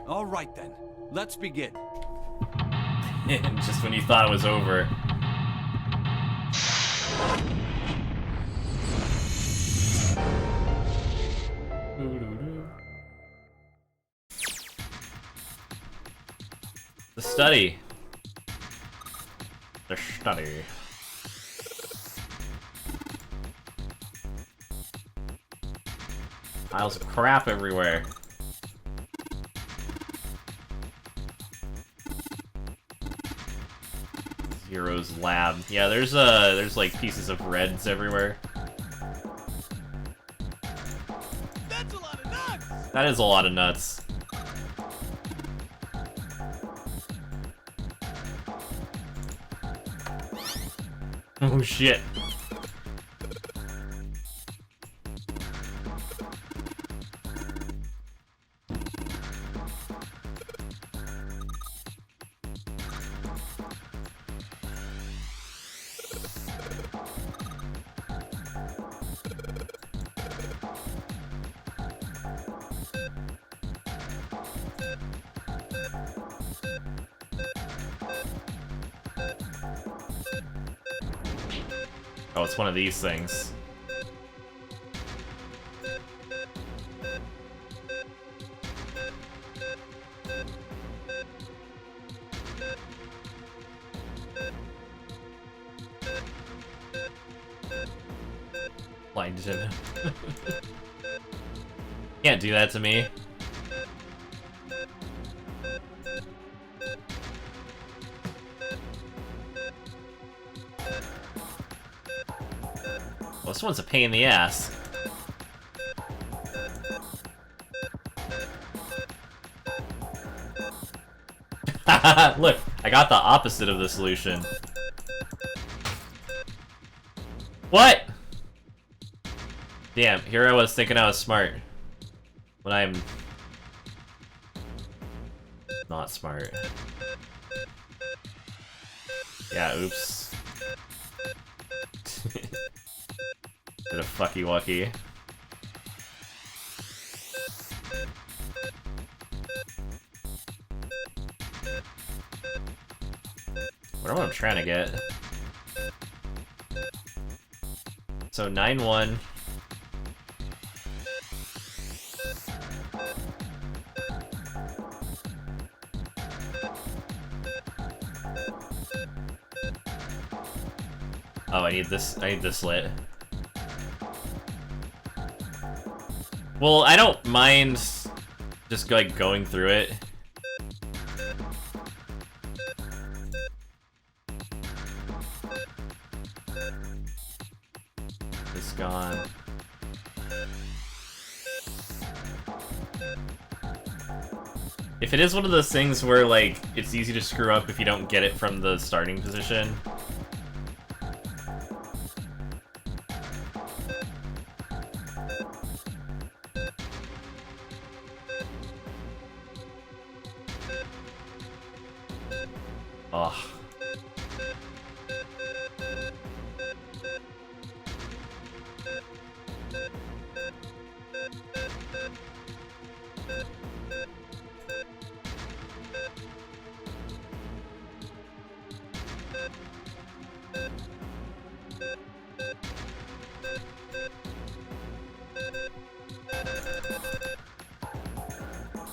All right then, let's begin. Just when you thought it was over. The study. The study. Piles of crap everywhere. Zero's lab. Yeah, there's like pieces of reds everywhere. That's a lot of nuts! That is a lot of nuts. Oh shit. Oh, it's one of these things. Blinded him. Can't do that to me. Well, this one's a pain in the ass. Look, I got the opposite of the solution. What? Damn, here I was thinking I was smart. When I'm... not smart. Yeah, oops. Bit of fucky wucky. What am I trying to get? So 9-1. Oh, I need this lit. Well, I don't mind just like going through it. It's gone. If it is one of those things where like it's easy to screw up if you don't get it from the starting position. Ugh.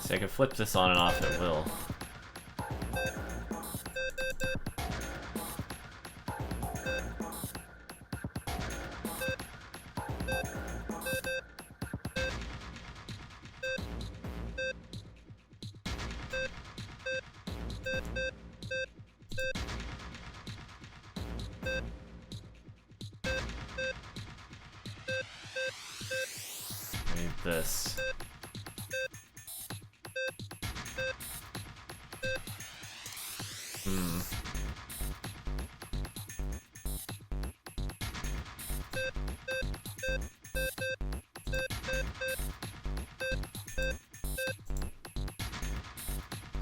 See, I can flip this on and off at will. I need this.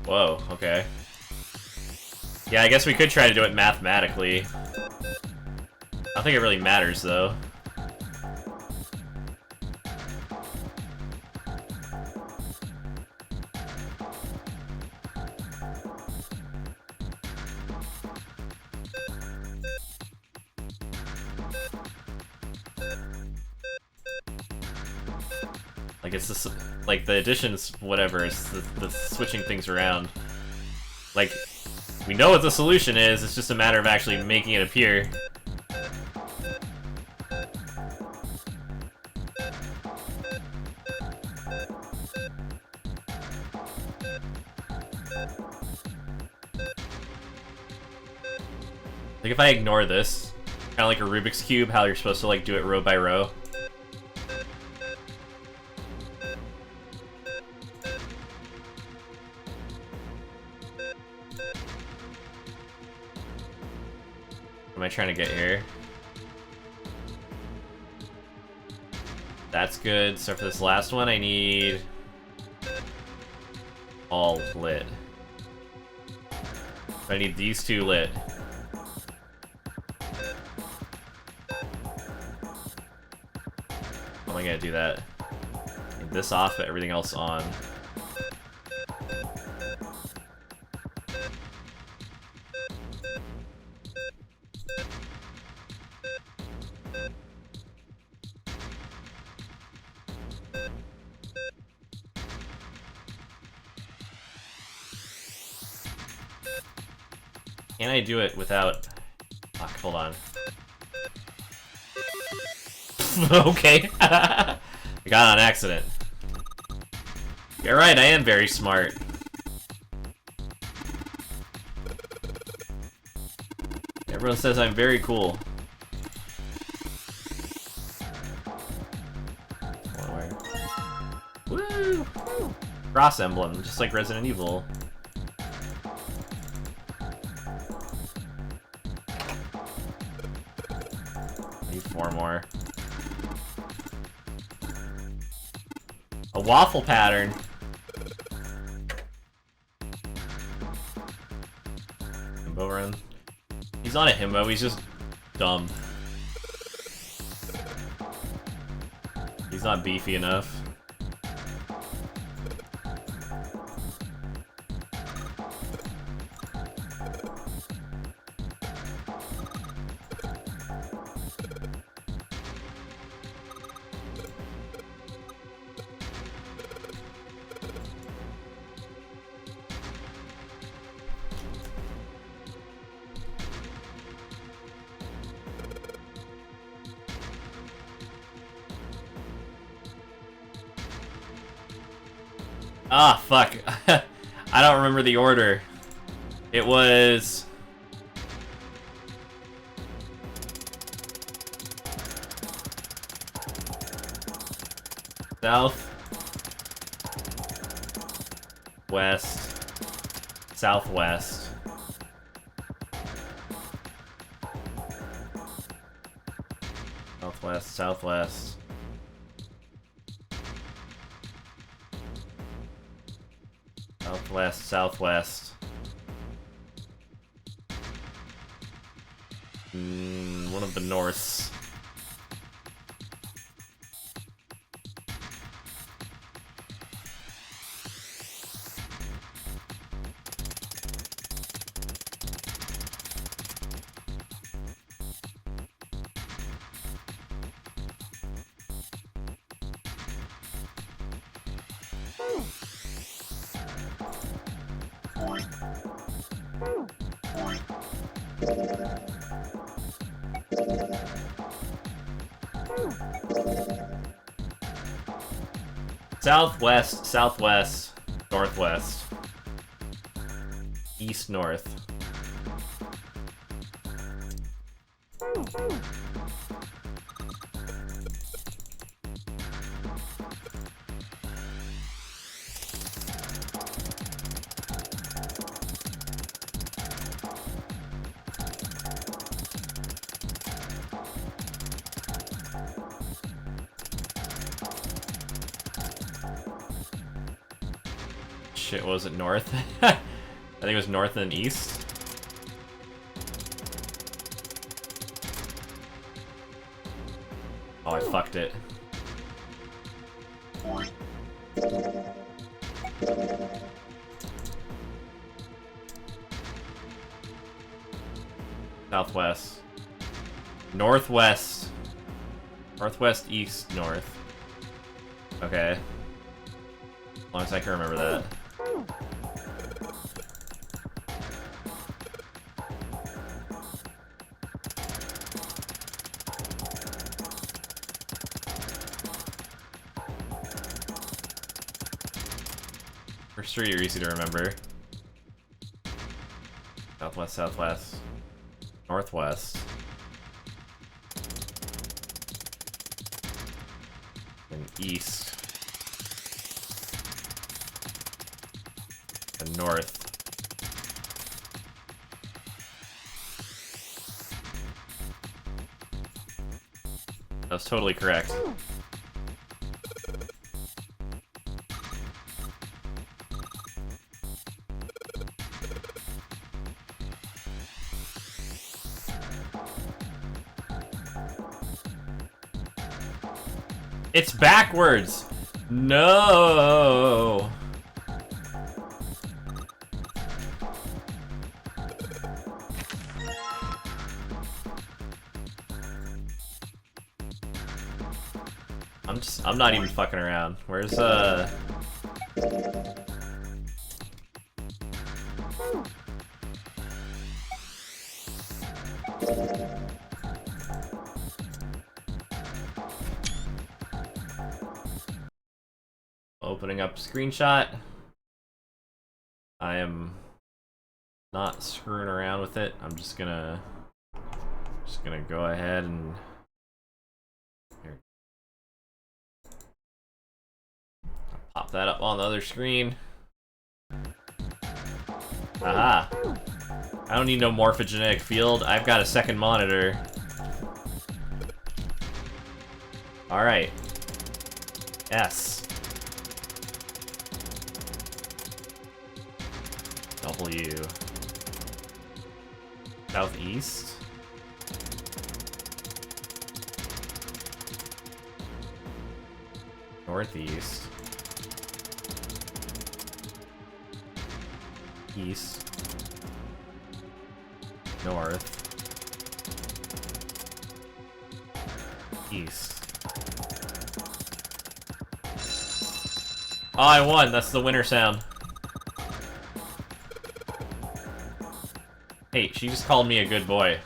Whoa, okay. Yeah, I guess we could try to do it mathematically. I don't think it really matters, though. Like, it's just, like, the additions, whatever, it's the switching things around. Like, we know what the solution is, it's just a matter of actually making it appear. Like, if I ignore this, kind of like a Rubik's Cube, how you're supposed to, like, do it row by row. What am I trying to get here? That's good. So for this last one, I need all lit. I need these two lit. How am I gonna do that? Need this off, but everything else on. Can I do it without... Fuck, hold on. Okay. I got on accident. You're right, I am very smart. Everyone says I'm very cool. Woo! Cross emblem, just like Resident Evil. Need 4 more. A waffle pattern. Himbo run. He's not a himbo, he's just dumb. He's not beefy enough. Ah, fuck. I don't remember the order. It was... South. West. Southwest. Southwest, southwest. Southwest, southwest. One of the norths. Southwest, southwest, northwest, east, north. Shit, was it north? I think it was north and east. Oh, I fucked it. Southwest. Northwest. Northwest, east, north. Okay. As long as I can remember that. First three are easy to remember. Southwest, southwest, northwest, and east, and north. That's totally correct. It's backwards! No! I'm not even fucking around. Where's, Opening up screenshot. I am not screwing around with it. I'm just gonna go ahead and here. Pop that up on the other screen. Aha. I don't need no morphogenetic field. I've got a second monitor. Alright. S. W. Southeast. Northeast. East. North. East. Oh, I won! That's the winner sound. Hey, she just called me a good boy.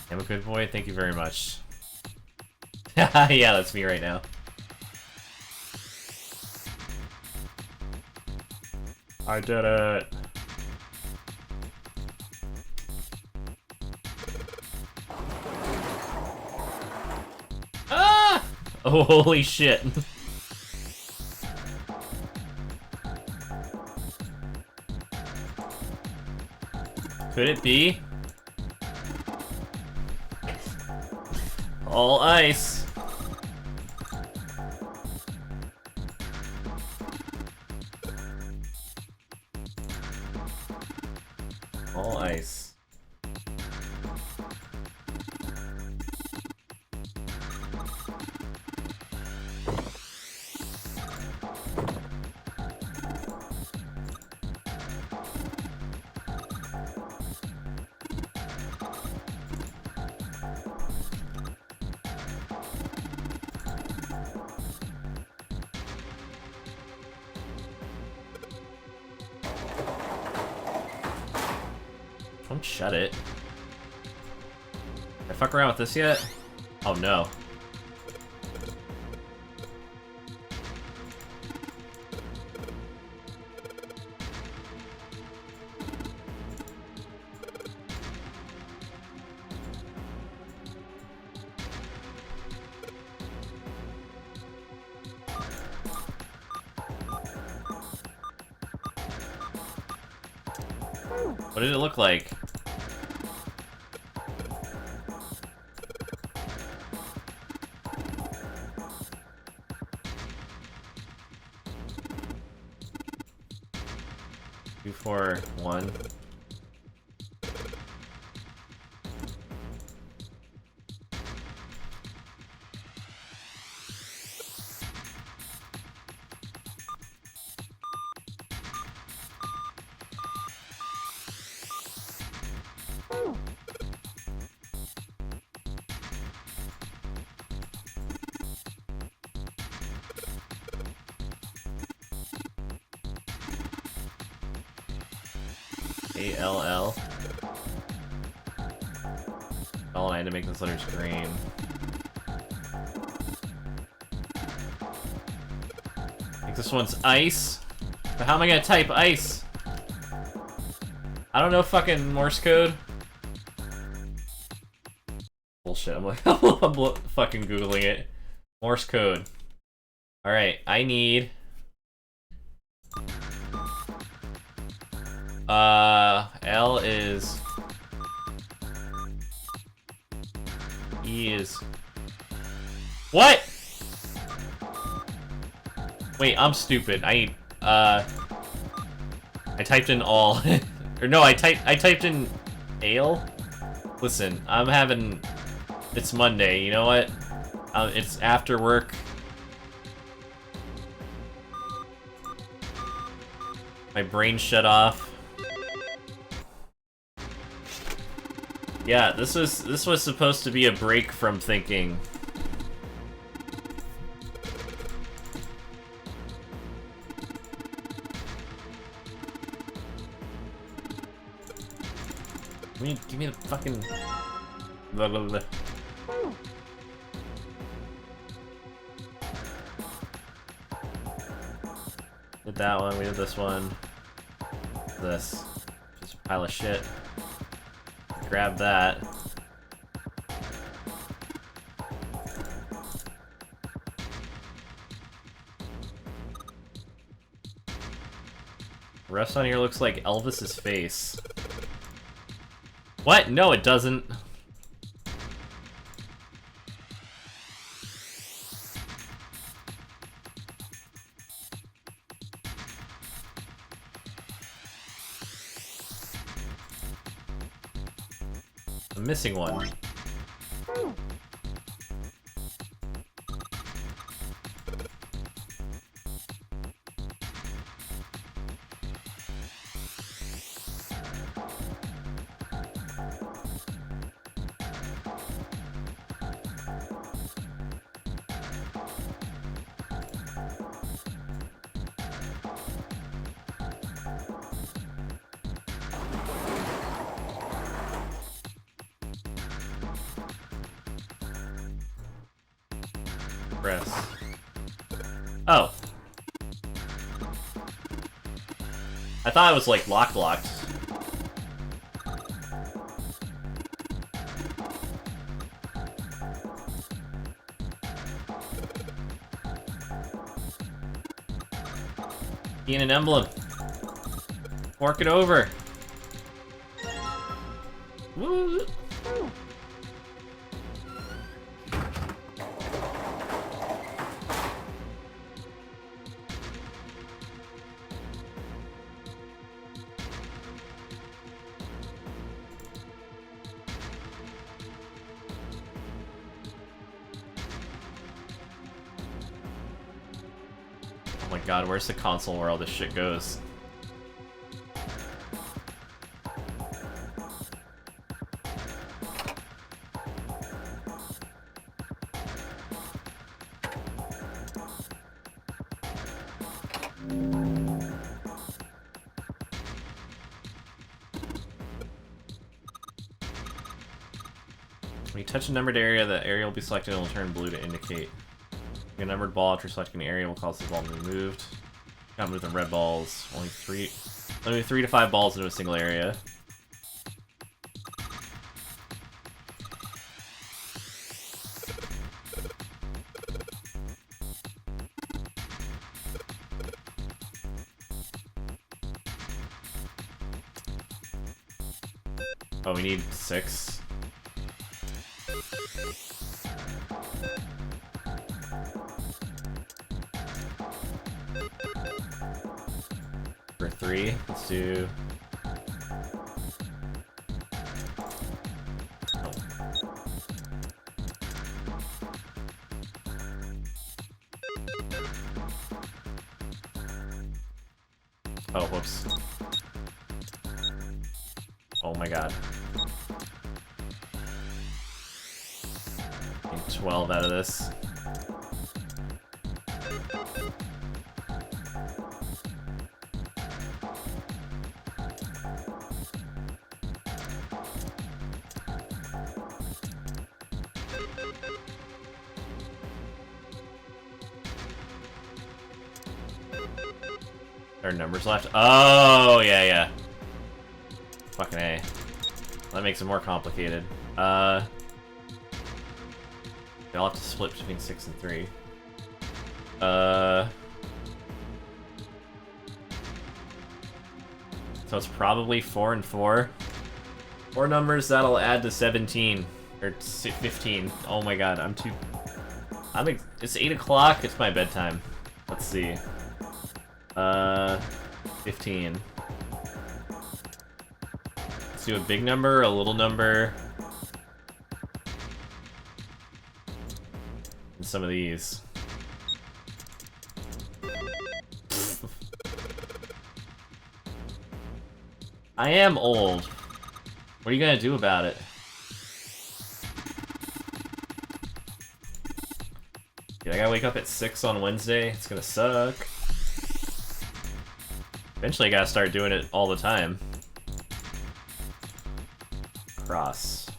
I'm a good boy, thank you very much. Yeah, that's me right now. I did it. Ah! Oh, holy shit. Could it be? All ice. All ice. Don't shut it. Did I fuck around with this yet? Oh no. What did it look like? Two, 4, 1. A-L-L. Oh, I had to make this letters green. I think this one's ice. But how am I gonna type ice? I don't know fucking Morse code. Bullshit, I'm like, I'm fucking Googling it. Morse code. Alright, I need... L is... E is... What?! Wait, I'm stupid. I typed in all. Or no, I typed in ale? Listen, I'm having... It's Monday, you know what? It's after work. My brain shut off. Yeah, this was supposed to be a break from thinking. Give me the fucking... Blah, blah, blah. Did that one, we did this one. This. Just a pile of shit. Grab that. The rest on here looks like Elvis's face. What? No, it doesn't. I'm missing one. Press. Oh. I thought it was like locked. Key in an emblem. Fork it over. Woo. Oh my god, where's the console where all this shit goes? When you touch a numbered area, the area will be selected and will turn blue to indicate. A numbered ball after selecting an area will cause the ball to be moved. Not move the red balls. Only 3 to 5 balls into a single area. Oh, we need 6. For 3, let's do... Oh, whoops. Oh my god. Need 12 out of this. There are numbers left. Oh, yeah. Fucking A. That makes it more complicated. I'll have to split between 6 and 3. So it's probably 4 and 4. 4 numbers that'll add to 17. Or 15. Oh my god, it's 8 o'clock, it's my bedtime. Let's see. 15. Let's do a big number, a little number. And some of these. I am old. What are you gonna do about it? Dude, I gotta wake up at 6 on Wednesday. It's gonna suck. Eventually I gotta start doing it all the time. Cross.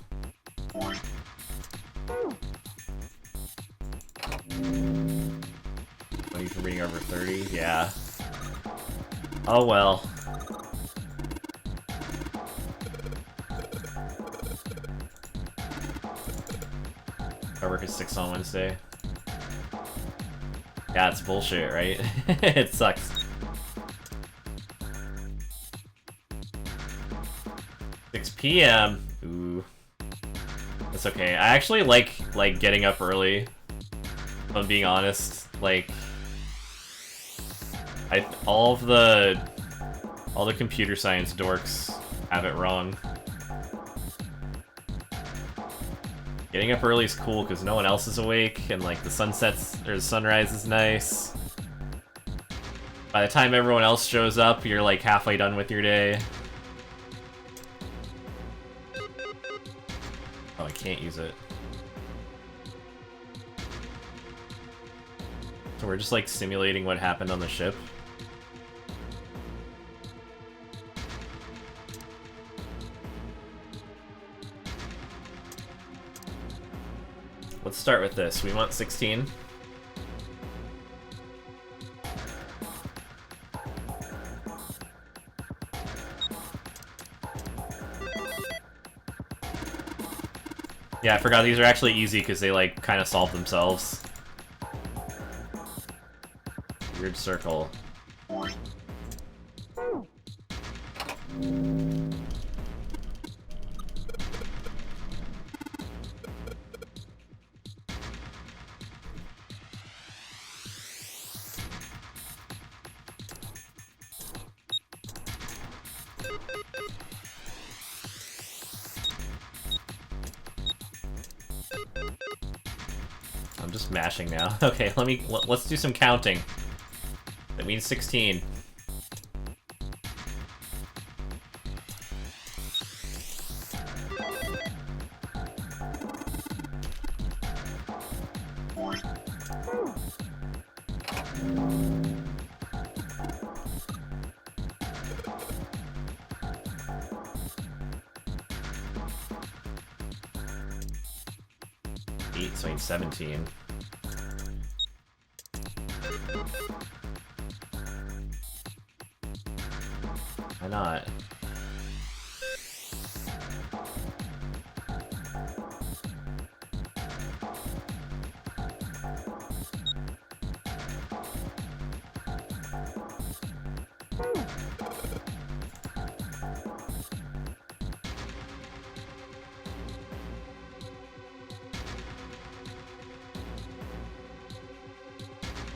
What are you for reading over 30? Yeah. Oh well. I work at 6 on Wednesday. Yeah, it's bullshit, right? It sucks. 6 p.m. Ooh. That's okay. I actually like getting up early. If I'm being honest. Like all the computer science dorks have it wrong. Getting up early is cool because no one else is awake, and like the sunrise is nice. By the time everyone else shows up, you're like halfway done with your day. Oh, I can't use it. So we're just like simulating what happened on the ship. Let's start with this. We want 16. Yeah, I forgot these are actually easy because they like kind of solve themselves. Weird circle. I'm just mashing now. Okay, let's do some counting. That means 16. So I need 17. Why not?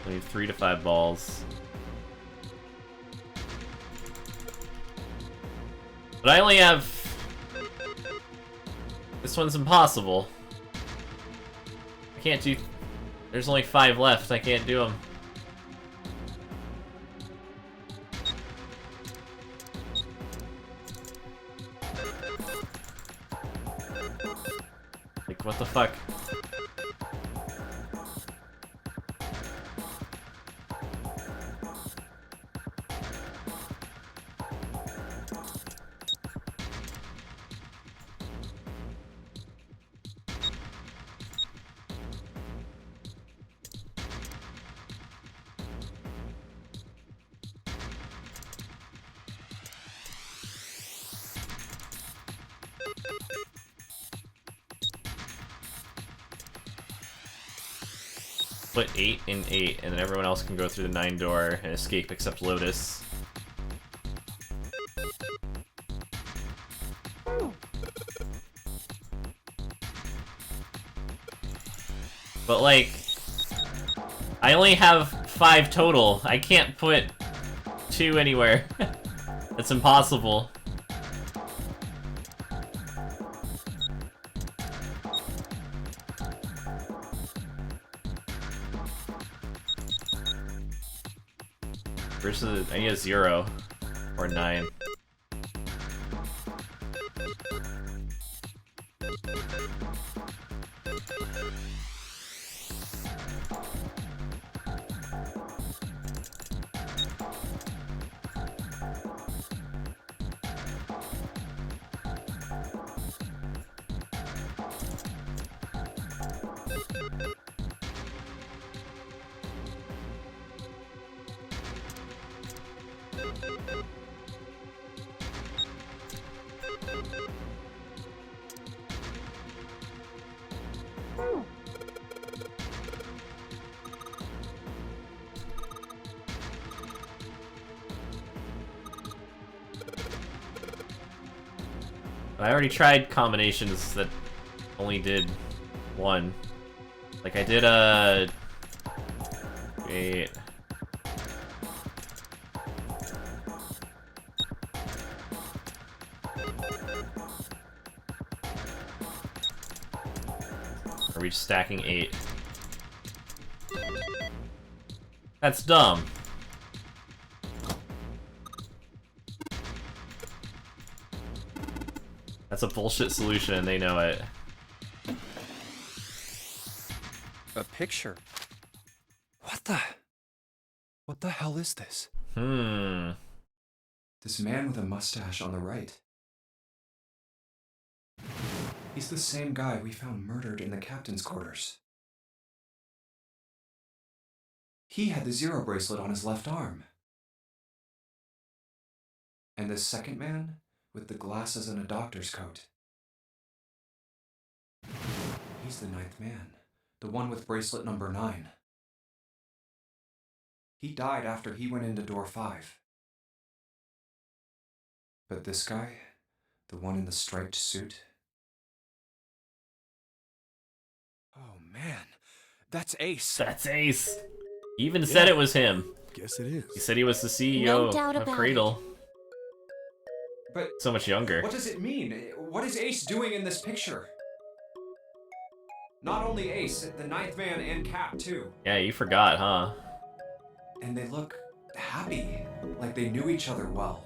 I need 3 to 5 balls. But I only have... This one's impossible. I can't do... There's only 5 left, I can't do them. Like, what the fuck? Put 8 in 8, and then everyone else can go through the 9 door and escape except Lotus. But like, I only have 5 total. I can't put 2 anywhere. It's impossible. Versus, I need a 0 or 9. I already tried combinations that only did one. Like I did wait. Are we stacking 8? That's dumb. That's a bullshit solution and they know it. A picture? What the hell is this? This man with a mustache on the right. He's the same guy we found murdered in the captain's quarters. He had the zero bracelet on his left arm. And this second man with the glasses and a doctor's coat. He's the 9th man, the one with bracelet number 9. He died after he went into door 5. But this guy, the one in the striped suit. Oh man, that's Ace. That's Ace. He even said it was him. Guess it is. He said he was the CEO No doubt of about Cradle. But So much younger. what does it mean? What is Ace doing in this picture? Not only Ace, the 9th man and Cap too. Yeah, you forgot, huh? And they look happy, like they knew each other well.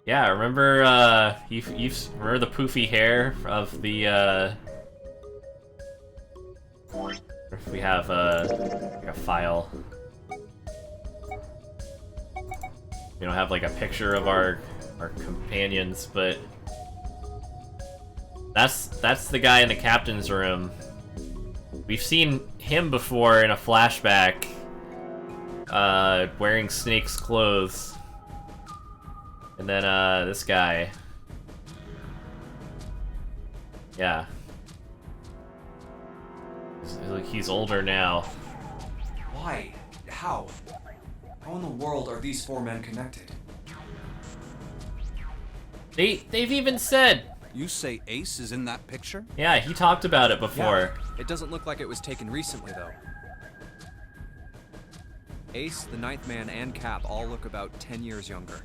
Yeah, remember you remember the poofy hair of the if we have like a file. We don't have like a picture of our companions, but that's the guy in the captain's room. We've seen him before in a flashback, wearing Snake's clothes. And then, this guy. Yeah. He's older now. Why? How? How in the world are these 4 men connected? They've even said. You say Ace is in that picture? Yeah, he talked about it before. Yeah, it doesn't look like it was taken recently, though. Ace, the 9th man, and Cap all look about 10 years younger.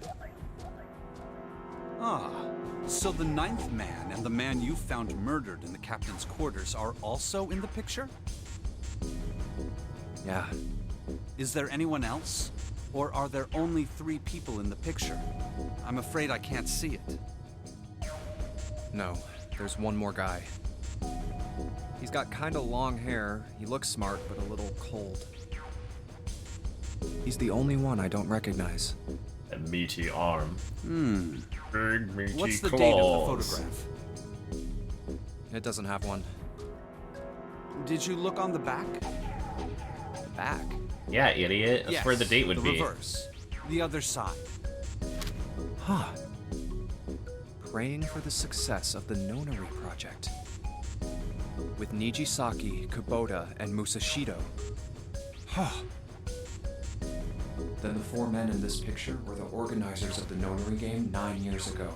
Ah, so the 9th man and the man you found murdered in the captain's quarters are also in the picture? Yeah. Is there anyone else? Or are there only 3 people in the picture? I'm afraid I can't see it. No, there's one more guy. He's got kinda long hair, he looks smart, but a little cold. He's the only one I don't recognize. A meaty arm. Big meaty What's the claws. date of the photograph? It doesn't have one. Did you look on the back? Back? Yeah, idiot. That's where the date would the be. reverse. The other side. Huh. Praying for the success of the Nonary project. With Nijisaki, Kubota, and Musashido. Huh. Then the 4 men in this picture were the organizers of the Nonary game 9 years ago.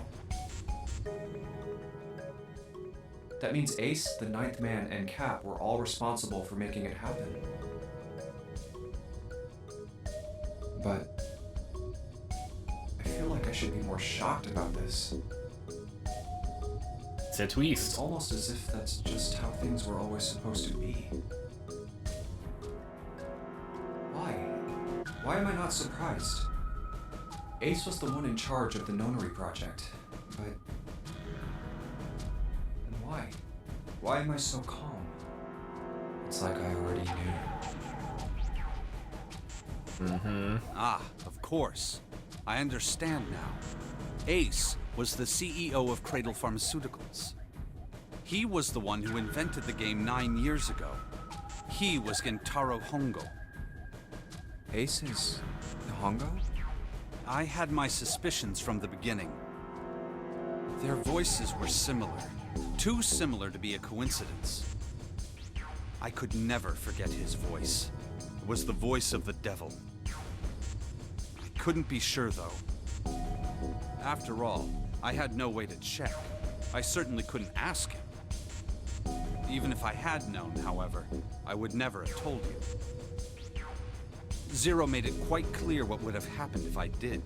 That means Ace, the 9th man, and Cap were all responsible for making it happen. But I feel like I should be more shocked about this. It's a twist. It's almost as if that's just how things were always supposed to be. Why? Why am I not surprised? Ace was the one in charge of the Nonary project, but... And why? Why am I so calm? It's like I already knew. Ah, of course. I understand now. Ace was the CEO of Cradle Pharmaceuticals. He was the one who invented the game 9 years ago. He was Gentaro Hongo. Ace is Hongo? I had my suspicions from the beginning. Their voices were similar. Too similar to be a coincidence. I could never forget his voice. It was the voice of the devil. I couldn't be sure, though. After all, I had no way to check. I certainly couldn't ask him. Even if I had known, however, I would never have told you. Zero made it quite clear what would have happened if I did.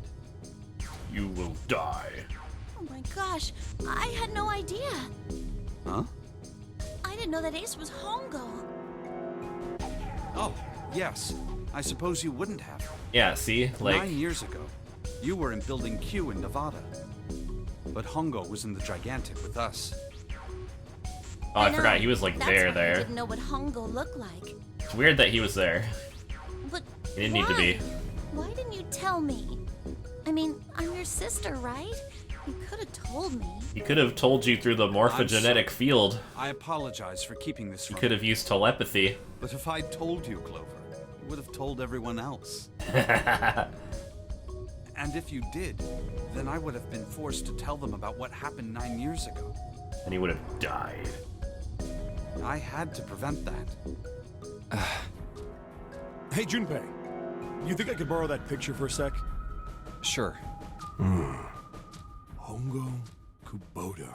You will die. Oh my gosh, I had no idea. Huh? I didn't know that Ace was Hongo. Oh, yes. I suppose you wouldn't have. Yeah, see? Like, 9 years ago, you were in Building Q in Nevada. But Hongo was in the Gigantic with us. oh, I forgot he was like That's why I there. didn't know what Hongo looked like. It's weird that he was there. But He didn't need to be. Why didn't you tell me? I mean, I'm your sister, right? You could have told me. He could have told you through the morphogenetic field. I apologize for keeping this He from could you. have used telepathy. But if I'd told you, Clover, you would have told everyone else. And if you did, then I would have been forced to tell them about what happened 9 years ago. And he would have died. I had to prevent that. Hey, Junpei. You think I could borrow that picture for a sec? Sure. Hongo Kubota.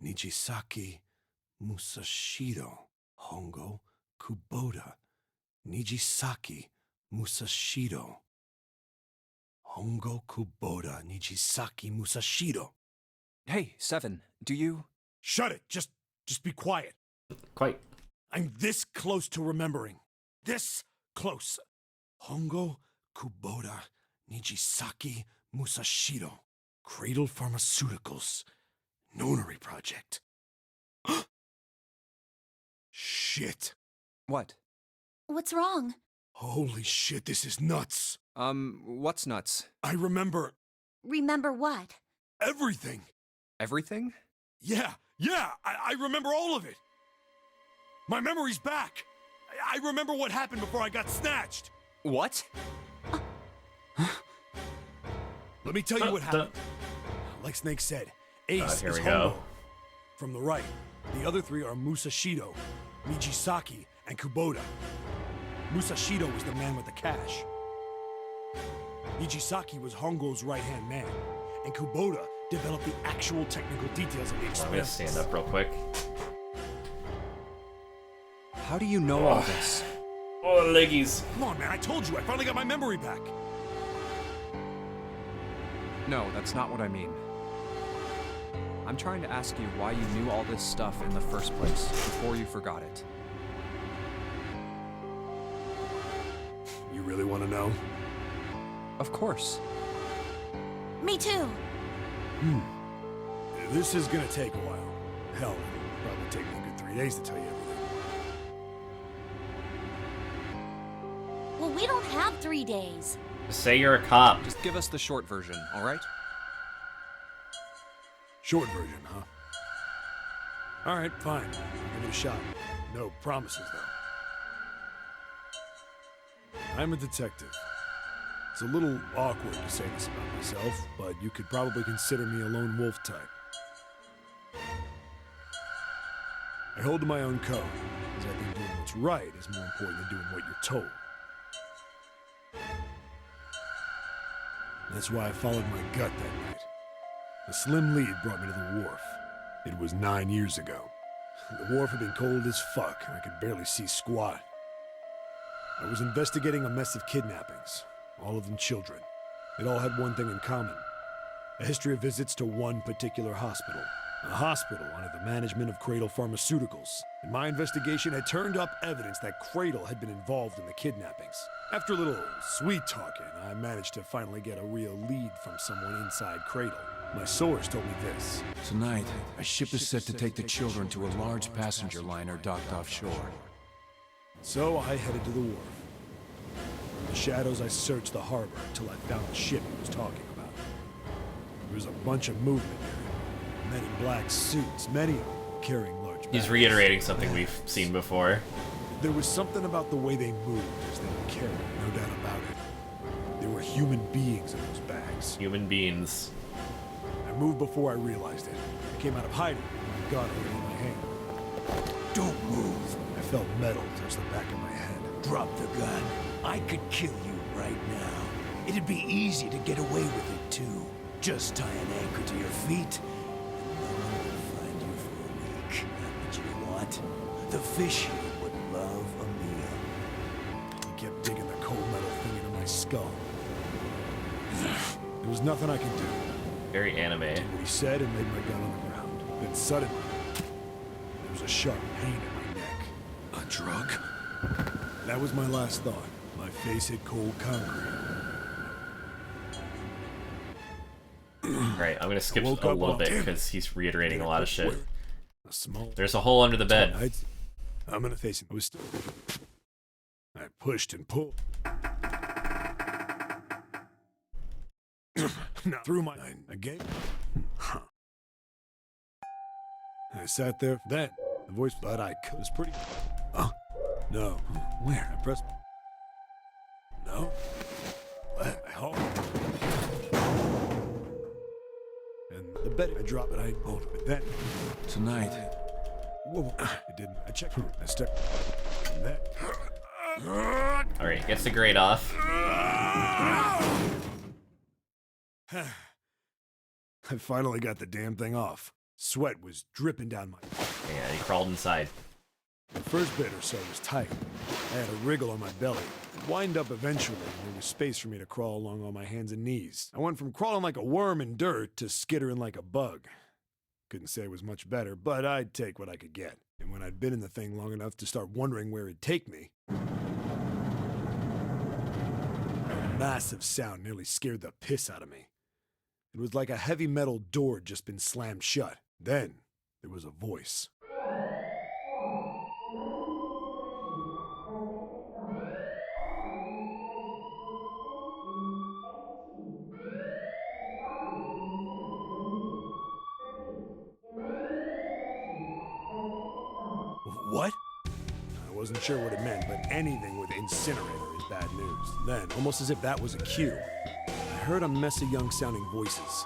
Nijisaki Musashiro. Hongo Kubota. Nijisaki Musashiro. Hongo Kubota Nijisaki Musashiro. Hey, Seven, do you... Shut it! Just be quiet. Quite. I'm this close to remembering. This close. Hongo Kubota Nijisaki Musashiro. Cradle Pharmaceuticals. Nonary Project. Shit. What? What's wrong? Holy shit, this is nuts. What's nuts? I remember Remember what? everything. Everything? Yeah, I remember all of it. My memory's back. I remember what happened before I got snatched. What? Let me tell you what happened. Like Snake said, Ace here is we Hongo. go. From the right, the other three are Musashido, Nijisaki, and Kubota. Musashido was the man with the cash. Nijisaki was Hongo's right-hand man, and Kubota developed the actual technical details of the I'm gonna experiment. stand up real quick. How do you know all this? Oh, leggies. Come on, man, I told you, I finally got my memory back. No, that's not what I mean. I'm trying to ask you why you knew all this stuff in the first place, before you forgot it. You really want to know? Of course. Me too. This is gonna take a while. Hell, it'll probably take me a good 3 days to tell you everything. Well, we don't have 3 days. Say you're a cop. Just give us the short version, all right? Short version, huh? All right, fine. I'll give it a shot. No promises, though. I'm a detective. It's a little awkward to say this about myself, but you could probably consider me a lone wolf type. I hold to my own code, because I think doing what's right is more important than doing what you're told. That's why I followed my gut that night. A slim lead brought me to the wharf. It was 9 years ago. The wharf had been cold as fuck, and I could barely see squat. I was investigating a mess of kidnappings, all of them children. It all had one thing in common: a history of visits to one particular hospital. A hospital under the management of Cradle Pharmaceuticals. And my investigation had turned up evidence that Cradle had been involved in the kidnappings. After a little sweet talking, I managed to finally get a real lead from someone inside Cradle. My source told me this. Tonight, a ship is set to take the children to a large passenger liner docked offshore. So I headed to the wharf. In the shadows, I searched the harbor until I found the ship he was talking about. There was a bunch of movement there. Men in black suits, many of them carrying large bags. He's reiterating something we've seen before. There was something about the way they moved as they were carried, no doubt about it. There were human beings in those bags. Human beings. I moved before I realized it. I came out of hiding with my gun already in my hand. Don't move. I felt metal touch the back of my head. Drop the gun. I could kill you right now. It'd be easy to get away with it, too. Just tie an anchor to your feet, and no one will find you for a week. But you know what? The fish here would love a meal. He kept digging the cold metal thing into my skull. There was nothing I could do. Very anime. Did what he said and laid my gun on the ground. Then suddenly, there was a sharp pain in my neck. A drug? That was my last thought. My face hit cold concrete. Right, I'm gonna skip a little bit because he's reiterating a lot of shit. Small. There's a hole under the bed. I'm gonna face him. I pushed and pulled. Not through my again. I sat there. Then the voice, but I was pretty. No. Where? I pressed. No. I hold. And the bed, I dropped it. I hold it. But then tonight. Whoa, it didn't. I checked. I stepped. And that. Alright, gets the grade off. I finally got the damn thing off. Sweat was dripping down my... Yeah, he crawled inside. The first bit or so was tight. I had a wriggle on my belly. It wind up eventually, and there was space for me to crawl along on my hands and knees. I went from crawling like a worm in dirt to skittering like a bug. Couldn't say it was much better, but I'd take what I could get. And when I'd been in the thing long enough to start wondering where it'd take me, a massive sound nearly scared the piss out of me. It was like a heavy metal door had just been slammed shut. Then, there was a voice. What? I wasn't sure what it meant, but anything with incinerator is bad news. Then, almost as if that was a cue, I heard a mess of young-sounding voices.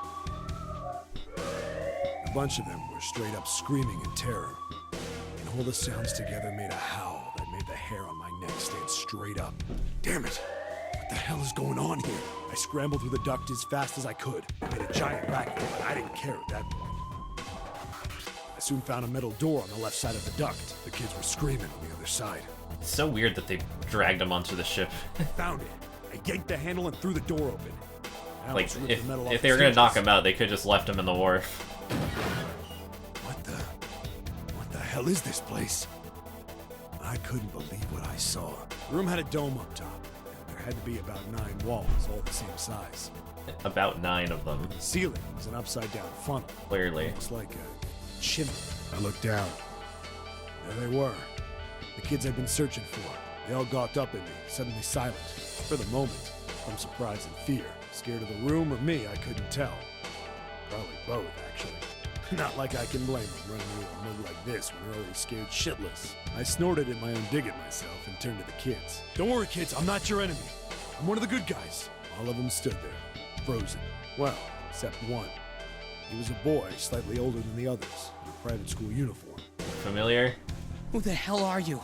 A bunch of them were straight up screaming in terror. And all the sounds together made a howl that made the hair on my neck stand straight up. Damn it! What the hell is going on here? I scrambled through the duct as fast as I could. I made a giant racket, but I didn't care at that point. I soon found a metal door on the left side of the duct. The kids were screaming on the other side. It's so weird that they dragged him onto the ship. Found it. I yanked the handle and threw the door open. Like, if they were gonna knock him out, they could just left him in the wharf. What the hell is this place? I couldn't believe what I saw. The room had a dome up top. And there had to be about 9 walls, all the same size. About 9 of them. The ceiling was an upside-down funnel. Clearly. Looks like a chimney. I looked down. There they were. The kids I'd been searching for. They all gawked up at me, suddenly silent. For the moment, from surprise and fear. Scared of the room or me, I couldn't tell. Probably both, actually. Not like I can blame them running into a mug like this when they're already scared shitless. I snorted at my own dig at myself and turned to the kids. Don't worry, kids, I'm not your enemy. I'm one of the good guys. All of them stood there, frozen. Well, except one. He was a boy, slightly older than the others, in a private school uniform. Familiar? Who the hell are you?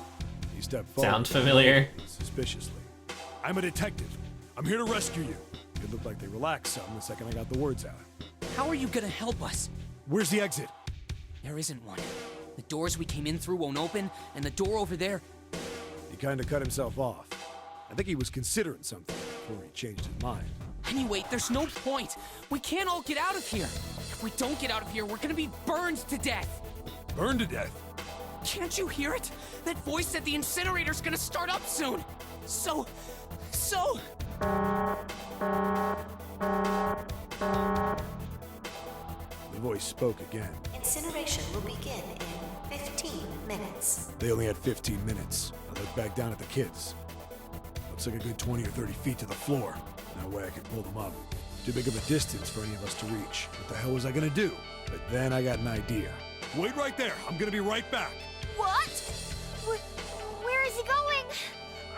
He stepped forward. Sound familiar? Suspiciously. I'm a detective. I'm here to rescue you. It looked like they relaxed some the second I got the words out. How are you gonna help us? Where's the exit? There isn't one. The doors we came in through won't open, and the door over there... He kind of cut himself off. I think he was considering something before he changed his mind. Anyway, there's no point. We can't all get out of here. If we don't get out of here, we're gonna be burned to death. Burned to death? Can't you hear it? That voice said the incinerator's gonna start up soon. So... The voice spoke again. Incineration will begin in 15 minutes. They only had 15 minutes. I looked back down at the kids. Looks like a good 20 or 30 feet to the floor. No way I could pull them up. Too big of a distance for any of us to reach. What the hell was I gonna do? But then I got an idea. Wait right there. I'm gonna be right back. What? Where is he going?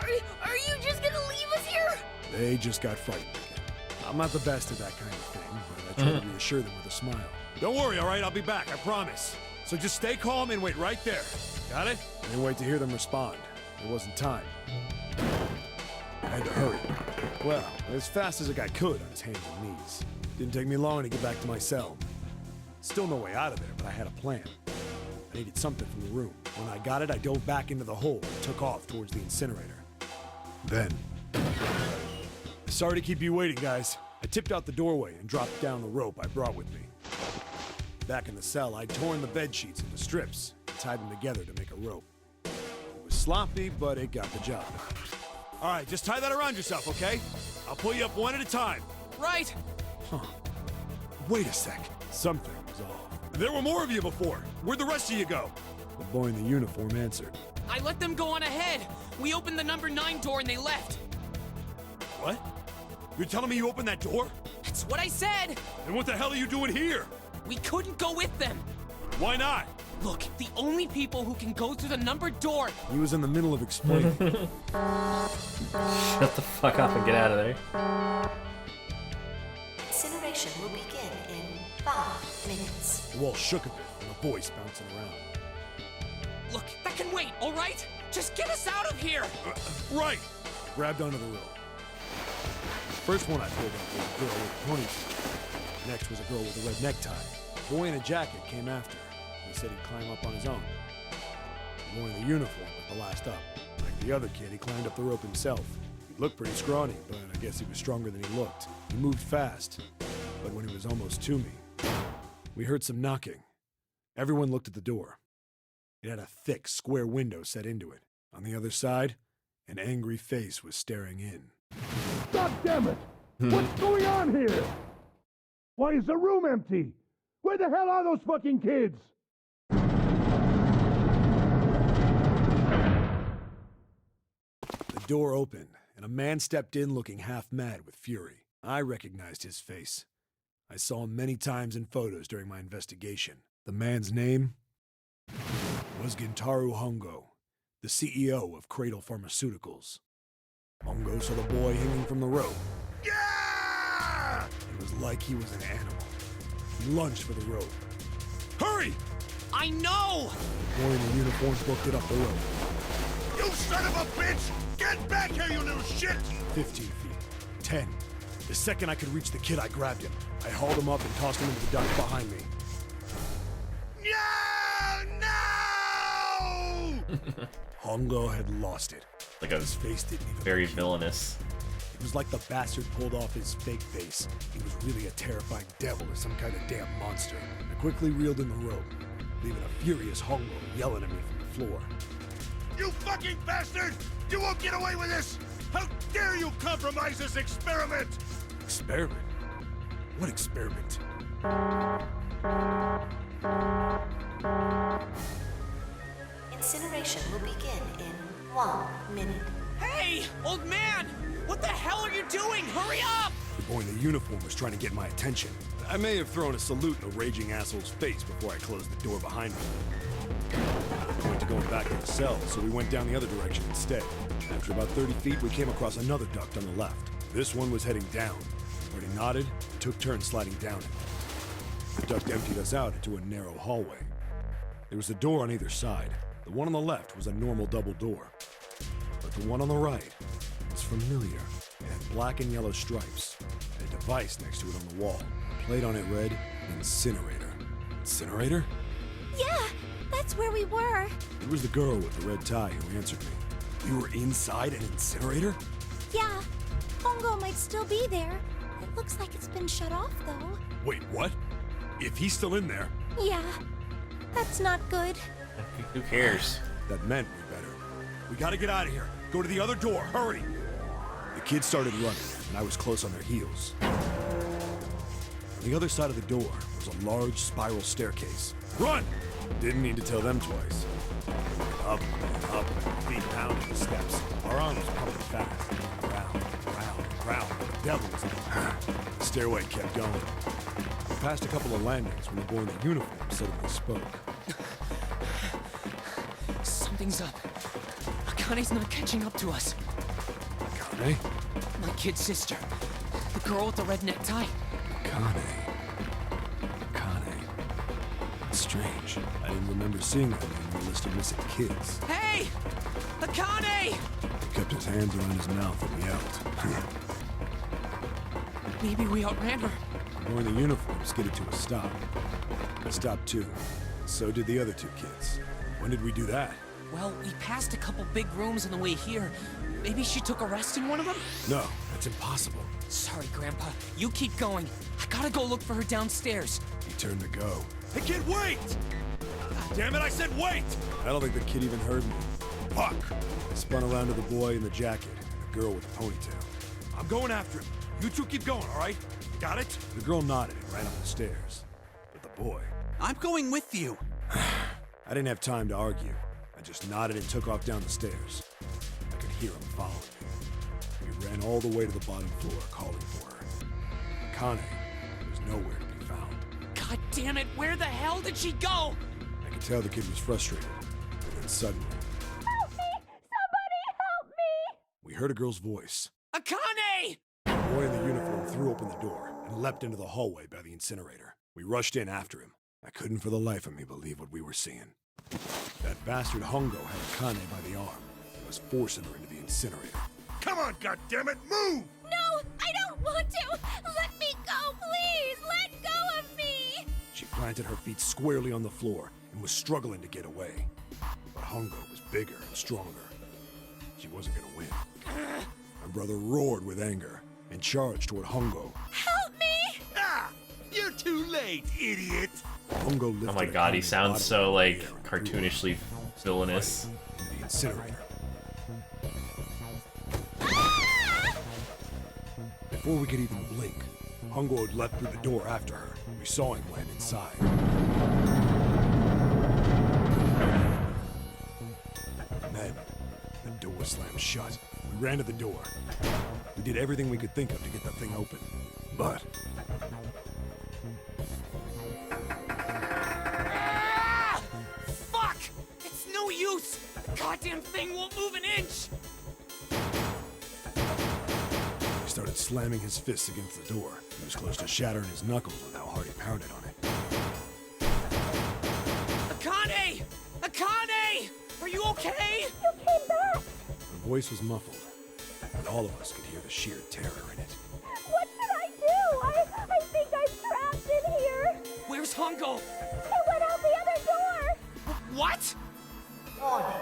Are you just gonna leave us here? They just got frightened again. I'm not the best at that kind of thing, but I try to reassure them with a smile. Don't worry, all right? I'll be back, I promise. So just stay calm and wait right there. Got it? I didn't wait to hear them respond. There wasn't time. I had to hurry. Well, as fast as I could on his hands and knees. Didn't take me long to get back to my cell. Still no way out of there, but I had a plan. I needed something from the room. When I got it, I dove back into the hole and took off towards the incinerator. Then... Sorry to keep you waiting, guys. I tipped out the doorway and dropped down the rope I brought with me. Back in the cell, I'd torn the bed sheets into strips and tied them together to make a rope. It was sloppy, but it got the job done. All right, just tie that around yourself, okay? I'll pull you up one at a time. Right! Huh. Wait a sec. Something was off. There were more of you before. Where'd the rest of you go? The boy in the uniform answered. I let them go on ahead. We opened the number 9 door and they left. What? You're telling me you opened that door? That's what I said! Then what the hell are you doing here? We couldn't go with them. Why not? Look, the only people who can go through the numbered door... He was in the middle of explaining. Shut the fuck up and get out of there. Incineration will begin in 5 minutes. The wall shook a bit and a voice bouncing around. Look, that can wait, all right? Just get us out of here! Right! I grabbed onto the rope. The first one I pulled up was a girl with a ponytail. Next was a girl with a red necktie. A boy in a jacket came after. He said he'd climb up on his own. The boy in the uniform was the last up. Like the other kid, he climbed up the rope himself. He looked pretty scrawny, but I guess he was stronger than he looked. He moved fast, but when he was almost to me, we heard some knocking. Everyone looked at the door. It had a thick, square window set into it. On the other side, an angry face was staring in. God damn it! What's going on here? Why is the room empty? Where the hell are those fucking kids? The door opened, and a man stepped in looking half mad with fury. I recognized his face. I saw him many times in photos during my investigation. The man's name was Gintaro Hongo, the CEO of Cradle Pharmaceuticals. Hongo saw the boy hanging from the rope. Yeah! It was like he was an animal. He lunged for the rope. Hurry! I know! The boy in the uniform booked it up the rope. You son of a bitch! Get back here, you little shit! 15 feet. 10. The second I could reach the kid, I grabbed him. I hauled him up and tossed him into the duct behind me. No! Hongo had lost it. Like his face didn't even very villainous. It was like the bastard pulled off his fake face. He was really a terrifying devil or some kind of damn monster. I quickly reeled in the rope, leaving a furious Hongo yelling at me from the floor. You fucking bastard! You won't get away with this! How dare you compromise this experiment! Experiment? What experiment? Incineration will begin in 1 minute. Hey, old man! What the hell are you doing? Hurry up! The boy in the uniform was trying to get my attention. I may have thrown a salute in the raging asshole's face before I closed the door behind me. I went to going back to the cell, so we went down the other direction instead. After about 30 feet, we came across another duct on the left. This one was heading down. When he nodded, and took turns sliding down it. The duct emptied us out into a narrow hallway. There was a door on either side. The one on the left was a normal double door. But the one on the right was familiar. It had black and yellow stripes, and a device next to it on the wall. A plate on it read, Incinerator. Incinerator? Yeah, that's where we were. It was the girl with the red tie who answered me. You were inside an incinerator? Yeah, Hongo might still be there. It looks like it's been shut off, though. Wait, what? If he's still in there... Yeah, that's not good. Who cares? That meant we better. We gotta get out of here. Go to the other door, hurry! The kids started running, and I was close on their heels. On the other side of the door was a large spiral staircase. Run! Didn't need to tell them twice. Up and up, feet pounding the steps. Our arms pumping fast. Round, round, round. The devil was like, the stairway kept going. We passed a couple of landings when the boy in the uniform suddenly spoke. Something's up. Akane's not catching up to us. Akane? My kid's sister. The girl with the red necktie. Akane. Strange. I didn't remember seeing that name on the list of missing kids. Hey! Akane! He kept his hands around his mouth and yelled. Maybe we outran her. boy in the uniform skidded to a stop. He stopped too. So did the other two kids. When did we do that? Well, we passed a couple big rooms on the way here. Maybe she took a rest in one of them? No, that's impossible. Sorry, Grandpa. You keep going. I gotta go look for her downstairs. He turned to go. Hey, kid, wait! Damn it, I said wait! I don't think the kid even heard me. Fuck! I spun around to the boy in the jacket and the girl with the ponytail. I'm going after him. You two keep going, all right? Got it? The girl nodded and ran up the stairs. But the boy... I'm going with you. I didn't have time to argue. I just nodded and took off down the stairs. I could hear him following me. We ran all the way to the bottom floor, calling for her. Akane was nowhere to be found. God damn it, where the hell did she go? I could tell the kid was frustrated. And then suddenly... Help me! Somebody help me! We heard a girl's voice. Akane! The boy in the uniform threw open the door and leapt into the hallway by the incinerator. We rushed in after him. I couldn't for the life of me believe what we were seeing. That bastard Hongo had Akane by the arm and was forcing her into the incinerator. Come on, goddammit, move! No, I don't want to! Let me go, please! Let go of me! She planted her feet squarely on the floor and was struggling to get away. But Hongo was bigger and stronger. She wasn't gonna win. My brother roared with anger and charged toward Hongo. Help me! Ah! You're too late, idiot! Hongo lifted Oh my god, he sounds so, like, cartoonishly villainous. Into the incinerator. Before we could even blink, Hongo had leapt through the door after her. We saw him land inside. And then, the door slammed shut. We ran to the door. We did everything we could think of to get the thing open. But... Fuck! It's no use! The goddamn thing won't move an inch! He started slamming his fists against the door. He was close to shattering his knuckles with how hard he pounded on it. Akane! Akane! Are you okay? You came back! Her voice was muffled, but all of us could hear the sheer terror in it. What should I do? I think I'm trapped in here! Where's Hongo? It went out the other door! What? Warning.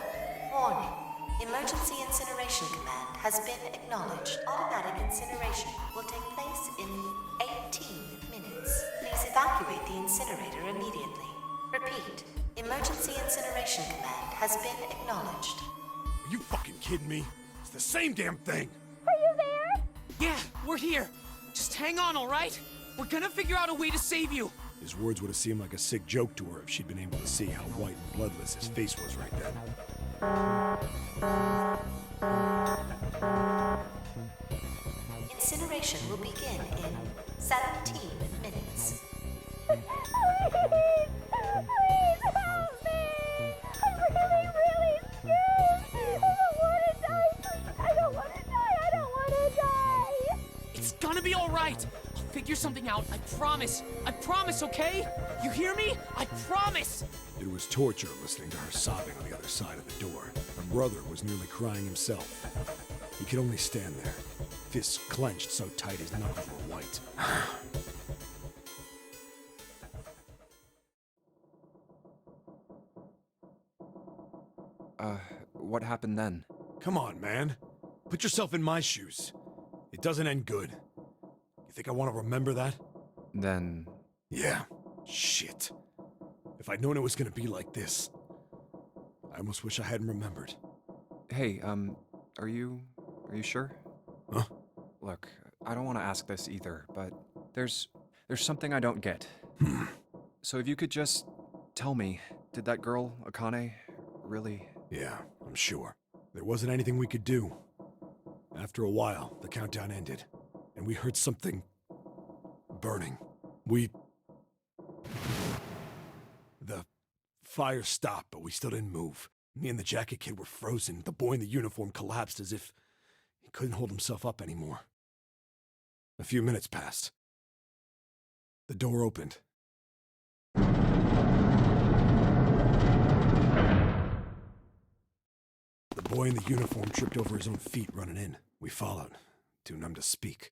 Warning. Emergency incineration command has been acknowledged. Automatic incineration will take place in 18 minutes. Please evacuate the incinerator immediately. Repeat. Emergency incineration command has been acknowledged. Are you fucking kidding me? It's the same damn thing! Are you there? Yeah, we're here. Just hang on, all right? We're gonna figure out a way to save you. His words would have seemed like a sick joke to her if she'd been able to see how white and bloodless his face was right then. Incineration will begin in 17 minutes. Please! Please help me! I'm really scared! I don't want to die! Please! I don't want to die! I don't want to die! It's gonna be all right. I'll figure something out. I promise. I promise, okay? You hear me? I promise! It was torture listening to her sobbing on the other side of the door. Her brother was nearly crying himself. He could only stand there, fists clenched so tight his knuckles were white. What happened then? Come on, man. Put yourself in my shoes. It doesn't end good. You think I want to remember that? Then... Yeah. Shit. If I'd known it was gonna be like this, I almost wish I hadn't remembered. Hey, are you sure? Huh? Look, I don't want to ask this either, but there's something I don't get. So if you could just tell me, did that girl, Akane, really... Yeah, I'm sure. There wasn't anything we could do. After a while, the countdown ended, and we heard something... burning. The fire stopped, but we still didn't move. Me and the jacket kid were frozen. The boy in the uniform collapsed as if he couldn't hold himself up anymore. A few minutes passed. The door opened. The boy in the uniform tripped over his own feet running in. We followed, too numb to speak.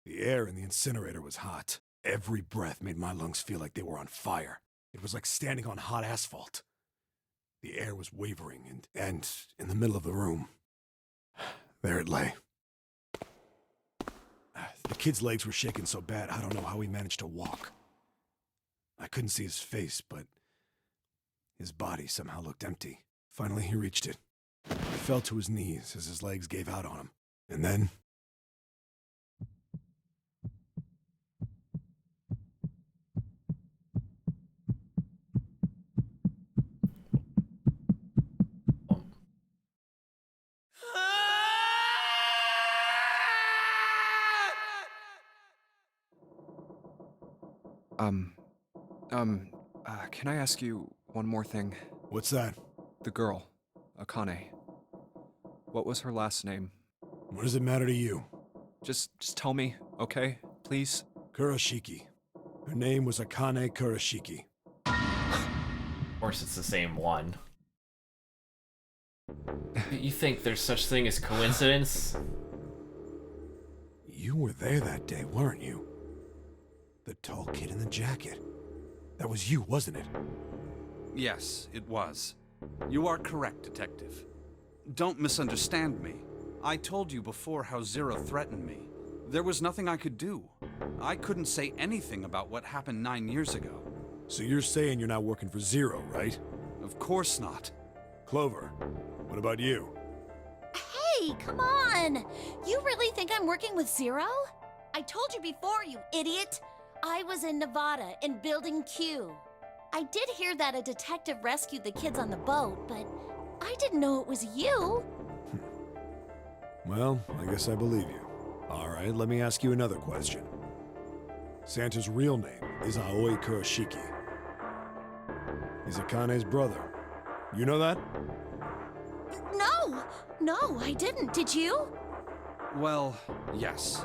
The air in the incinerator was hot. Every breath made my lungs feel like they were on fire. It was like standing on hot asphalt. The air was wavering, and in the middle of the room, there it lay. The kid's legs were shaking so bad, I don't know how he managed to walk. I couldn't see his face, but his body somehow looked empty. Finally, he reached it. He fell to his knees as his legs gave out on him. And then... Can I ask you one more thing? What's that? The girl, Akane. What was her last name? What does it matter to you? Just tell me, okay? Please? Kurashiki. Her name was Akane Kurashiki. Of course it's the same one. You think there's such thing as coincidence? You were there that day, weren't you? The tall kid in the jacket. That was you, wasn't it? Yes, it was. You are correct, Detective. Don't misunderstand me. I told you before how Zero threatened me. There was nothing I could do. I couldn't say anything about what happened 9 years ago. So you're saying you're not working for Zero, right? Of course not. Clover, what about you? Hey, come on! You really think I'm working with Zero? I told you before, you idiot! I was in Nevada, in Building Q. I did hear that a detective rescued the kids on the boat, but I didn't know it was you. Well, I guess I believe you. Alright, let me ask you another question. Santa's real name is Aoi Kurashiki. He's Akane's brother. You know that? No, I didn't. Did you? Well, yes.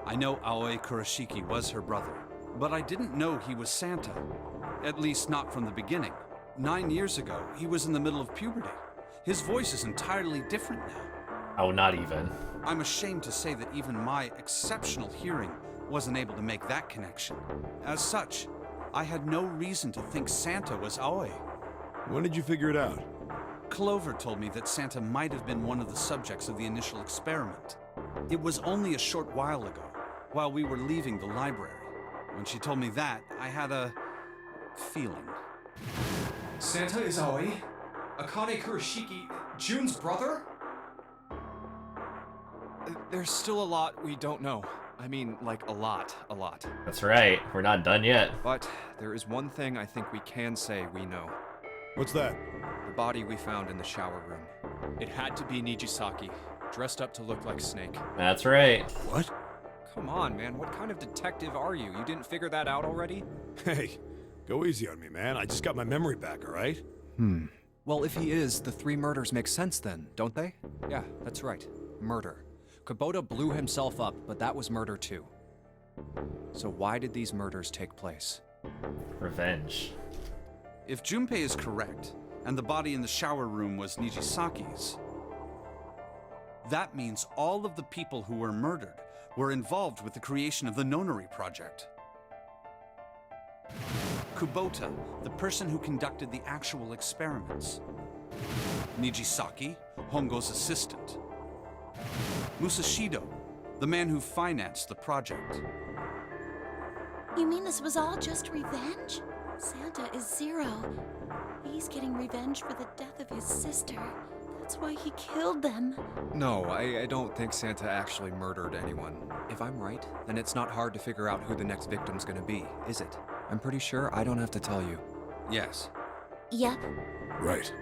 I know Aoi Kurashiki was her brother, but I didn't know he was Santa. At least not from the beginning. 9 years ago, he was in the middle of puberty. His voice is entirely different now. Oh, not even. I'm ashamed to say that even my exceptional hearing wasn't able to make that connection. As such, I had no reason to think Santa was Aoi. When did you figure it out? Clover told me that Santa might have been one of the subjects of the initial experiment. It was only a short while ago, while we were leaving the library. When she told me that, I had a feeling. Santa is Aoi? Akane Kurashiki, June's brother? There's still a lot we don't know. I mean, like, a lot. That's right, we're not done yet. But there is one thing I think we can say we know. What's that? The body we found in the shower room. It had to be Nijisaki, dressed up to look like Snake. That's right. What? Come on, man, what kind of detective are you? You didn't figure that out already? Hey, go easy on me, man. I just got my memory back, alright? Well, if he is, the 3 murders make sense then, don't they? Yeah, that's right. Murder. Kubota blew himself up, but that was murder too. So why did these murders take place? Revenge. If Junpei is correct, and the body in the shower room was Nijisaki's, that means all of the people who were murdered were involved with the creation of the Nonary Project. Kubota, the person who conducted the actual experiments. Nijisaki, Hongo's assistant. Musashido, the man who financed the project. You mean this was all just revenge? Santa is Zero. He's getting revenge for the death of his sister. That's why he killed them. No, I don't think Santa actually murdered anyone. If I'm right, then it's not hard to figure out who the next victim's gonna be, is it? I'm pretty sure I don't have to tell you. Yes. Yep. Right.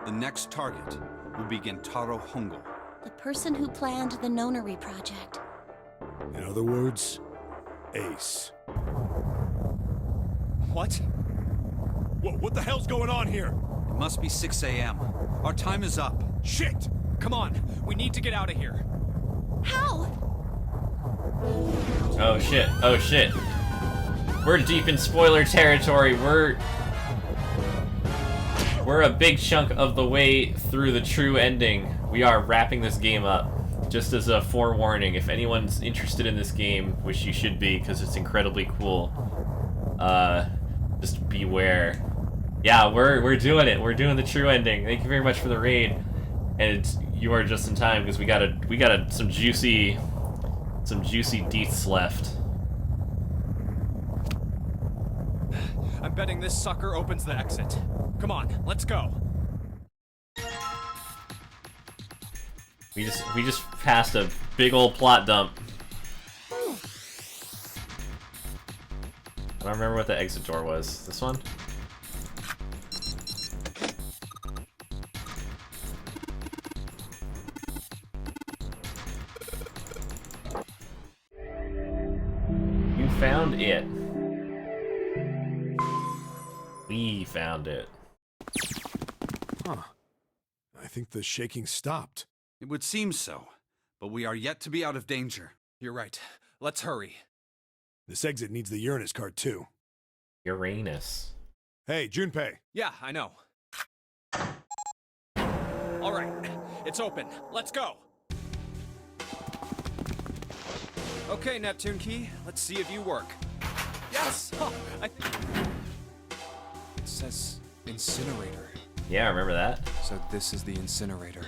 The next target will be Gentaro Hongo. The person who planned the Nonary Project. In other words, Ace. What? Whoa, what the hell's going on here? It must be 6 a.m. Our time is up. Shit! Come on, we need to get out of here. How? Oh shit. We're deep in spoiler territory. We're a big chunk of the way through the true ending. We are wrapping this game up. just as a forewarning, if anyone's interested in this game, which you should be because it's incredibly cool, just beware. Yeah, we're doing it. We're doing the true ending. Thank you very much for the raid, and you are just in time because we got some juicy deets left. I'm betting this sucker opens the exit. Come on, let's go. We just passed a big old plot dump. I don't remember what the exit door was. This one? You found it. We found it. Huh. I think the shaking stopped. It would seem so, but we are yet to be out of danger. You're right. Let's hurry. This exit needs the Uranus card, too. Uranus. Hey, Junpei. Yeah, I know. All right, it's open. Let's go. Okay, Neptune Key, let's see if you work. Yes! I think... It says incinerator. Yeah, I remember that. So this is the incinerator.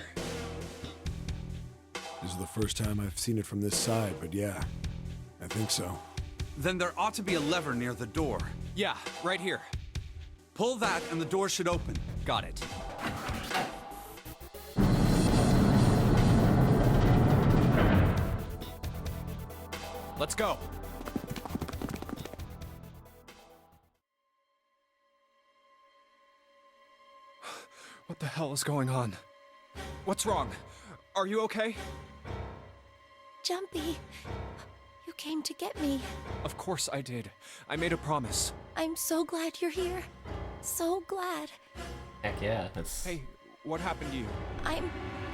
This is the first time I've seen it from this side, but yeah, I think so. Then there ought to be a lever near the door. Yeah, right here. Pull that and the door should open. Got it. Let's go. What the hell is going on? What's wrong? Are you okay? Jumpy, you came to get me. Of course I did. I made a promise. I'm so glad you're here. So glad. Heck yeah, that's... Hey, what happened to you? I'm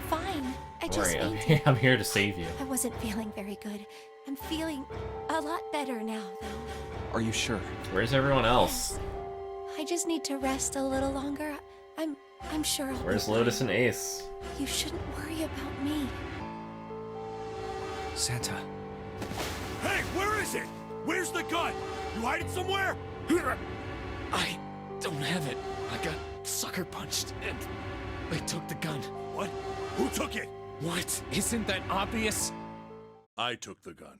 fine. I Don't just worry, fainted. I'm here to save you. I wasn't feeling very good. I'm feeling a lot better now, though. Are you sure? Where's everyone else? I just need to rest a little longer. I'm sure I'll Where's be Lotus fine. and Ace? You shouldn't worry about me. Santa. Hey, where is it? Where's the gun? You hide it somewhere? I don't have it. I got sucker punched and they took the gun. What? Who took it? What? Isn't that obvious? I took the gun.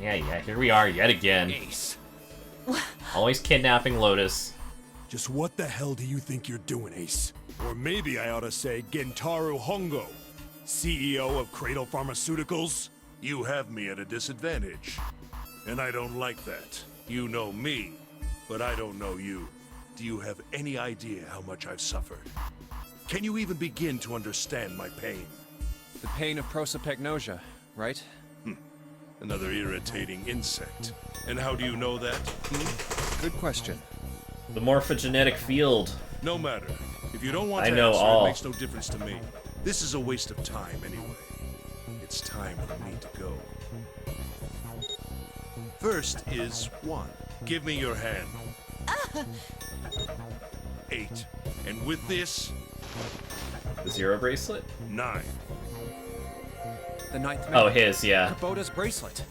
Yeah, here we are yet again. Ace. Always kidnapping Lotus. Just what the hell do you think you're doing, Ace? Or maybe I ought to say Gentaro Hongo, CEO of Cradle Pharmaceuticals? You have me at a disadvantage. And I don't like that. You know me, but I don't know you. Do you have any idea how much I've suffered? Can you even begin to understand my pain? The pain of prosopagnosia, right? Another irritating insect. And how do you know that? Good question. The morphogenetic field. No matter. If you don't want I to know answer, all. it makes no difference to me. This is a waste of time anyway. It's time for me to go. First is 1. Give me your hand. 8. And with this... The Zero bracelet? 9. The ninth Oh, member. his, yeah. Kubota's bracelet.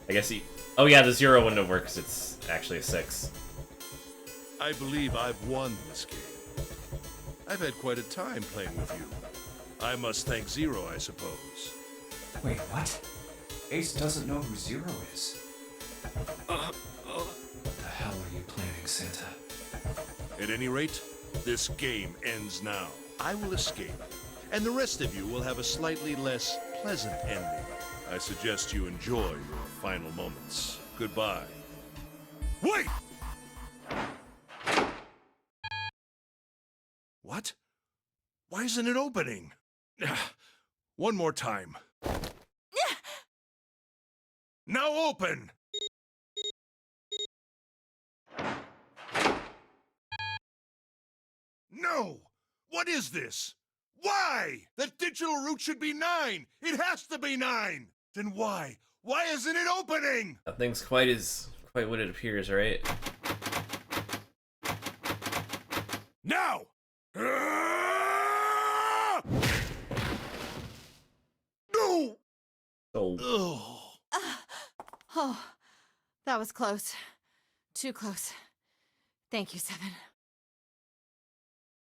I guess he... Oh yeah, the 0 wouldn't have worked because it's actually a 6. I believe I've won this game. I've had quite a time playing with you. I must thank Zero, I suppose. Wait, what? Ace doesn't know who Zero is. What the hell are you planning, Santa? At any rate, this game ends now. I will escape, and the rest of you will have a slightly less pleasant ending. I suggest you enjoy your final moments. Goodbye. Wait! What? Why isn't it opening? One more time. Now open! No! What is this? Why? That digital route should be 9! It has to be 9! Then why? Why isn't it opening? Nothing's quite what it appears, right? Now! Oh, that was close. Too close. Thank you, Seven.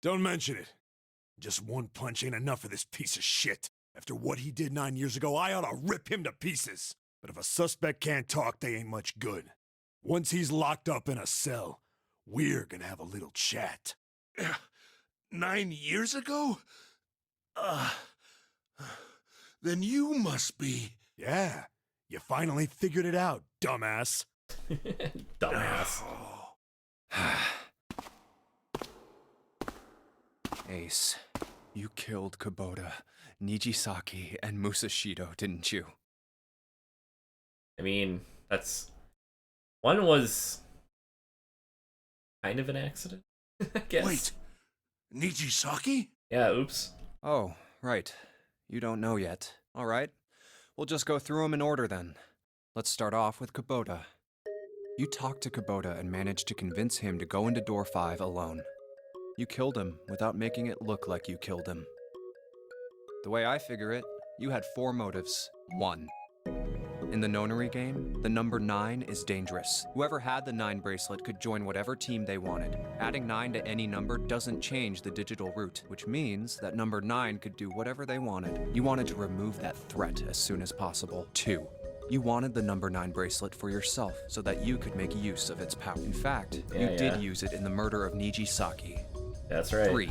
Don't mention it. Just one punch ain't enough for this piece of shit. After what he did 9 years ago, I ought to rip him to pieces. But if a suspect can't talk, they ain't much good. Once he's locked up in a cell, we're gonna have a little chat. 9 years ago? Then you must be... Yeah, you finally figured it out, dumbass. Dumbass. Ace, you killed Kubota, Nijisaki, and Musashido, didn't you? I mean, that's... One was... kind of an accident, I guess. Wait, Nijisaki? Yeah, oops. Oh, right. You don't know yet. All right. We'll just go through them in order then. Let's start off with Kubota. You talked to Kubota and managed to convince him to go into door 5 alone. You killed him without making it look like you killed him. The way I figure it, you had 4 motives. 1. In the nonary game, the number 9 is dangerous. Whoever had the 9 bracelet could join whatever team they wanted. Adding 9 to any number doesn't change the digital root, which means that number 9 could do whatever they wanted. You wanted to remove that threat as soon as possible. 2. You wanted the number 9 bracelet for yourself so that you could make use of its power. In fact, you did use it in the murder of Nijisaki. That's right. 3.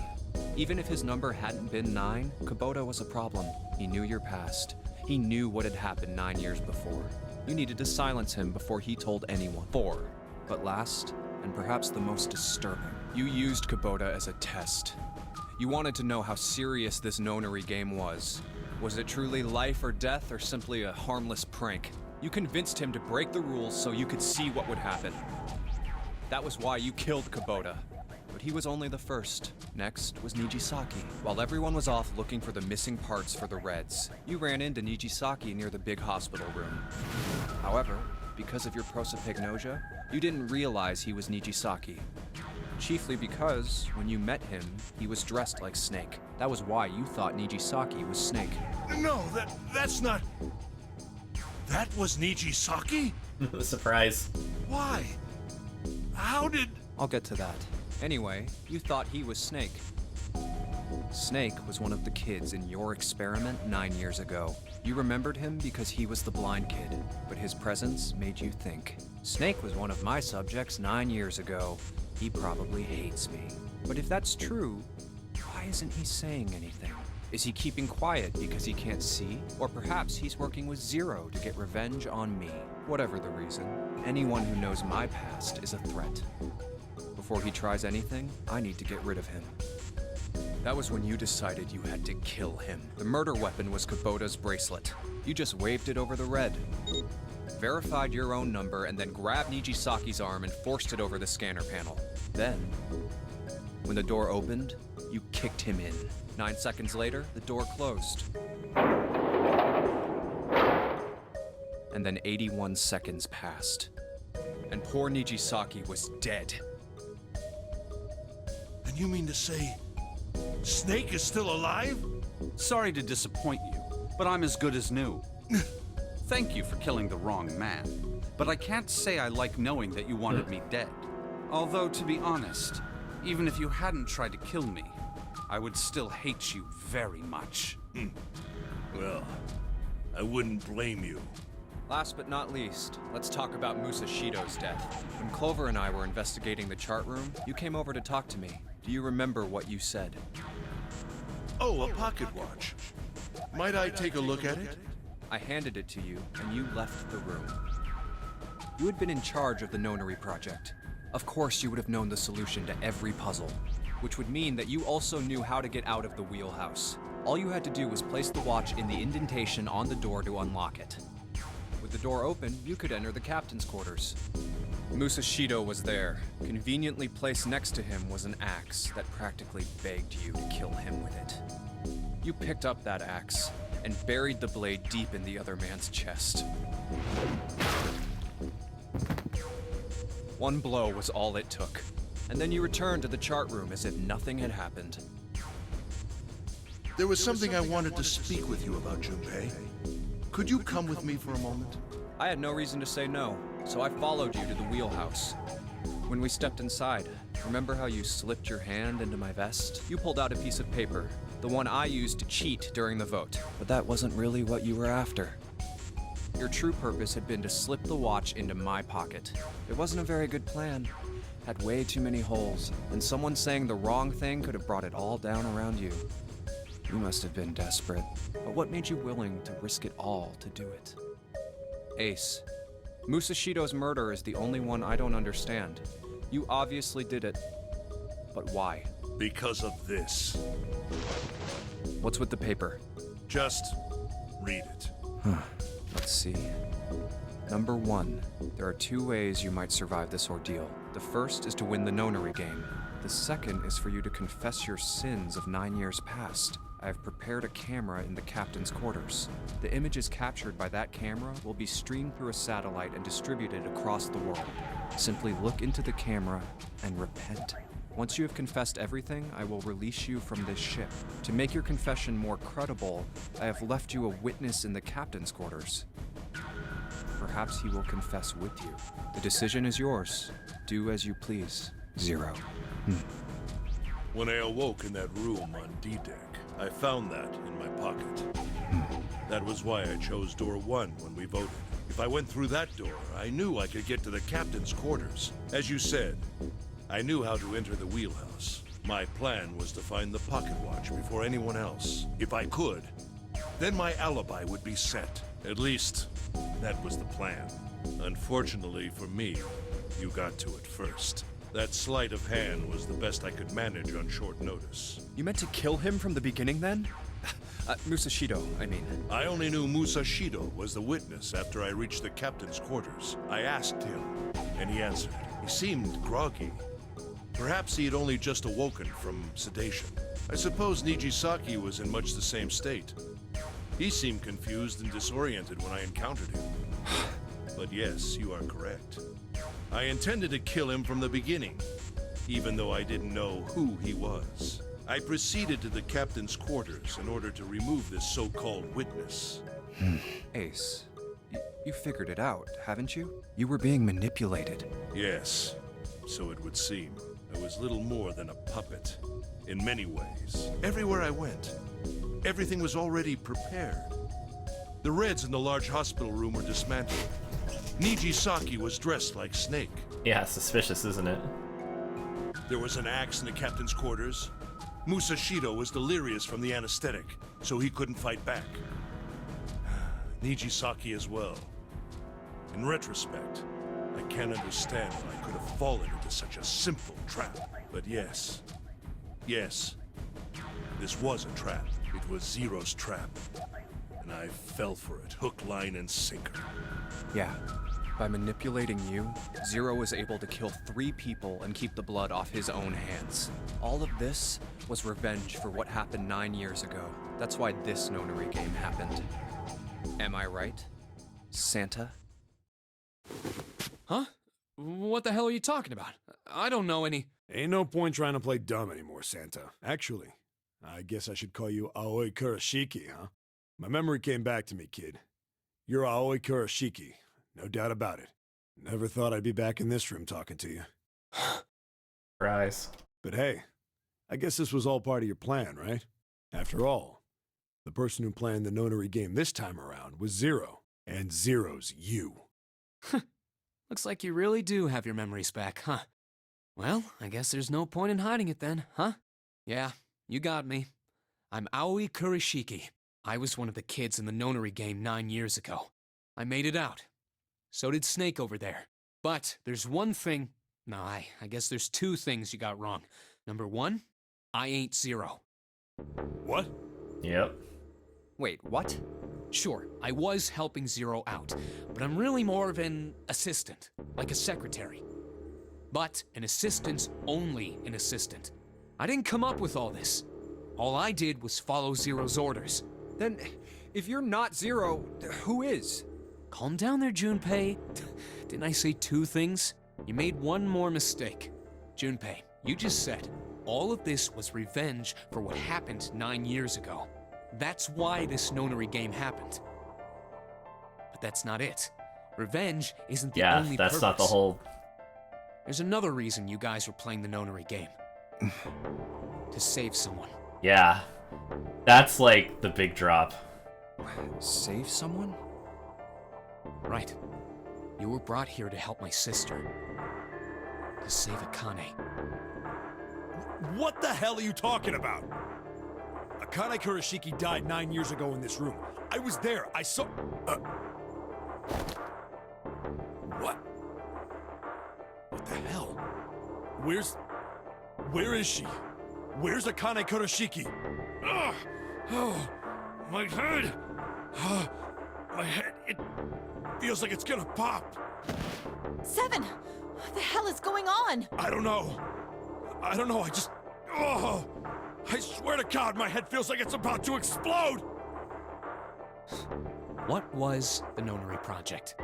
Even if his number hadn't been 9, Kubota was a problem. He knew your past. He knew what had happened 9 years before. You needed to silence him before he told anyone. 4. But last, and perhaps the most disturbing, you used Kubota as a test. You wanted to know how serious this nonary game was. Was it truly life or death, or simply a harmless prank? You convinced him to break the rules so you could see what would happen. That was why you killed Kubota. But he was only the first. Next was Nijisaki. While everyone was off looking for the missing parts for the Reds, you ran into Nijisaki near the big hospital room. However, because of your prosopagnosia, you didn't realize he was Nijisaki. Chiefly because, when you met him, he was dressed like Snake. That was why you thought Nijisaki was Snake. No, that's not... That was Nijisaki? The surprise. Why? How did... I'll get to that. Anyway, you thought he was Snake. Snake was one of the kids in your experiment 9 years ago. You remembered him because he was the blind kid, but his presence made you think. Snake was one of my subjects 9 years ago. He probably hates me. But if that's true, why isn't he saying anything? Is he keeping quiet because he can't see? Or perhaps he's working with Zero to get revenge on me. Whatever the reason, anyone who knows my past is a threat. Before he tries anything, I need to get rid of him. That was when you decided you had to kill him. The murder weapon was Kubota's bracelet. You just waved it over the red. Verified your own number and then grabbed Nijisaki's arm and forced it over the scanner panel. Then, when the door opened, you kicked him in. 9 seconds later, the door closed. And then 81 seconds passed. And poor Nijisaki was dead. And you mean to say... Snake is still alive? Sorry to disappoint you, but I'm as good as new. Thank you for killing the wrong man, but I can't say I like knowing that you wanted me dead. Although, to be honest, even if you hadn't tried to kill me, I would still hate you very much. Well, I wouldn't blame you. Last but not least, let's talk about Musashido's death. When Clover and I were investigating the chart room, you came over to talk to me. Do you remember what you said? Oh, a pocket watch. Might I take a look at it? I handed it to you, and you left the room. You had been in charge of the nonary project. Of course you would have known the solution to every puzzle, which would mean that you also knew how to get out of the wheelhouse. All you had to do was place the watch in the indentation on the door to unlock it. With the door open, you could enter the captain's quarters. Musashido was there. Conveniently placed next to him was an axe that practically begged you to kill him with it. You picked up that axe and buried the blade deep in the other man's chest. One blow was all it took, and then you returned to the chart room as if nothing had happened. There was something I wanted to speak with you about, Junpei. Could you come with me for a moment? I had no reason to say no, so I followed you to the wheelhouse. When we stepped inside, remember how you slipped your hand into my vest? You pulled out a piece of paper, the one I used to cheat during the vote. But that wasn't really what you were after. Your true purpose had been to slip the watch into my pocket. It wasn't a very good plan. Had way too many holes, and someone saying the wrong thing could have brought it all down around you. You must have been desperate, but what made you willing to risk it all to do it? Ace, Musashido's murder is the only one I don't understand. You obviously did it, but why? Because of this. What's with the paper? Just read it. Let's see. Number 1, there are 2 ways you might survive this ordeal. The first is to win the nonary game. The second is for you to confess your sins of 9 years past. I have prepared a camera in the captain's quarters. The images captured by that camera will be streamed through a satellite and distributed across the world. Simply look into the camera and repent. Once you have confessed everything, I will release you from this ship. To make your confession more credible, I have left you a witness in the captain's quarters. Perhaps he will confess with you. The decision is yours. Do as you please. Zero. When I awoke in that room on D-Deck, I found that in my pocket. That was why I chose door 1 when we voted. If I went through that door, I knew I could get to the captain's quarters. As you said, I knew how to enter the wheelhouse. My plan was to find the pocket watch before anyone else. If I could, then my alibi would be set. At least, that was the plan. Unfortunately for me, you got to it first. That sleight of hand was the best I could manage on short notice. You meant to kill him from the beginning then? Musashido, I mean. I only knew Musashido was the witness after I reached the captain's quarters. I asked him, and he answered. He seemed groggy. Perhaps he had only just awoken from sedation. I suppose Nijisaki was in much the same state. He seemed confused and disoriented when I encountered him. But yes, you are correct. I intended to kill him from the beginning, even though I didn't know who he was. I proceeded to the captain's quarters in order to remove this so-called witness. Ace, you figured it out, haven't you? You were being manipulated. Yes, so it would seem. I was little more than a puppet, in many ways. Everywhere I went, everything was already prepared. The Reds in the large hospital room were dismantled. Nijisaki was dressed like Snake. Yeah, suspicious, isn't it? There was an axe in the captain's quarters. Musashido was delirious from the anesthetic, so he couldn't fight back. Nijisaki as well. In retrospect, I can't understand how I could have fallen into such a simple trap. But yes, this was a trap. It was Zero's trap. And I fell for it, hook, line, and sinker. Yeah. By manipulating you, Zero was able to kill 3 people and keep the blood off his own hands. All of this was revenge for what happened 9 years ago. That's why this nonary game happened. Am I right, Santa? Huh? What the hell are you talking about? I don't know any... Ain't no point trying to play dumb anymore, Santa. Actually, I guess I should call you Aoi Kurashiki, huh? My memory came back to me, kid. You're Aoi Kurashiki. No doubt about it. Never thought I'd be back in this room talking to you. Surprise. But hey, I guess this was all part of your plan, right? After all, the person who planned the nonary game this time around was Zero, and Zero's you. Looks like you really do have your memories back, huh? Well, I guess there's no point in hiding it then, huh? Yeah, you got me. I'm Aoi Kurashiki. I was one of the kids in the nonary game 9 years ago. I made it out. So did Snake over there. But there's one thing... No, I guess there's 2 things you got wrong. Number 1, I ain't Zero. What? Yep. Wait, what? Sure, I was helping Zero out, but I'm really more of an assistant, like a secretary. But an assistant's only an assistant. I didn't come up with all this. All I did was follow Zero's orders. Then, if you're not Zero, who is? Calm down there, Junpei. Didn't I say 2 things? You made one more mistake. Junpei, you just said all of this was revenge for what happened 9 years ago. That's why this nonary game happened. that's not it. Revenge isn't the Yeah, only that's purpose. not the whole... There's another reason you guys were playing the nonary game. To save someone. Yeah. That's like the big drop. Save someone? Right. You were brought here to help my sister. To save Akane. What the hell are you talking about? Akane Kurashiki died 9 years ago in this room. I was there. I saw... What? What the hell? Where is she? Where's Akane Kurashiki? Ugh! Oh, my head! My head, it feels like it's gonna pop. 7! What the hell is going on? I don't know. I just... Oh! I swear to God, my head feels like it's about to explode! What was the Nonary Project?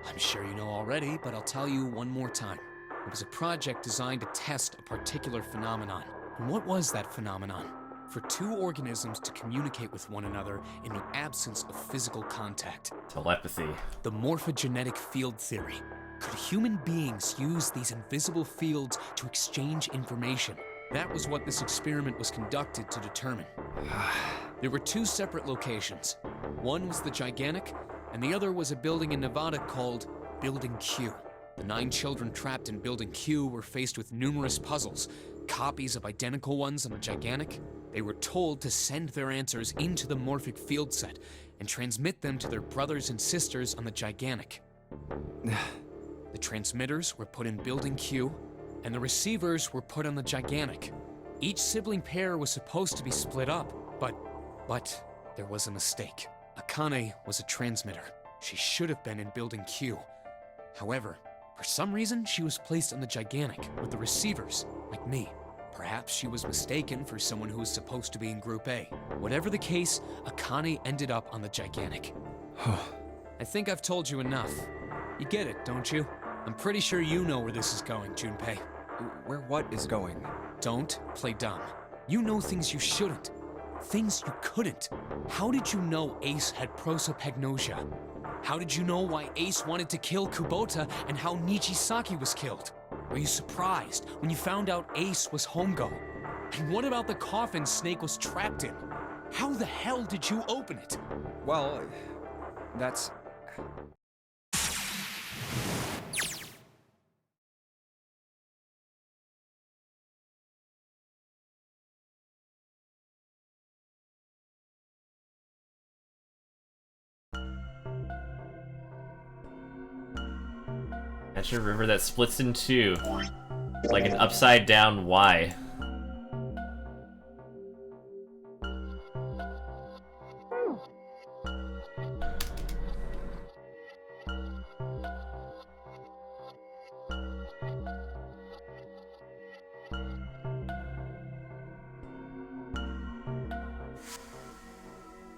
I'm sure you know already, but I'll tell you one more time. It was a project designed to test a particular phenomenon. And what was that phenomenon? For two organisms to communicate with one another in the absence of physical contact. Telepathy. The morphogenetic field theory. Could human beings use these invisible fields to exchange information? That was what this experiment was conducted to determine. There were two separate locations. One was the Gigantic, and the other was a building in Nevada called Building Q. The 9 children trapped in Building Q were faced with numerous puzzles, copies of identical ones on the Gigantic. They were told to send their answers into the morphic field set and transmit them to their brothers and sisters on the Gigantic. The transmitters were put in Building Q, and the receivers were put on the Gigantic. Each sibling pair was supposed to be split up, but there was a mistake. Akane was a transmitter. She should have been in Building Q. However, for some reason, she was placed on the Gigantic with the receivers, like me. Perhaps she was mistaken for someone who was supposed to be in Group A. Whatever the case, Akane ended up on the Gigantic. I think I've told you enough. You get it, don't you? I'm pretty sure you know where this is going, Junpei. Where what is going? Don't play dumb. You know things you shouldn't. Things you couldn't. How did you know Ace had prosopagnosia? How did you know why Ace wanted to kill Kubota and how Nijisaki was killed? Were you surprised when you found out Ace was Hongo? And what about the coffin Snake was trapped in? How the hell did you open it? Well, that's... That's a river that splits in two. Like an upside down Y.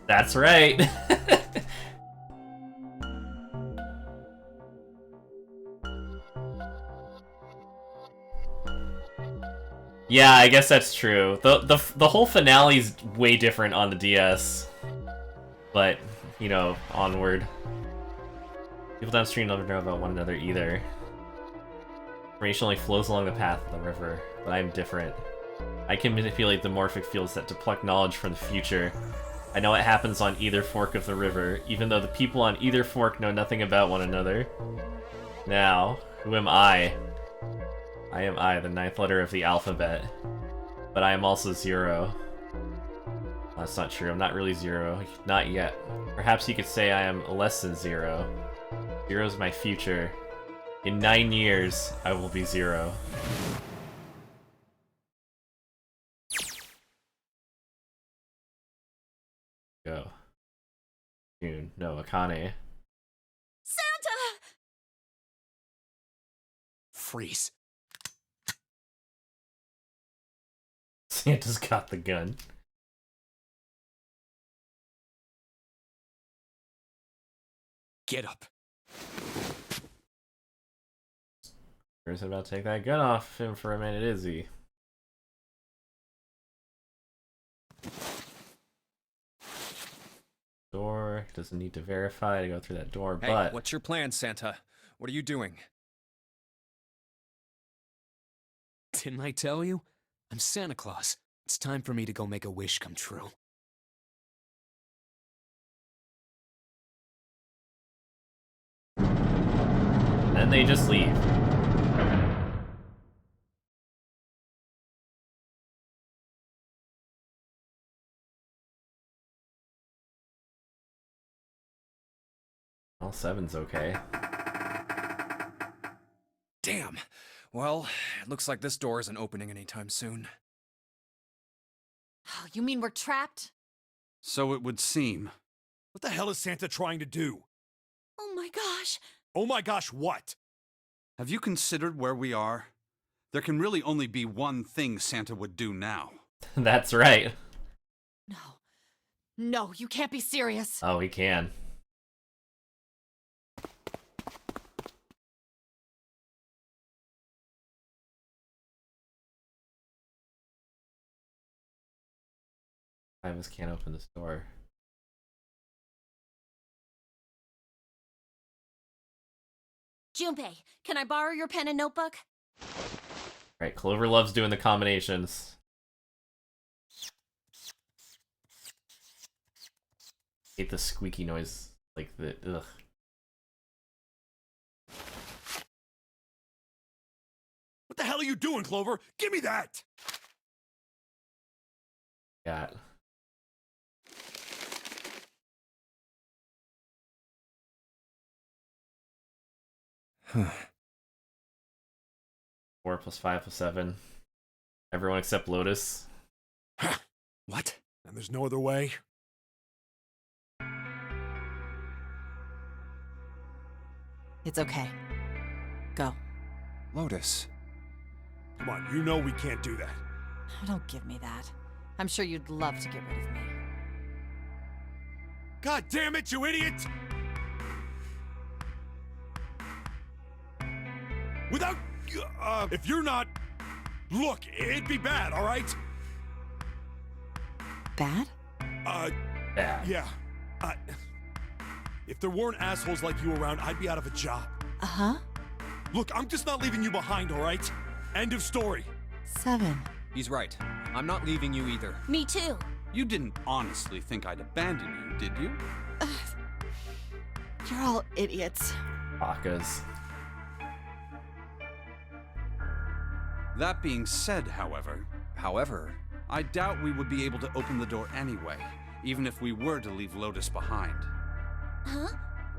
That's right. Yeah, I guess that's true. The whole finale's way different on the DS. But, you know, onward. People downstream never know about one another either. Information only flows along the path of the river, but I'm different. I can manipulate the morphic field set to pluck knowledge from the future. I know what happens on either fork of the river, even though the people on either fork know nothing about one another. Now, who am I? I am I, the 9th letter of the alphabet. But I am also 0. That's not true, I'm not really 0. Not yet. Perhaps you could say I am less than 0. 0 is my future. In 9 years, I will be 0. Go. June. No, Akane. Santa! Freeze. Santa's got the gun. Get up. Where's about to take that gun off him for a minute, is he? Door. Doesn't need to verify to go through that door, Hey, but... what's your plan, Santa? What are you doing? Didn't I tell you? I'm Santa Claus. It's time for me to go make a wish come true. Then they just leave. All 7's okay. Damn. Well, it looks like this door isn't opening anytime soon. Oh, you mean we're trapped? So it would seem. What the hell is Santa trying to do? Oh my gosh. Oh my gosh, what? Have you considered where we are? There can really only be one thing Santa would do now. That's right. No. No, you can't be serious. Oh, he can. I just can't open this door. Junpei, can I borrow your pen and notebook? Right, Clover loves doing the combinations. Hate the squeaky noise, like the ugh. What the hell are you doing, Clover? Give me that! Got. Huh. 4 + 5 + 7. Everyone except Lotus. What? And there's no other way? It's okay. Go. Lotus. Come on, you know we can't do that. Don't give me that. I'm sure you'd love to get rid of me. God damn it, you idiot! Without... if you're not... Look, it'd be bad, alright? Bad? Bad. Yeah. If there weren't assholes like you around, I'd be out of a job. Uh-huh. Look, I'm just not leaving you behind, alright? End of story. 7. He's right. I'm not leaving you either. Me too. You didn't honestly think I'd abandon you, did you? You're all idiots. Bakas. That being said, however, I doubt we would be able to open the door anyway, even if we were to leave Lotus behind. Huh?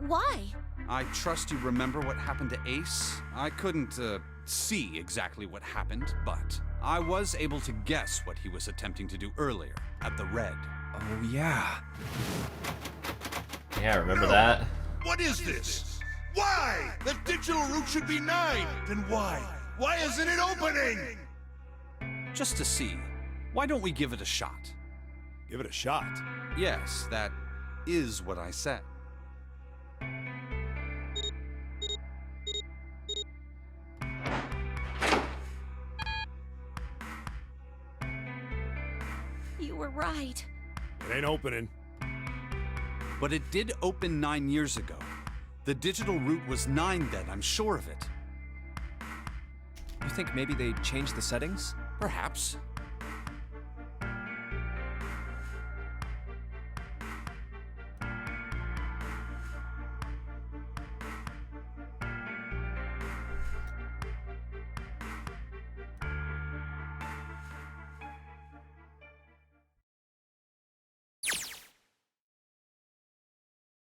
Why? I trust you remember what happened to Ace? I couldn't, see exactly what happened, but I was able to guess what he was attempting to do earlier, at the Red. Oh, yeah. Yeah, remember that? What is this? Why? The digital route should be 9. Then why? Why isn't it opening? Just to see. Why don't we give it a shot? Give it a shot? Yes, that is what I said. You were right. It ain't opening. But it did open 9 years ago. The digital route was 9 then, I'm sure of it. You think maybe they changed the settings? Perhaps.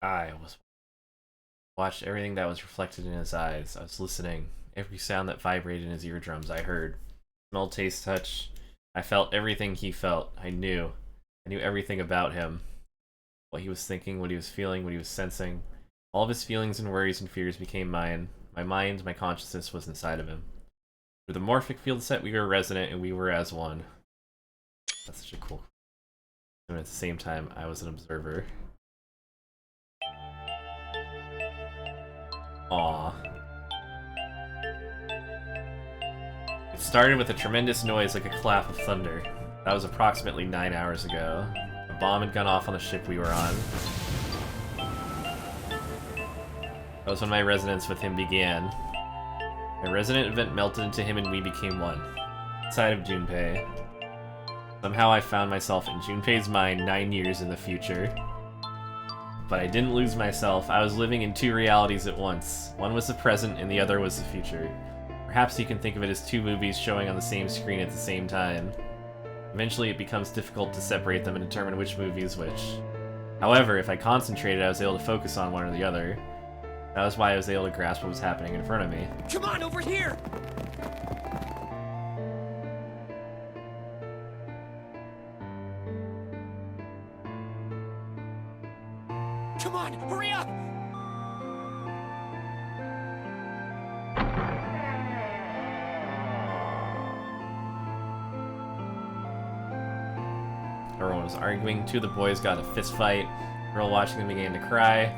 I watched everything that was reflected in his eyes. I was listening. Every sound that vibrated in his eardrums I heard. Smell, taste, touch. I felt everything he felt. I knew everything about him. What he was thinking, what he was feeling, what he was sensing. All of his feelings and worries and fears became mine. My mind, my consciousness was inside of him. Through the morphic field set, we were resonant and we were as one. That's such a cool... And at the same time, I was an observer. Aww. It started with a tremendous noise like a clap of thunder. That was approximately 9 hours ago. A A bomb had gone off on the ship we were on. That was when my resonance with him began. My resonant event melted into him and we became one. Inside of Junpei. Somehow I found myself in Junpei's mind 9 years in the future. But I didn't lose myself. I was living in 2 realities at once. One was the present and the other was the future. Perhaps you can think of it as 2 movies showing on the same screen at the same time. Eventually it becomes difficult to separate them and determine which movie is which. However, if I concentrated, I was able to focus on one or the other. That was why I was able to grasp what was happening in front of me. Come on, over here! Come on, hurry up! Everyone was arguing. 2 of the boys got in a fist fight. The girl watching them began to cry.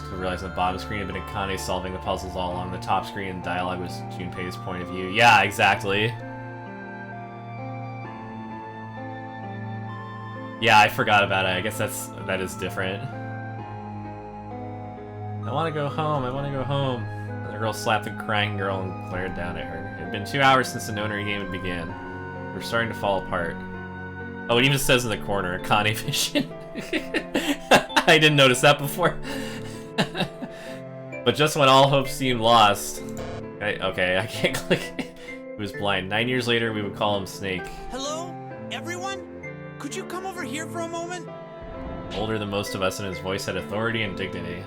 I realized the bottom screen had been Akane solving the puzzles all along. The top screen and dialogue was Junpei's point of view. Yeah, exactly. Yeah, I forgot about it. I guess that is different. I want to go home. I want to go home. The girl slapped the crying girl and glared down at her. It had been 2 hours since the Nonary game had began. We were starting to fall apart. Oh, it even says in the corner, Akane vision. I didn't notice that before. But just when all hope seemed lost... Okay, I can't click it. He was blind. 9 years later, we would call him Snake. Hello? Everyone? Could you come over here for a moment? Older than most of us, and his voice had authority and dignity.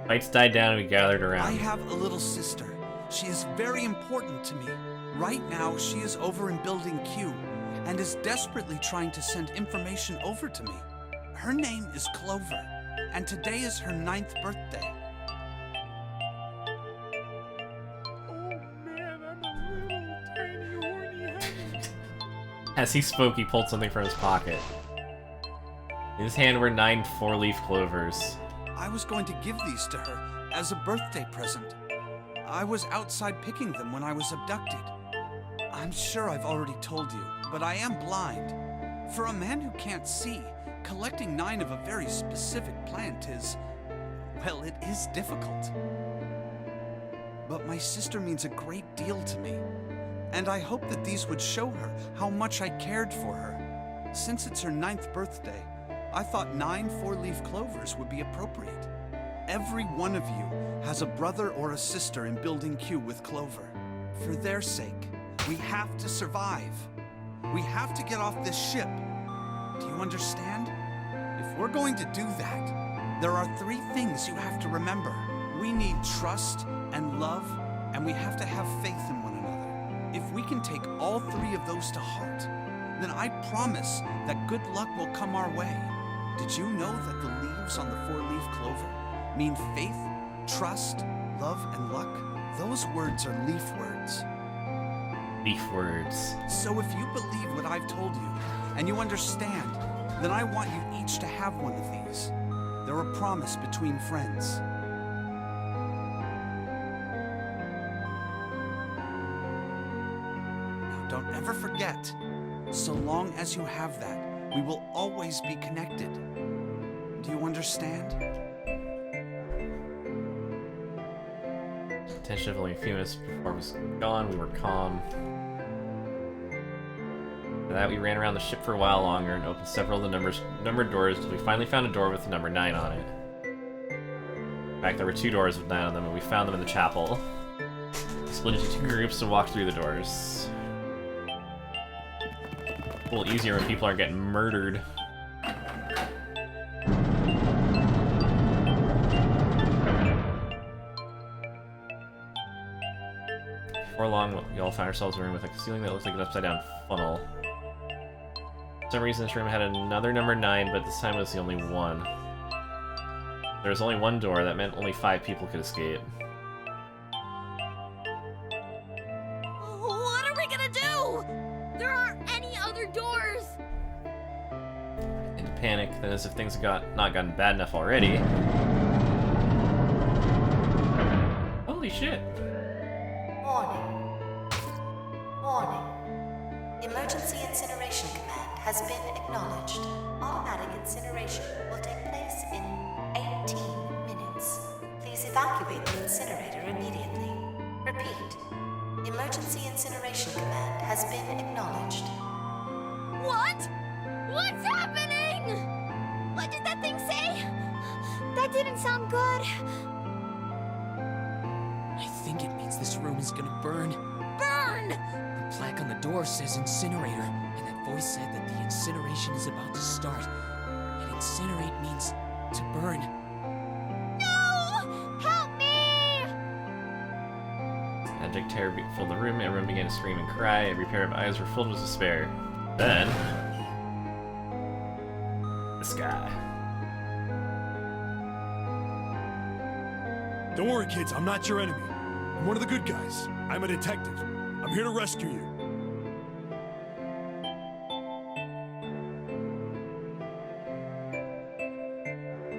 Fights died down and we gathered around. I have a little sister. She is very important to me. Right now, she is over in Building Q, and is desperately trying to send information over to me. Her name is Clover, and today is her 9th birthday. As he spoke, he pulled something from his pocket. In his hand were 9 4-leaf clovers. I was going to give these to her as a birthday present. I was outside picking them when I was abducted. I'm sure I've already told you, but I am blind. For a man who can't see, collecting 9 of a very specific plant is... well, it is difficult. But my sister means a great deal to me. And I hope that these would show her how much I cared for her. Since it's her 9th birthday, I thought 9 4-leaf clovers would be appropriate. Every one of you has a brother or a sister in Building Q with Clover. For their sake, we have to survive. We have to get off this ship. Do you understand? If we're going to do that, there are 3 things you have to remember. We need trust and love, and we have to have faith in one another. If we can take all 3 of those to heart, then I promise that good luck will come our way. Did you know that the leaves on the 4-leaf clover mean faith, trust, love, and luck? Those words are leaf words. Leaf words. So if you believe what I've told you, and you understand, then I want you each to have one of these. They're a promise between friends. Now don't ever forget, so long as you have that, we will always be connected. Do you understand? Tension of only a few minutes before it was gone, we were calm. After that, we ran around the ship for a while longer and opened several of the numbered doors until we finally found a door with the number 9 on it. In fact, there were 2 doors with 9 on them, and we found them in the chapel. We split into 2 groups to walk through the doors. A little easier when people aren't getting murdered. Before long, we all found ourselves in a room with a ceiling that looked like an upside-down funnel. For some reason, this room had another number 9, but this time it was the only one. There was only one door, that meant only 5 people could escape. What are we gonna do? There aren't any other doors! Into panic, then as if things had not gotten bad enough already. Holy shit! Warning. Emergency incineration command has been acknowledged. Automatic incineration will take place in 18 minutes. Please evacuate the incinerator immediately. Repeat. Emergency incineration command has been acknowledged. What? What's happening? What did that thing say? That didn't sound good. I think it means this room is gonna burn. Burn! The plaque on the door says incinerator, and that voice said that the incineration is about to start. And incinerate means to burn. No! Help me! Abject terror filled the room. Everyone began to scream and cry. Every pair of eyes were filled with despair. Then, this guy. Don't worry, kids, I'm not your enemy. I'm one of the good guys. I'm a detective. I'm here to rescue you.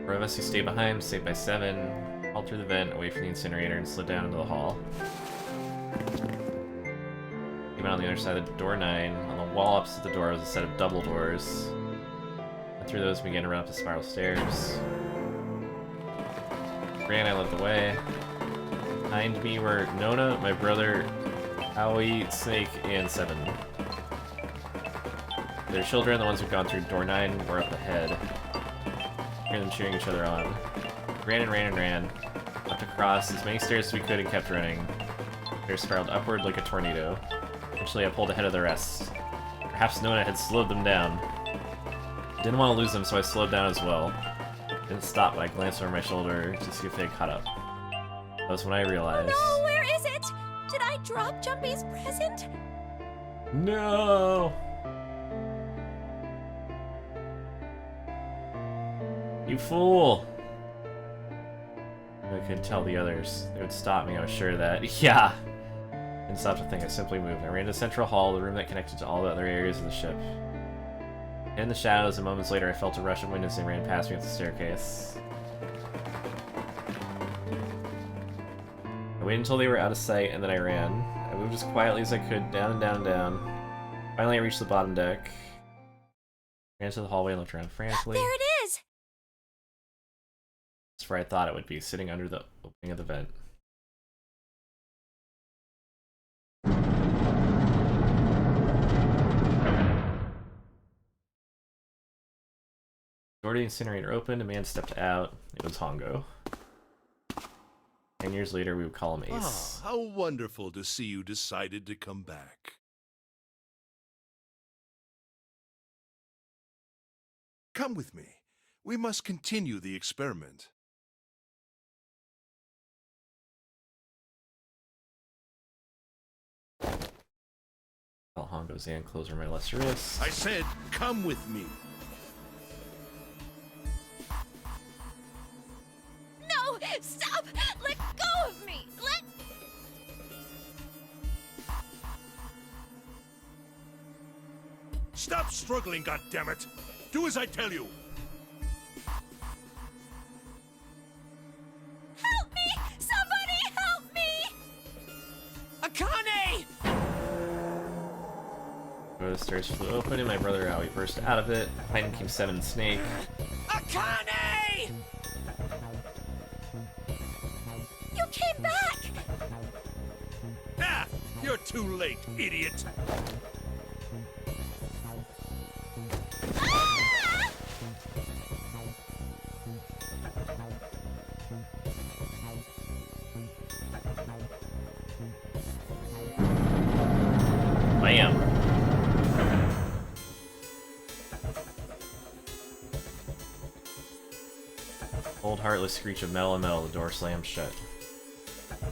For of us who stayed behind, saved by 7, crawled through the vent, away from the incinerator, and slid down into the hall. Came out on the other side of the door 9. On the wall opposite the door was a set of double doors. Went through those and began to run up the spiral stairs. I led the way. Behind me were Nona, my brother, Aoi, Snake, and 7. Their children, the ones who'd gone through door 9, were up ahead. I heard them cheering each other on. Ran and ran and ran. Leapt across as many stairs as we could and kept running. Stairs spiraled upward like a tornado. Eventually I pulled ahead of the rest. Perhaps Nona had slowed them down. Didn't want to lose them, so I slowed down as well. Didn't stop, but I glanced over my shoulder to see if they had caught up. That was when I realized... Oh no, where is it? Did I drop Jumpy's present? No! You fool! I couldn't tell the others. They would stop me, I was sure of that. Yeah! Didn't stop to think, I simply moved. I ran to Central Hall, the room that connected to all the other areas of the ship. In the shadows, and moments later I felt a rush of wind as they ran past me up the staircase. I waited until they were out of sight, and then I ran. I moved as quietly as I could, down and down and down. Finally I reached the bottom deck. Ran to the hallway and looked around frantically. There it is! That's where I thought it would be, sitting under the opening of the vent. The door to the incinerator opened, a man stepped out. It was Hongo. 10 years later, we would call him Ace. Ah, how wonderful to see you decided to come back. Come with me. We must continue the experiment. Felt Hongo's hand close over my left wrist. I said, come with me. No! Stop! Let go of me! Stop struggling, goddammit! Do as I tell you! Help me! Somebody help me! Akane! The stairs flew open and my brother Aoi burst out of it. Behind him came 7 and Snake. Akane! You came back! Ah! You're too late, idiot! Ah! Bam! Cold, heartless screech of metal and metal, the door slammed shut.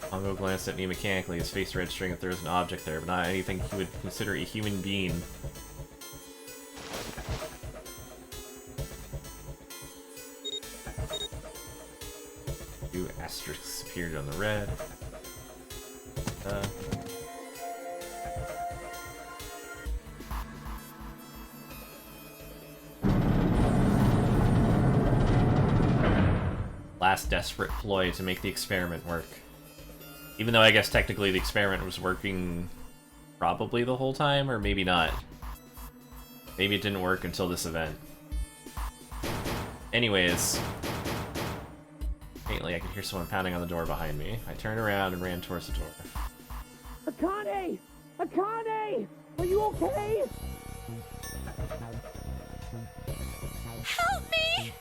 Hongo glanced at me mechanically, his face registering if there was an object there, but not anything he would consider a human being. Two asterisks appeared on the red. Last desperate ploy to make the experiment work. Even though I guess technically the experiment was working probably the whole time, or maybe not. Maybe it didn't work until this event. Anyways. Faintly, I could hear someone pounding on the door behind me. I turned around and ran towards the door. Akane! Akane! Are you okay? Help me!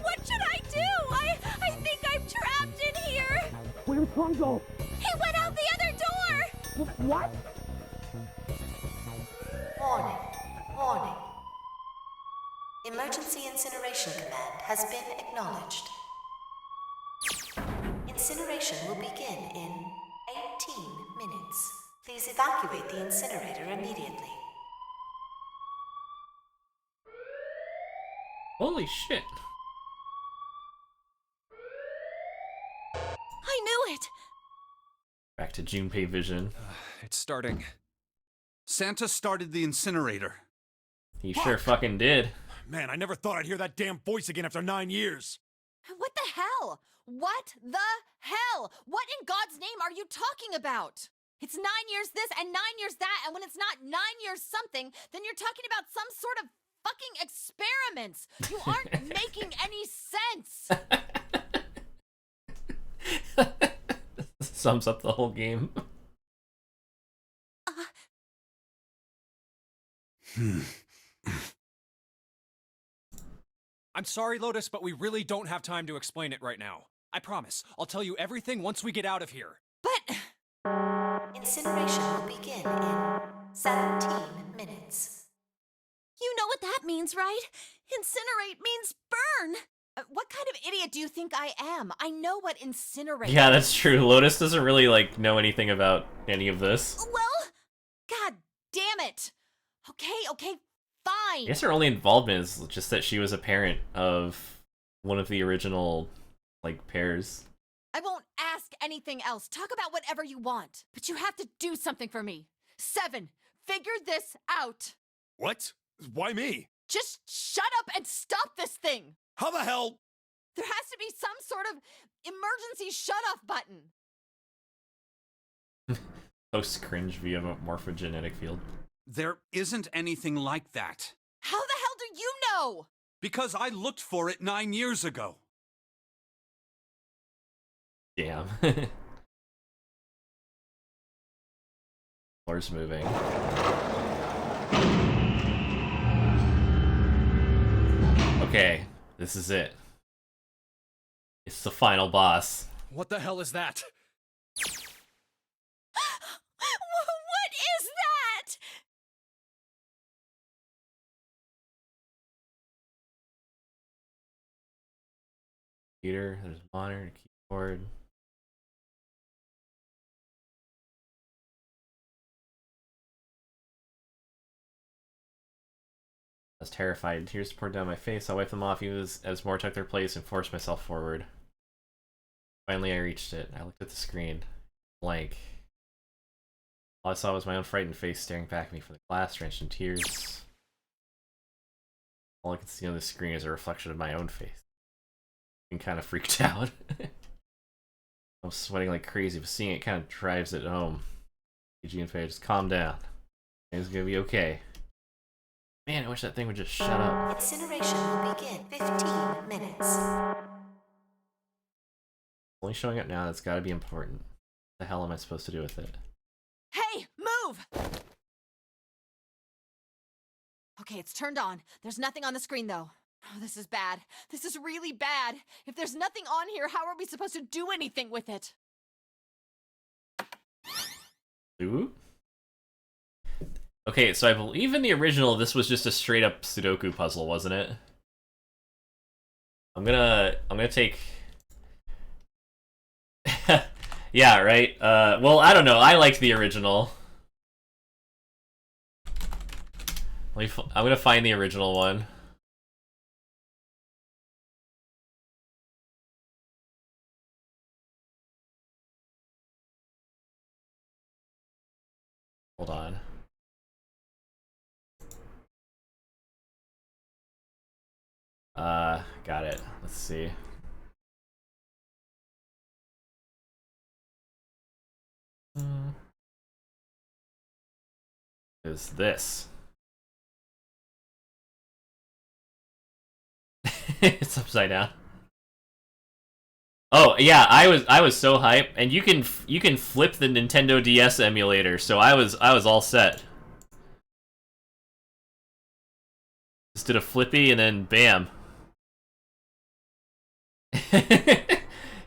What should I do? I think I'm trapped in here! Where's Hongo? He went out the other door! What? Warning. Warning. Emergency Incineration Command has been acknowledged. Incineration will begin in 18 minutes. Please evacuate the incinerator immediately. Holy shit. I knew it! Back to Junpei vision. It's starting. Santa started the incinerator. He sure fucking did. Man, I never thought I'd hear that damn voice again after 9 years. What the hell? What the hell? What in God's name are you talking about? It's 9 years this and 9 years that, and when it's not 9 years something, then you're talking about some sort of fucking experiments. You aren't making any sense. Sums up the whole game. I'm sorry, Lotus, but we really don't have time to explain it right now. I promise. I'll tell you everything once we get out of here. But... Incineration will begin in 17 minutes. You know what that means, right? Incinerate means burn. What kind of idiot do you think I am? I know what incinerate Yeah, that's true. Lotus doesn't really, like, know anything about any of this. Well, god damn it. Okay, fine. I guess her only involvement is just that she was a parent of one of the original, like, pairs. I won't ask anything else. Talk about whatever you want. But you have to do something for me. 7, figure this out. What? Why me? Just shut up and stop this thing. How the hell? There has to be some sort of emergency shut-off button. Post-cringe via morphogenetic field. There isn't anything like that. How the hell do you know? Because I looked for it 9 years ago. Damn. Floor's moving. Okay, this is it. It's the final boss. What the hell is that? What is that? Computer, there's a monitor, keyboard. I was terrified. Tears poured down my face. I wiped them off even as more took their place and forced myself forward. Finally, I reached it. I looked at the screen. Blank. All I saw was my own frightened face staring back at me from the glass, drenched in tears. All I could see on the screen is a reflection of my own face. I'm kind of freaked out. I'm sweating like crazy, but seeing it kind of drives it home. Eugene Faye, just calm down. It's gonna be okay. Man, I wish that thing would just shut up. Incineration will begin 15 minutes. Only showing up now, that's gotta be important. What the hell am I supposed to do with it? Hey, move! Okay, it's turned on. There's nothing on the screen, though. Oh, this is bad. This is really bad. If there's nothing on here, how are we supposed to do anything with it? Ooh? Okay, so I believe in the original, this was just a straight up Sudoku puzzle, wasn't it? I'm gonna take... Yeah, right? Well, I don't know. I liked the original. I'm gonna find the original one. Hold on. Got it. Let's see. is this. It's upside down. Oh yeah, I was so hyped, and you can flip the Nintendo DS emulator, so I was all set. Just did a flippy and then bam.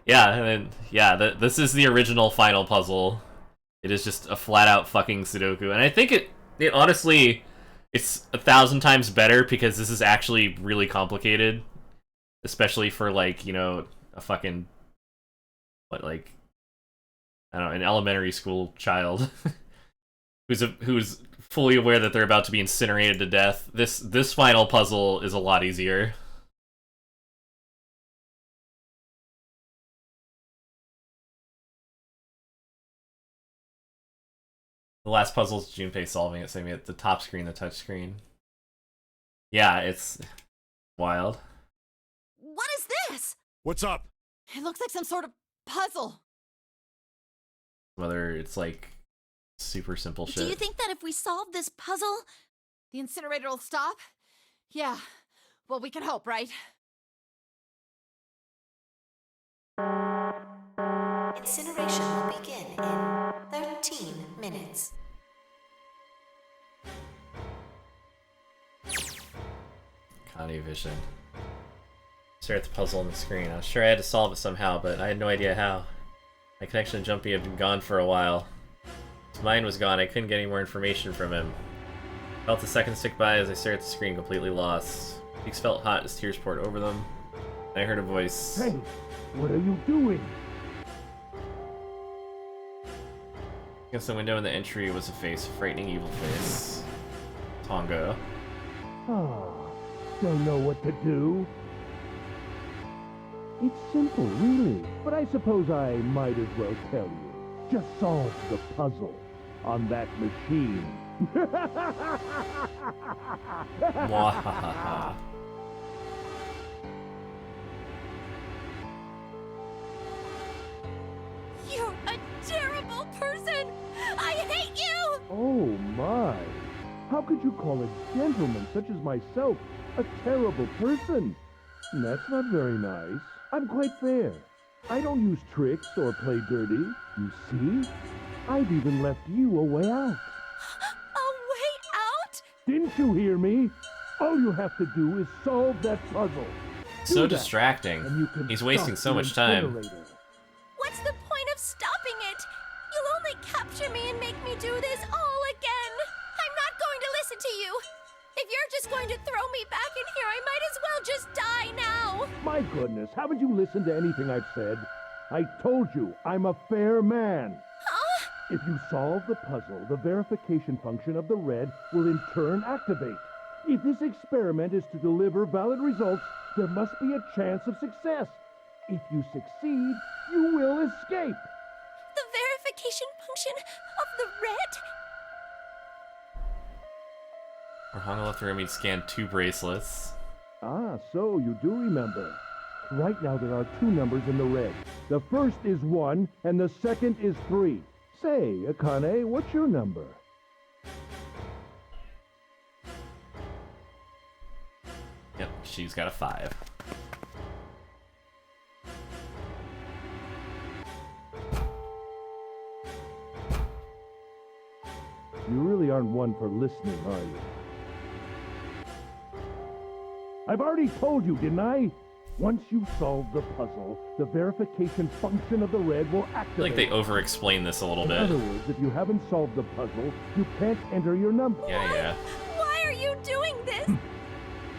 Yeah, and then this is the original final puzzle. It is just a flat out fucking Sudoku, and I think it honestly, it's 1,000 times better because this is actually really complicated, especially for like, you know, a fucking, what, like, I don't know, an elementary school child who's fully aware that they're about to be incinerated to death. This final puzzle is a lot easier. The last puzzle is Junpei solving it, saying at the top screen, the touch screen. Yeah, it's wild. What is this? What's up? It looks like some sort of puzzle. Whether it's like super simple shit. Do you think that if we solve this puzzle, the incinerator will stop? Yeah. Well, we can hope, right? Incineration will begin in 13 minutes. Connie vision. Stare at the puzzle on the screen. I was sure I had to solve it somehow, but I had no idea how. My connection to Jumpy had been gone for a while. His mind was gone. I couldn't get any more information from him. Felt the seconds tick by as I stared at the screen, completely lost. Cheeks felt hot as tears poured over them. I heard a voice. Hey, what are you doing? Against the window in the entry was a face, a frightening evil face. Tonga. Ah, don't know what to do. It's simple, really. But I suppose I might as well tell you. Just solve the puzzle on that machine. Mwahaha. You're a terrible person! I hate you! Oh my! How could you call a gentleman such as myself a terrible person? That's not very nice. I'm quite fair. I don't use tricks or play dirty. You see? I've even left you a way out. A way out? Didn't you hear me? All you have to do is solve that puzzle. So Do that, distracting. and you can He's wasting stop so the much time. incinerator. What's the point of stopping it? You'll only capture me and make me do this all again. I'm not going to listen to you. If you're just going to throw me back in here, I might as well just die now. My goodness, haven't you listened to anything I've said? I told you, I'm a fair man. Huh? If you solve the puzzle, the verification function of the red will in turn activate. If this experiment is to deliver valid results, there must be a chance of success. If you succeed, you will escape. The verification function of the red? Orhana left the room, he'd scanned 2 bracelets. Ah, so you do remember. Right now there are 2 numbers in the red. The first is 1, and the second is 3. Say, Akane, what's your number? Yep, she's got a 5. You really aren't one for listening, are you? I've already told you, didn't I? Once you solve the puzzle, the verification function of the red will activate. I feel like they over-explain this a little In bit. other words, if you haven't solved the puzzle, you can't enter your number. Yeah. Why are you doing this?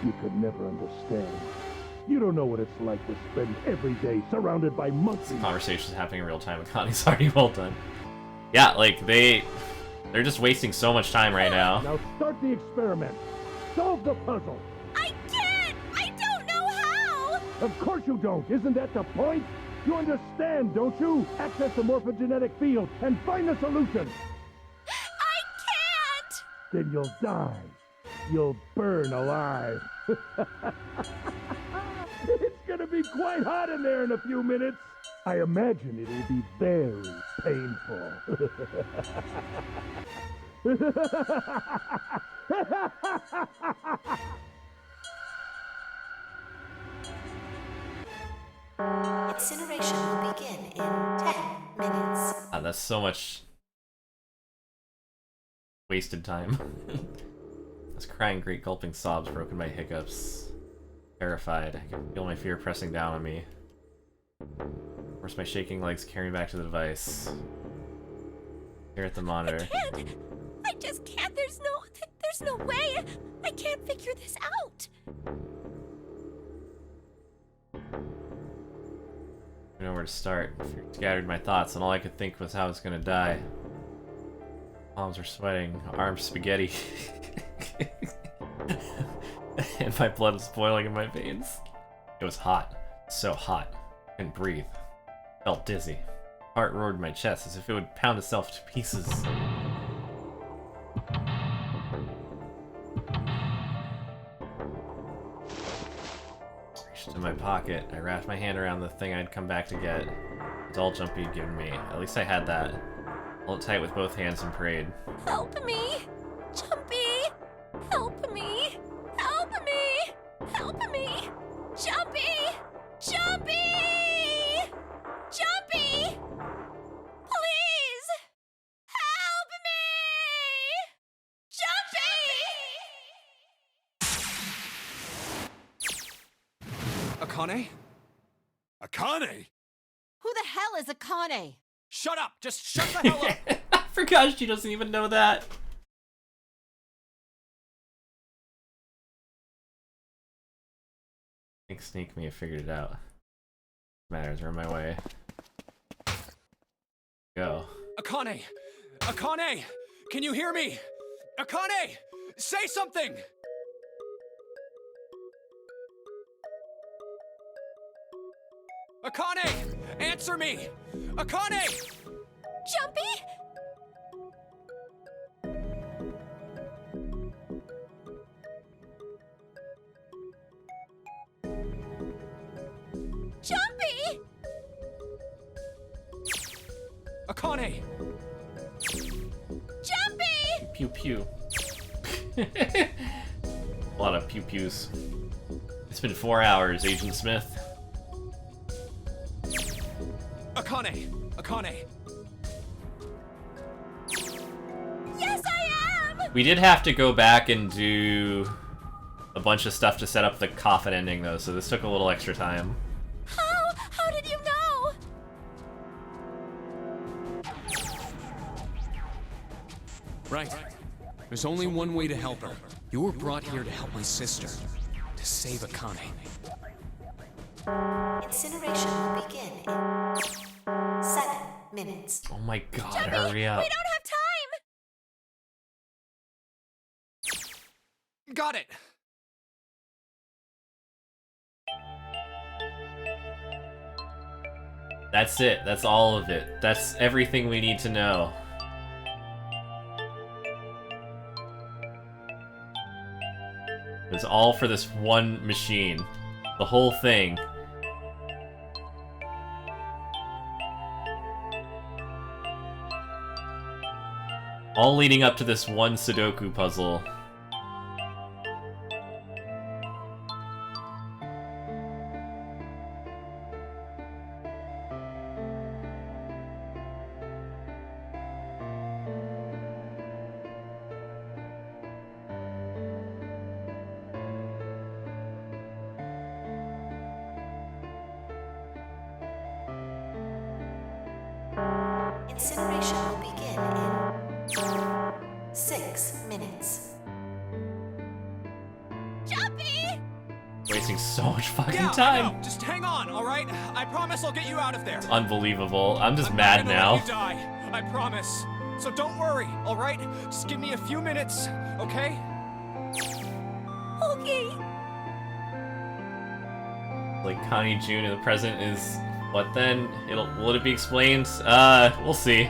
You could never understand. You don't know what it's like to spend every day surrounded by monkeys. Conversations happening in real time with Connie's already well done. Yeah, like, they're just wasting so much time right now. Now start the experiment. Solve the puzzle. I can't! I don't know how! Of course you don't. Isn't that the point? You understand, don't you? Access the morphogenetic field and find the solution. I can't! Then you'll die. You'll burn alive. It's gonna be quite hot in there in a few minutes. I imagine it'll be very painful. Incineration will begin in 10 minutes. That's so much wasted time. I was crying great gulping sobs broken by hiccups. Terrified, I can feel my fear pressing down on me. Force my shaking legs carry me back to the device. Here at the monitor. I just can't. There's no way. I can't figure this out. I don't know where to start. Fear scattered my thoughts, and all I could think was how I was gonna die. Palms were sweating, arms spaghetti. And my blood was boiling in my veins. It was hot. So hot. I couldn't breathe. Felt dizzy. Heart roared in my chest as if it would pound itself to pieces. Reached into my pocket. I wrapped my hand around the thing I'd come back to get. The doll Jumpy had given me. At least I had that. Held it tight with both hands and prayed. Help me! Jumpy! Help me! Help me! Help me! Jumpy! Jumpy! Jumpy! Please! Help me! Jumpy! Akane? Akane? Who the hell is Akane? Shut up! Just shut the hell up! I forgot she doesn't even know that. I think Snake may have figured it out. Matters are on my way. Go. Akane! Akane! Can you hear me? Akane! Say something! Akane! Answer me! Akane! Jumpy? Jumpy! Akane! Jumpy! Pew pew. A lot of pew pews. It's been 4 hours, Agent Smith. Akane! Akane! Yes, I am! We did have to go back and do a bunch of stuff to set up the coffin ending, though, so this took a little extra time. How did you know? Right. There's only one way to help her. You were brought here to help my sister. To save Akane. Incineration will begin in 7 minutes. Oh my god, Jumpy, hurry up. We don't have time! Got it! That's it. That's all of it. That's everything we need to know. It's all for this one machine. The whole thing. All leading up to this one Sudoku puzzle. Incineration will begin in 6 minutes. Jumpy! Wasting so much fucking Yeah, time. no, just hang on, alright? I promise I'll get you out of there. Unbelievable. I'm just I'm mad not now. gonna let you die. I promise. So don't worry, alright? Just give me a few minutes, okay? Okay. Like Connie June in the present is what then? Will it be explained? We'll see.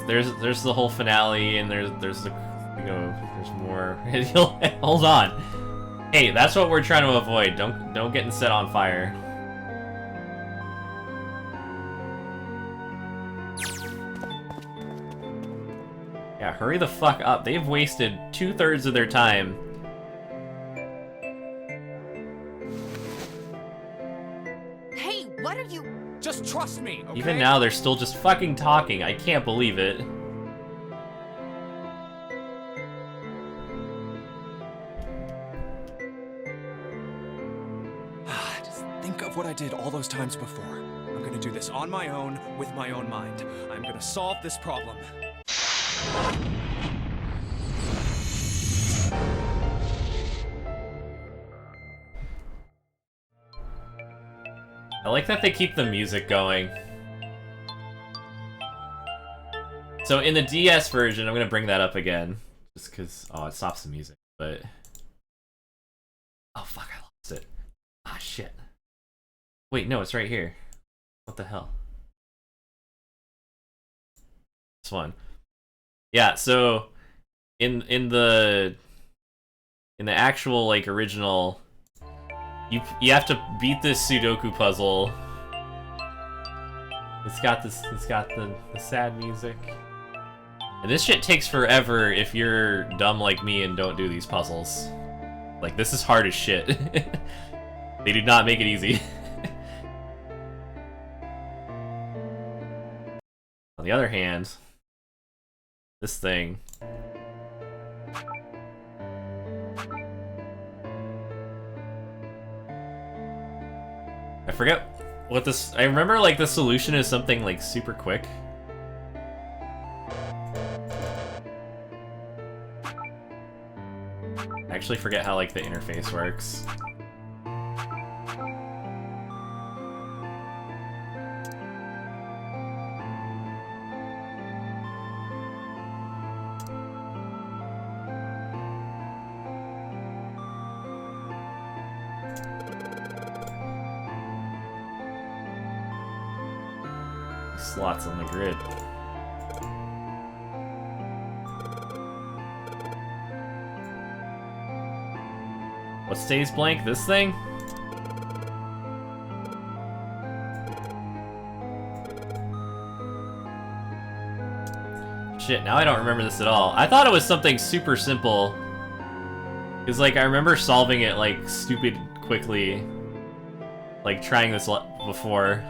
There's the whole finale, and there's the there's more. Hold on. Hey, that's what we're trying to avoid. Don't get set on fire. Yeah, hurry the fuck up. They've wasted 2/3 of their time. Hey, what are you... Just trust me, okay? Even now, they're still just fucking talking. I can't believe it. Just think of what I did all those times before. I'm gonna do this on my own, with my own mind. I'm gonna solve this problem. I like that they keep the music going. So in the DS version, I'm gonna bring that up again. Just because, oh, it stops the music, but... Oh, fuck, I lost it. Ah, shit. Wait, no, it's right here. What the hell? This one. Yeah, so... In the actual, like, original... You have to beat this Sudoku puzzle. It's got the sad music. And this shit takes forever if you're dumb like me and don't do these puzzles. Like, this is hard as shit. They do not make it easy. On the other hand, this thing... I forget what this... I remember, like, the solution is something, like, super quick. I actually forget how, like, the interface works. Slots on the grid. What stays blank? This thing? Shit, now I don't remember this at all. I thought it was something super simple. Cause like I remember solving it like stupid quickly. Like trying this before.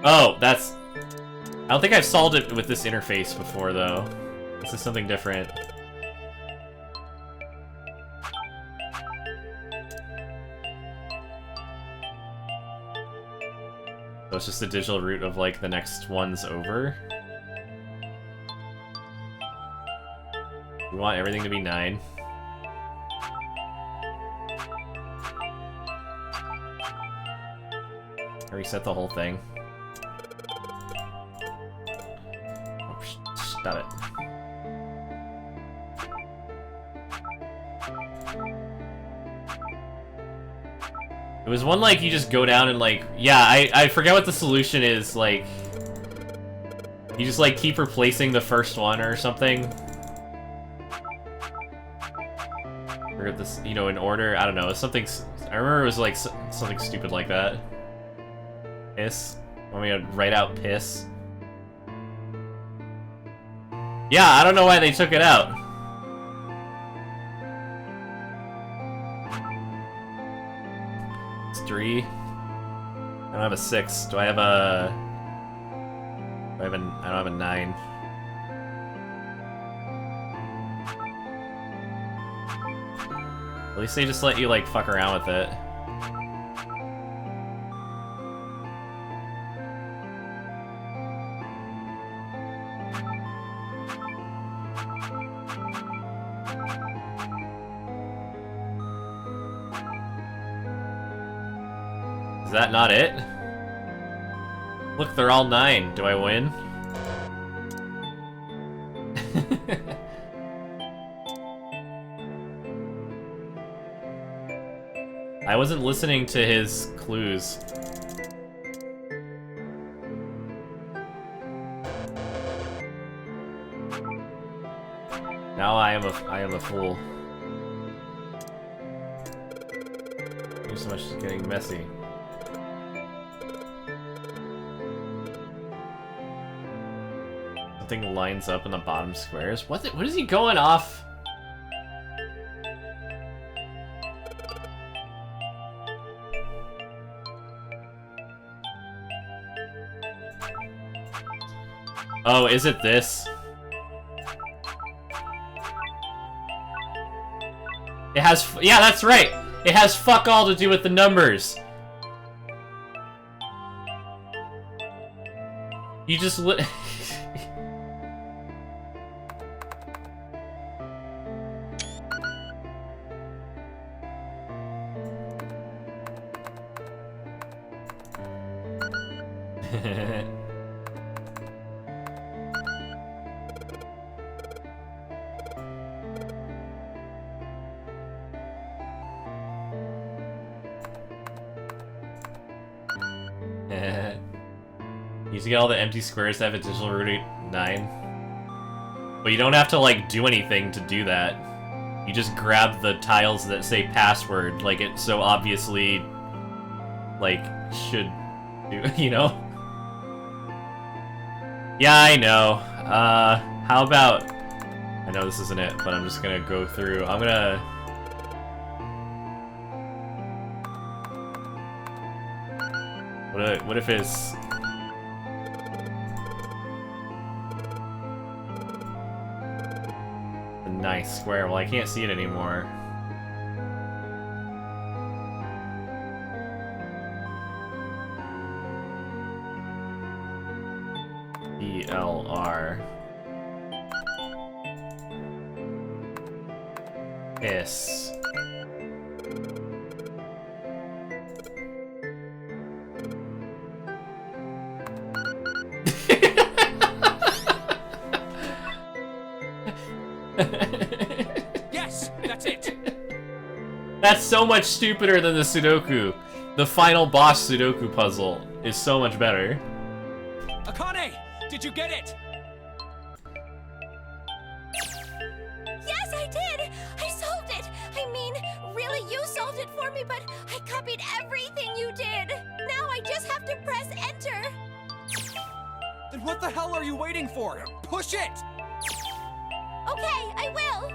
Oh, that's... I don't think I've solved it with this interface before, though. This is something different. So it's just a digital route of, like, the next one's over. We want everything to be 9. Reset the whole thing. Stop it. It was one like you just go down and like, yeah, I forget what the solution is, like you just like keep replacing the first one or something. Or this, you know, in order, I don't know, something, I remember it was like something stupid like that. Piss? Want me to write out piss? Yeah, I don't know why they took it out. It's 3. I don't have a 6. Do I have a... I don't have a 9. At least they just let you, like, fuck around with it. Is that not it? Look, they're all 9. Do I win? I wasn't listening to his clues. I am a fool. Thanks so much for getting messy. Something lines up in the bottom squares. What is he going off? Oh, is it this? It has, yeah, that's right. It has fuck all to do with the numbers. You just You just get all the empty squares to have a digital root 9. But you don't have to, like, do anything to do that. You just grab the tiles that say password, like it so obviously, like, should do, you know? Yeah, I know. How about... I know this isn't it, but I'm just gonna go through. I'm gonna... What if it's... a nice square? Well, I can't see it anymore. ELR. S. Yes, that's it. That's so much stupider than the Sudoku. The final boss Sudoku puzzle is so much better. Akane, did you get it? Yes, I did! I solved it! I mean, really, you solved it for me, but I copied everything you did! Now I just have to press enter! Then what the hell are you waiting for? Push it! Okay, I will!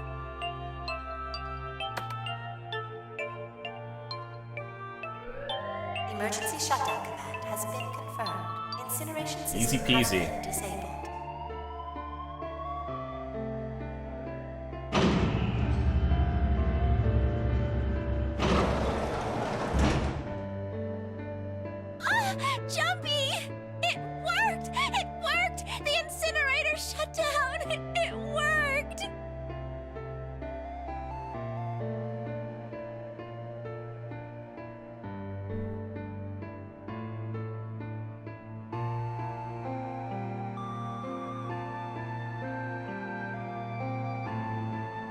Emergency shutdown command has been confirmed. Incineration system Easy peasy. has been disabled. Jumpy! It worked! It worked! The incinerator shut down! It worked!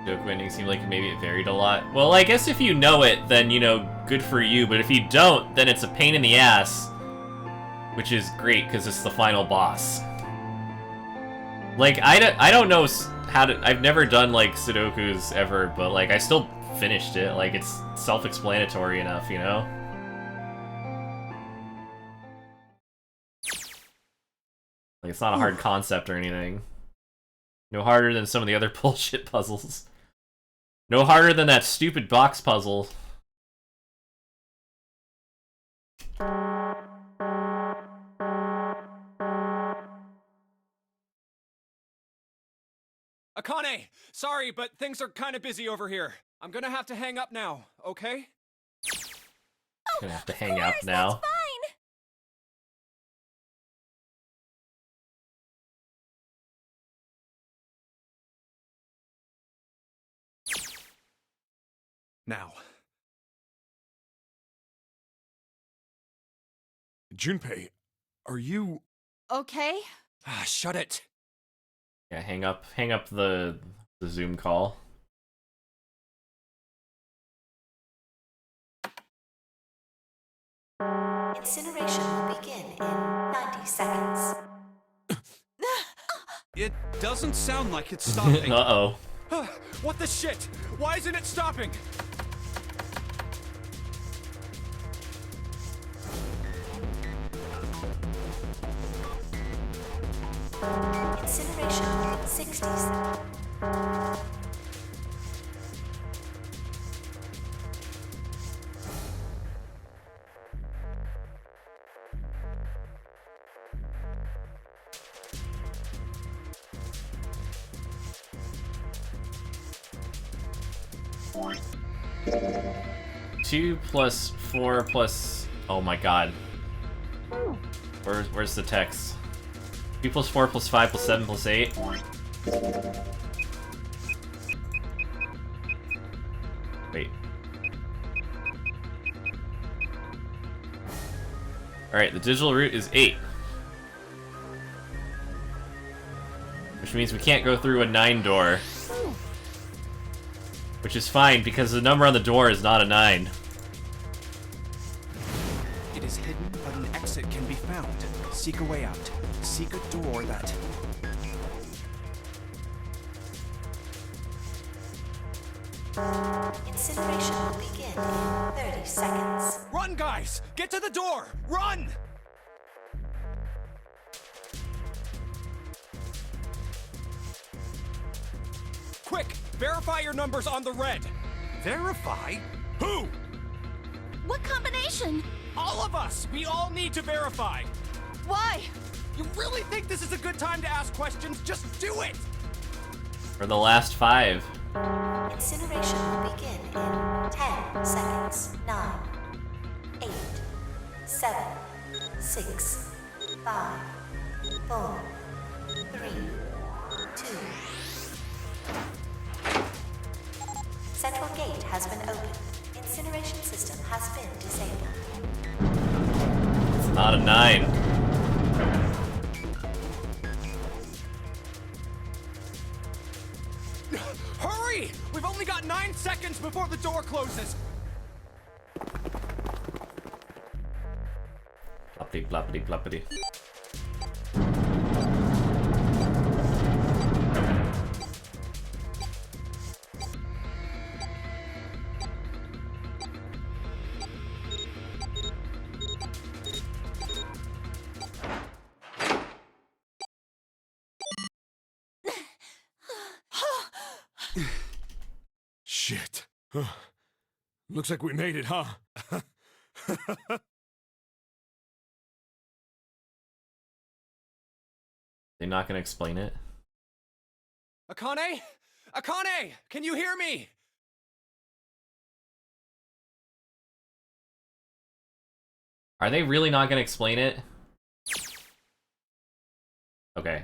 Sudoku ending seemed like maybe it varied a lot. Well, I guess if you know it, then, you know, good for you. But if you don't, then it's a pain in the ass. Which is great, because it's the final boss. Like, I don't know how to... I've never done, like, Sudokus ever, but, like, I still finished it. Like, it's self-explanatory enough, you know? Like, it's not a hard concept or anything. No harder than some of the other bullshit puzzles. No harder than that stupid box puzzle. Akane, sorry, but things are kind of busy over here. I'm gonna have to hang up now, okay? Gonna have to hang up now. That's fine! Now. Junpei, are you... Okay. Ah, shut it. Yeah, hang up the Zoom call. Incineration will begin in 90 seconds. It doesn't sound like it's stopping. Uh-oh. What the shit? Why isn't it stopping? Incineration 60s. Two plus 4 plus... Oh my god. Where's the text? 2 plus 4 plus 5 plus 7 plus 8. Wait. Alright, the digital root is 8. Which means we can't go through a 9 door. Which is fine, because the number on the door is not a 9. It is hidden, but an exit can be found. Seek a way out. Seek a door that... Incineration will begin in 30 seconds. Run, guys! Get to the door! Run! Quick! Verify your numbers on the red! Verify? Who? What combination? All of us! We all need to verify! Why? You really think this is a good time to ask questions? Just do it! For the last 5. Incineration will begin in 10 seconds. 9, 8, 7, 6, 5, 4, 3, 2. Central gate has been opened. Incineration system has been disabled. It's not a 9. Hurry! We've only got 9 seconds before the door closes! Ploppity, ploppity, ploppity. Shit. Looks like we made it, huh? They're not gonna explain it? Akane? Akane! Can you hear me? Are they really not gonna explain it? Okay.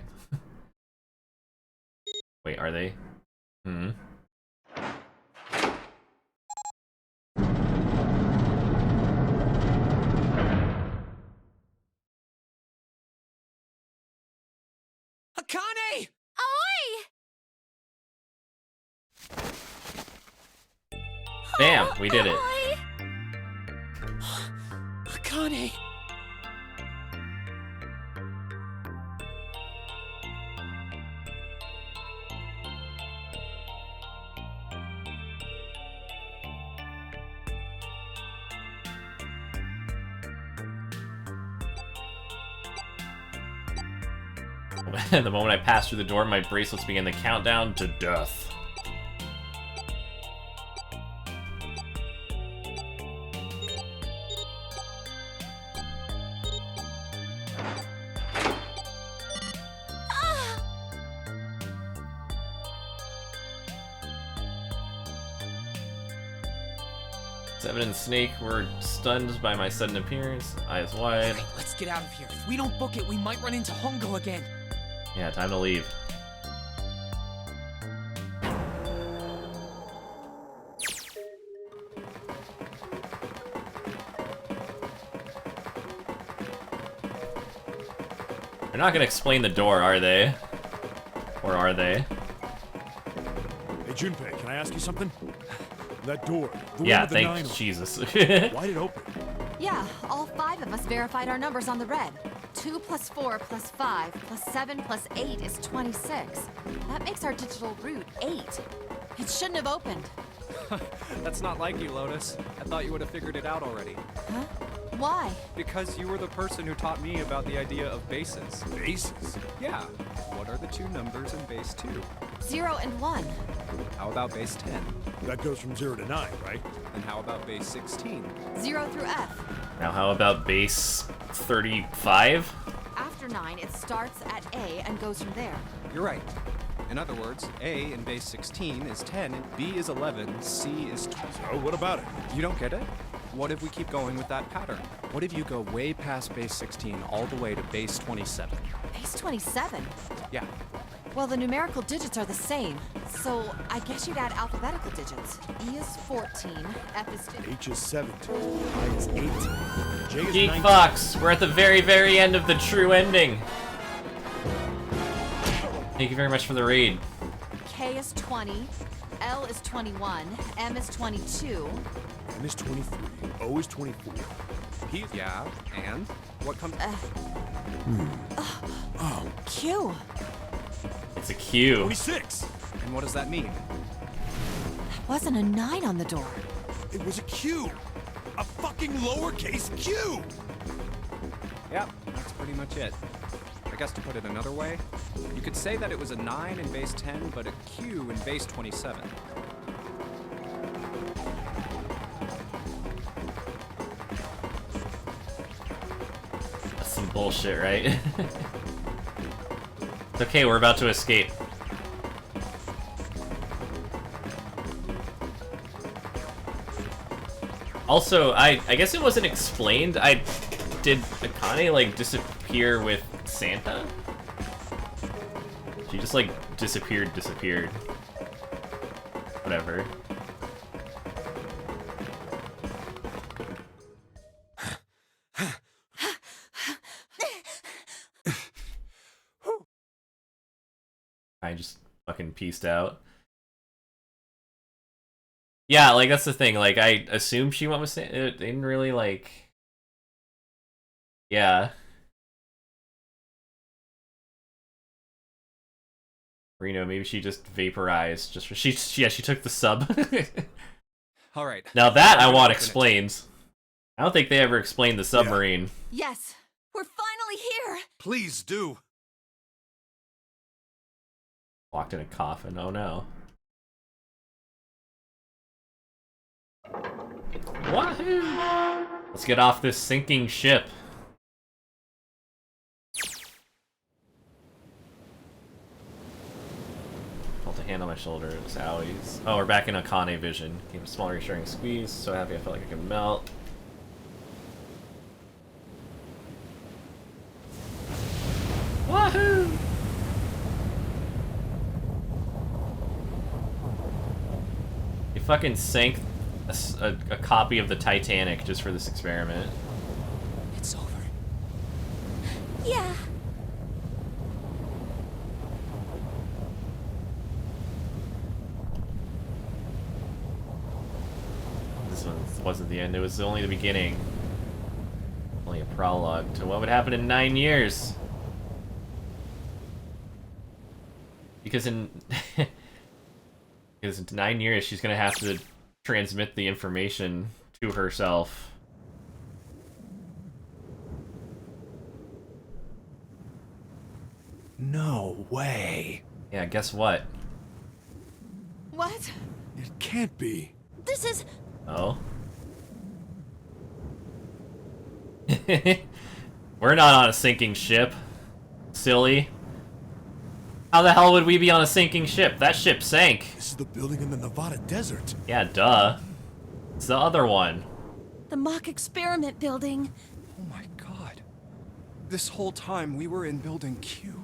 Wait, are they? Hmm. Akane! Oi! Bam! We did it. Akane! The moment I passed through the door, my bracelets began the countdown to death. Seven and Snake were stunned by my sudden appearance, eyes wide. Alright, let's get out of here. If we don't book it, we might run into Hongo again. Yeah, time to leave. They're not gonna explain the door, are they? Or are they? Hey, Junpei, can I ask you something? That door, the Yeah, one with the 9 thanks, on it. Jesus. Why did it open? Yeah, all 5 of us verified our numbers on the red. 2 plus 4 plus 5 plus 7 plus 8 is 26. That makes our digital route 8. It shouldn't have opened. That's not like you, Lotus. I thought you would have figured it out already. Huh? Why? Because you were the person who taught me about the idea of bases. Bases? Yeah. What are the two numbers in base 2? 0 and 1. How about base 10? That goes from 0 to 9, right? And how about base 16? 0 through F. Now how about base 35? After 9, it starts at A and goes from there. You're right. In other words, A in base 16 is 10, B is 11, C is 12. So what about it? You don't get it? What if we keep going with that pattern? What if you go way past base 16 all the way to base 27? Base 27? Yeah. Well, the numerical digits are the same, so I guess you'd add alphabetical digits. E is 14, F is 15. H is 17, I is 18, J is Geek 19. Fox, we're at the very, very end of the true ending. Thank you very much for the raid. K is 20, L is 21, M is 22. N is 23, O is 24. P, yeah, and? What comes... Q. It's a Q. 26! And what does that mean? There wasn't a 9 on the door. It was a Q! A fucking lowercase q! Yep, that's pretty much it. I guess to put it another way, you could say that it was a 9 in base 10, but a Q in base 27. That's some bullshit, right? It's okay, we're about to escape. Also, I guess it wasn't explained. Did Akane, like, disappear with Santa? She just, like, disappeared. Whatever. I just fucking pieced out. Yeah, like, that's the thing. Like, I assumed she went with Santa. It didn't really, like... Yeah. Reno, maybe she just vaporized. She took the sub. All right. Now that I want explained. I don't think they ever explained the submarine. Yes, we're finally here. Please do. Locked in a coffin. Oh no. Wahoo! Let's get off this sinking ship. Felt a hand on my shoulder. It was Owie's. Oh, we're back in Akane vision. Gave a small reassuring squeeze. So happy I felt like I could melt. Wahoo! You fucking sank a copy of the Titanic just for this experiment. It's over. Yeah. This one wasn't the end, it was only the beginning. Only a prologue to what would happen in 9 years. Because in 9 years she's gonna have to transmit the information to herself. No way. Yeah, guess what? What? It can't be. This is... Oh? We're not on a sinking ship. Silly. How the hell would we be on a sinking ship? That ship sank. This is the building in the Nevada desert. Yeah, duh. It's the other one. the mock experiment building. Oh my god. This whole time we were in Building Q.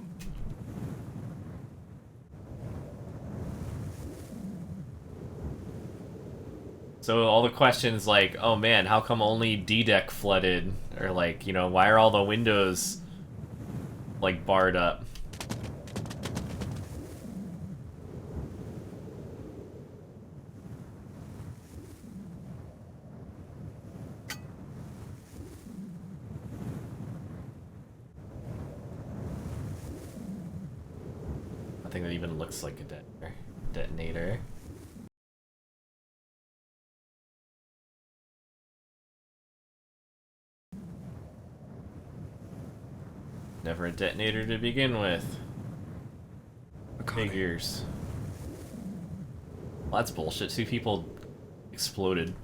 So all the questions like, oh man, how come only D-Deck flooded? Or like, you know, why are all the windows like barred up? Nothing that even looks like a detonator. Never a detonator to begin with. Figures. Well, that's bullshit. 2 people exploded.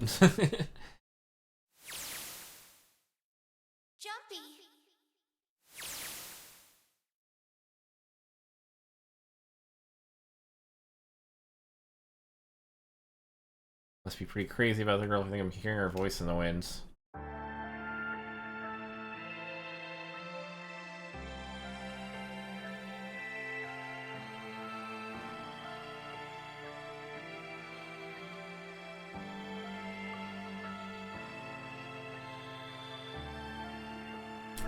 Must be pretty crazy about the girl. I think I'm hearing her voice in the winds.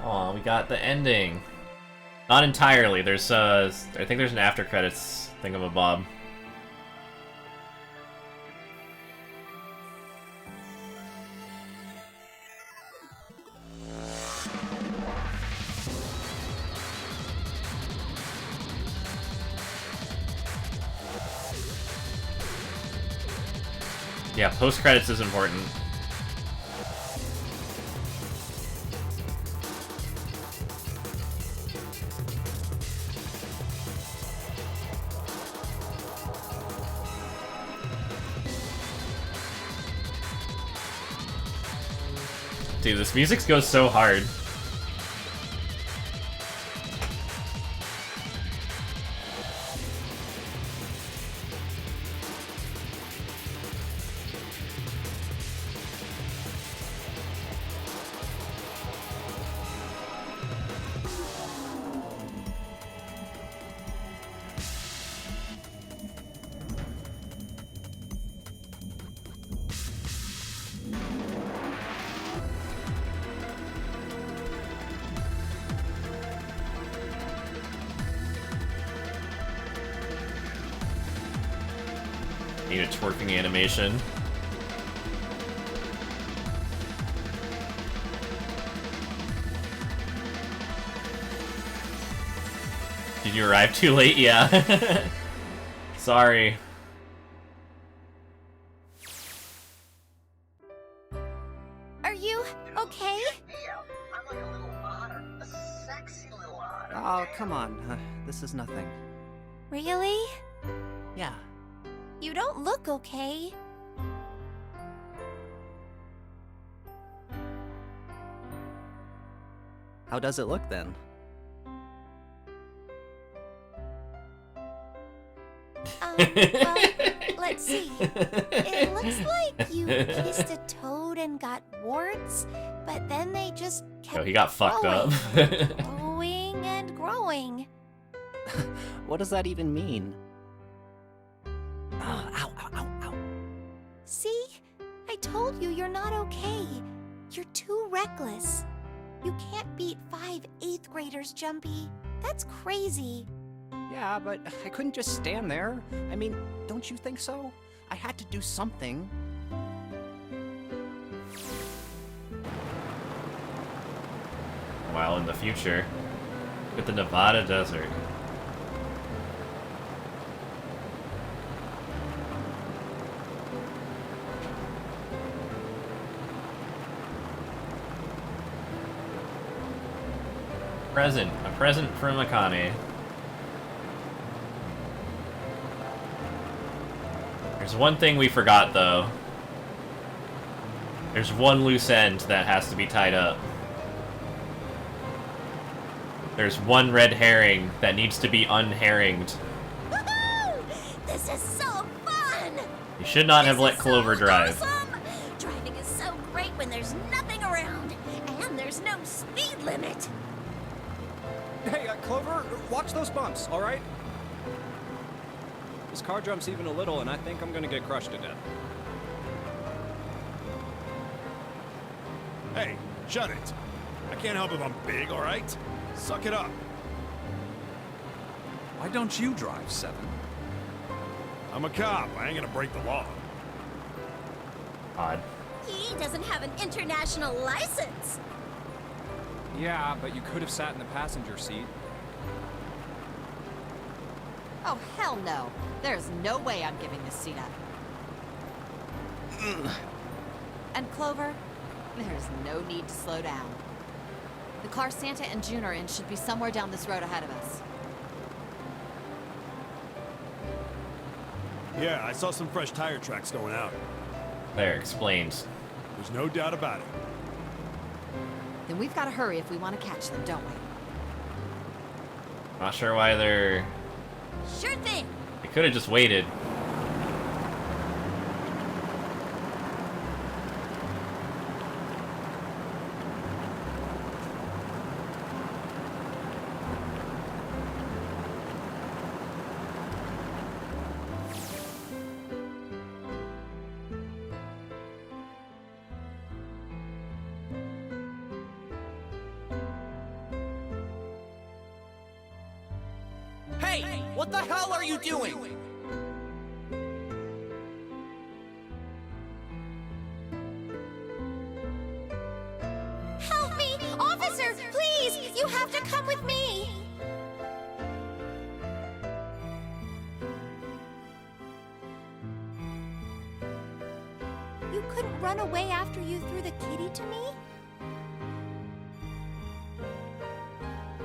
Aw, we got the ending. Not entirely. There's I think there's an after credits thingamabob. Yeah, post credits is important. Dude, this music goes so hard. Need a twerking animation. Did you arrive too late? Yeah. Sorry. Are you okay? Oh, come on. This is nothing. Really? Yeah. You don't look okay. How does it look then? Well, let's see. It looks like you kissed a toad and got warts, but then they just kept he got fucked up. growing and growing. What does that even mean? Ow, ow, ow, ow. See? I told you you're not okay. You're too reckless. You can't beat 5 8th graders, Jumpy. That's crazy. Yeah, but I couldn't just stand there. I mean, don't you think so? I had to do something. While in the future, at the Nevada desert. A present from Akane. There's one thing we forgot, though. There's one loose end that has to be tied up. There's one red herring that needs to be unherringed. Woohoo! This is so fun! You should not have let Clover drive. Awesome! Driving is so great when there's nothing around, and there's no speed limit. Hey, Clover, watch those bumps, all right? This car jumps even a little, and I think I'm gonna get crushed to death. Hey, shut it. I can't help if I'm big, all right? Suck it up. Why don't you drive, 7? I'm a cop. I ain't gonna break the law. Odd. He doesn't have an international license. Yeah, but you could have sat in the passenger seat. Oh, hell no. There's no way I'm giving this seat up. And Clover, there's no need to slow down. The car Santa and June are in should be somewhere down this road ahead of us. Yeah, I saw some fresh tire tracks going out. There, explains. There's no doubt about it. Then we've got to hurry if we want to catch them, don't we? Not sure why they're... Sure thing! They could have just waited. Hey! What the hell are you doing? Help me! Officer, please! You have to come with me! You couldn't run away after you threw the kitty to me?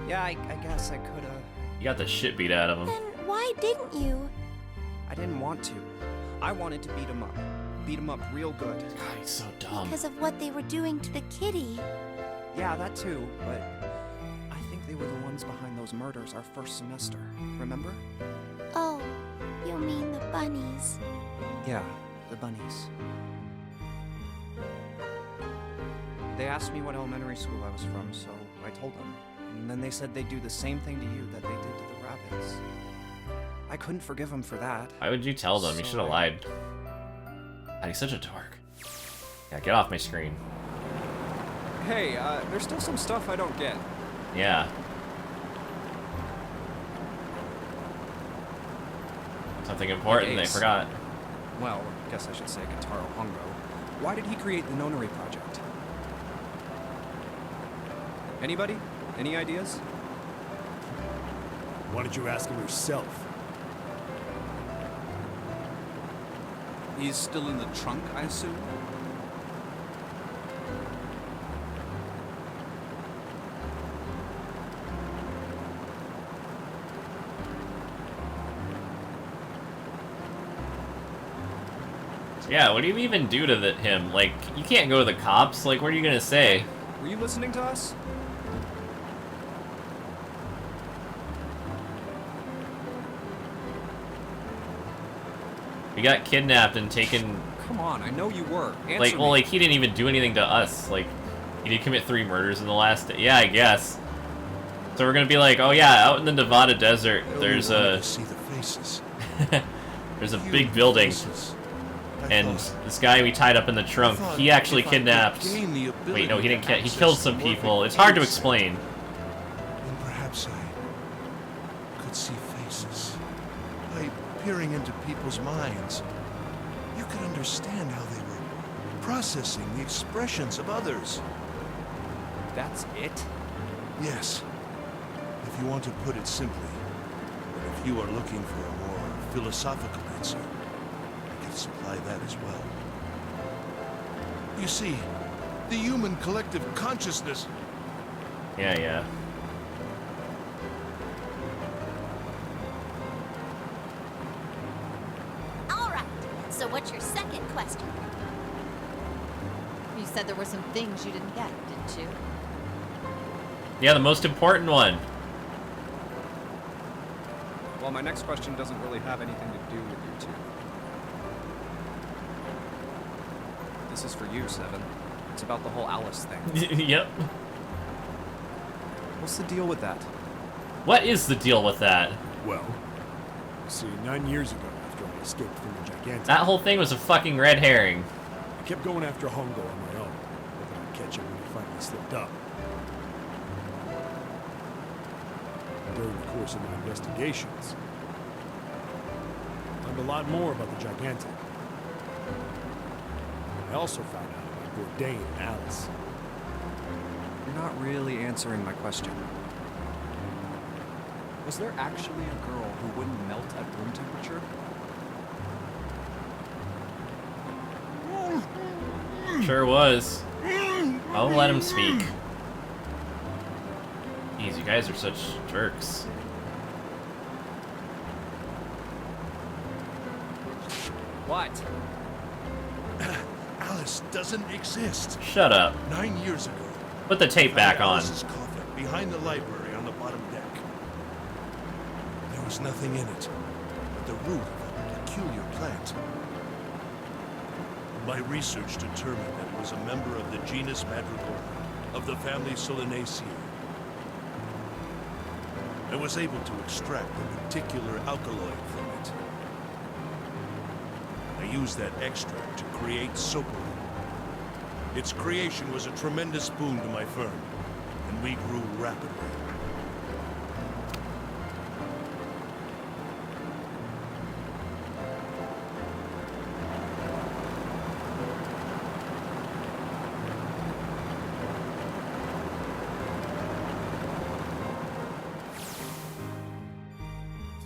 Yeah, I guess I could've. You got the shit beat out of him. Then why didn't you? I didn't want to. I wanted to beat him up. Beat him up real good. God, he's so dumb. Because of what they were doing to the kitty. Yeah, that too, but I think they were the ones behind those murders our first semester. Remember? Oh, you mean the bunnies. Yeah, the bunnies. They asked me what elementary school I was from, so I told them. And then they said they'd do the same thing to you that they did to the rabbits. I couldn't forgive them for that. Why would you tell them? You should have lied. God, he's such a dork. Yeah, get off my screen. Hey, there's still some stuff I don't get. Yeah. Something important they forgot. Well, I guess I should say Gitaro Hongo. Why did he create the Nonary project? Anybody? Any ideas? Why don't you ask him yourself? He's still in the trunk, I assume? Yeah, what do you even do to him? Like, you can't go to the cops. Like, what are you gonna say? Were you listening to us? We got kidnapped and taken. Come on, I know you were. Answer like, well, me. like he didn't even do anything to us. Like, he did commit 3 murders in the last day. Yeah, I guess. So we're gonna be like, oh yeah, out in the Nevada desert, there's a. See the faces. There's a big building, and this guy we tied up in the trunk, he actually kidnapped. Wait, no, he didn't. He killed some people. It's hard to explain. Then perhaps I could see faces. By peering into people's minds, you could understand how they were processing the expressions of others. That's it? Yes. If you want to put it simply, but if you are looking for a more philosophical answer, I can supply that as well. You see, the human collective consciousness. Yeah. All right. So what's your second question? You said there were some things you didn't get, didn't you? Yeah, the most important one. Well, my next question doesn't really have anything to do with you two. This is for you, Seven. It's about the whole Alice thing. Yep. What's the deal with that? What is the deal with that? Well, see, 9 years ago, after I escaped from the gigantic... That whole thing was a fucking red herring. I kept going after Hongo on my own, hoping I'd catch him when he finally slipped up. During the course of my investigations, I learned a lot more about the gigantic. I also found out about Bourdain and Alice. You're not really answering my question. Was there actually a girl who wouldn't melt at room temperature? Sure was. I'll let him speak. Jeez, you guys are such jerks. What? Alice doesn't exist. Shut up. 9 years ago. Put the tape back on. Alice's coffin behind the library on the bottom deck. There was nothing in it but the root of a peculiar plant. My research determined that it was a member of the genus Madrigola of the family Solanaceae. I was able to extract a particular alkaloid from it. I used that extract to create soapy. Its creation was a tremendous boon to my firm, and we grew rapidly.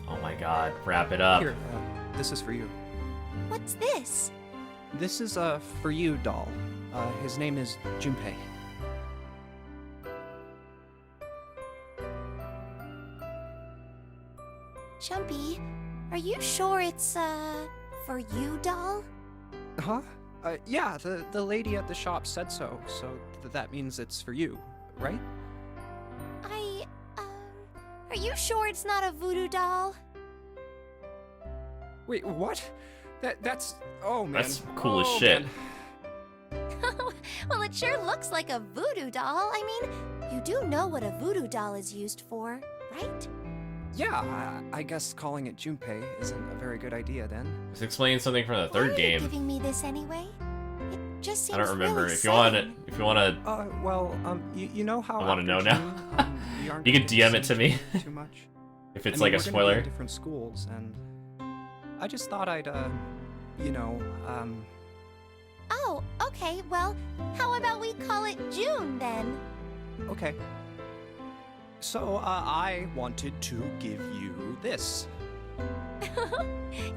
Oh my god, wrap it up. Here, this is for you. What's this? This is a for you doll. His name is Junpei. Jumpy, are you sure it's, for you, doll? Huh? Yeah, the lady at the shop said so, that means it's for you, right? Are you sure it's not a voodoo doll? Wait, what? That's... oh, man. That's cool as Oh, shit. man. Well, it sure looks like a voodoo doll. I mean, you do know what a voodoo doll is used for, right? Yeah, I guess calling it Junpei isn't a very good idea then. Let's explain something from the third Why are game. you giving me this anyway? It just seems I don't remember. really If you want sudden. it, if you want to, You know how I want to know after now. June, we aren't You can gonna DM it to see me. too much. If it's I mean, like a we're gonna be spoiler. in different schools, and I just thought I'd, Oh, okay, well, how about we call it June then? Okay. So, I wanted to give you this.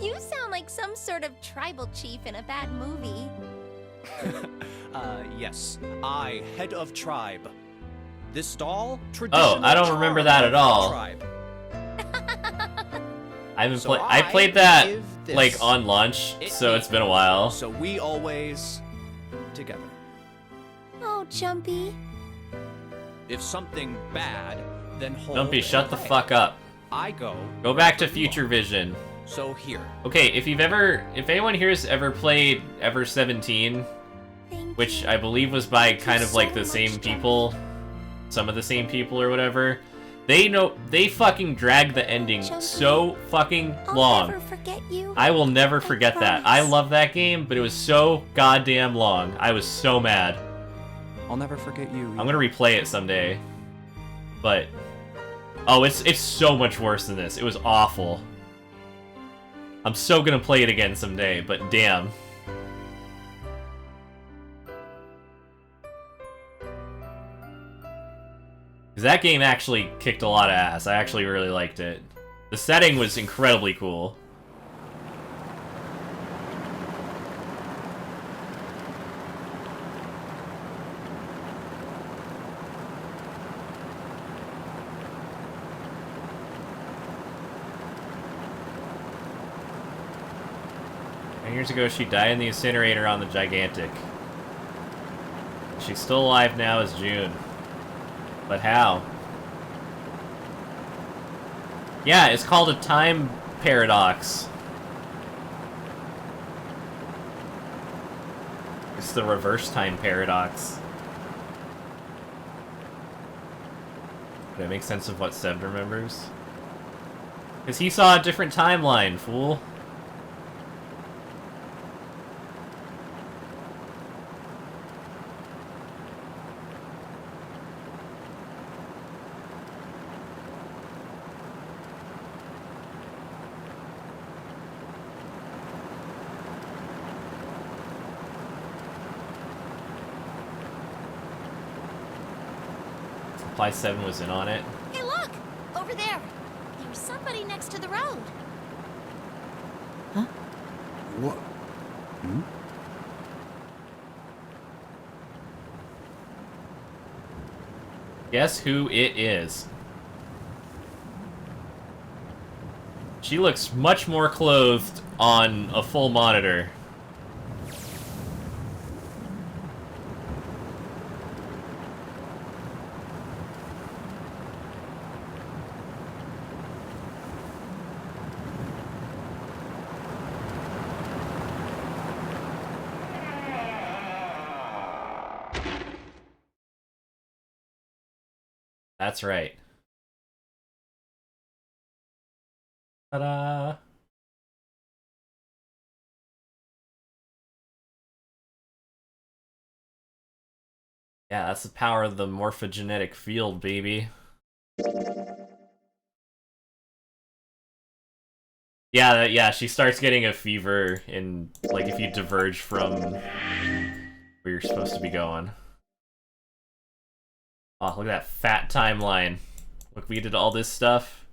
You sound like some sort of tribal chief in a bad movie. Yes. I, head of tribe. This doll, Oh, traditional I don't remember that at charm of all. tribe. I haven't So I I played that give this like on launch, so it's been a while. So we always together. Oh, Jumpy. If something bad, then hold. Dumpy, and shut the pray. fuck up. I go. Go back to Future Vision. So here. Okay, if anyone here has ever played Ever 17, which I believe was by kind of like the same people, some of the same people or whatever, they fucking drag the ending so fucking long. I'll never forget you. I will never forget that. I love that game, but it was so goddamn long. I was so mad. I'll never forget you. I'm gonna replay it someday. But oh, it's so much worse than this. It was awful. I'm so gonna play it again someday, but damn. Because that game actually kicked a lot of ass. I actually really liked it. The setting was incredibly cool. Years ago, she died in the incinerator on the Gigantic. She's still alive now as June. But how? Yeah, it's called a time paradox. It's the reverse time paradox. Did I make sense of what Seb remembers? Because he saw a different timeline, fool. Supply 7 was in on it. Hey, look! Over there! There's somebody next to the road. What? Hmm? Guess who it is? She looks much more clothed on a full monitor. That's right. Ta-da! Yeah, that's the power of the morphogenetic field, baby. Yeah, yeah, she starts getting a fever in, like, if you diverge from where you're supposed to be going. Oh, look at that fat timeline. Look, we did all this stuff.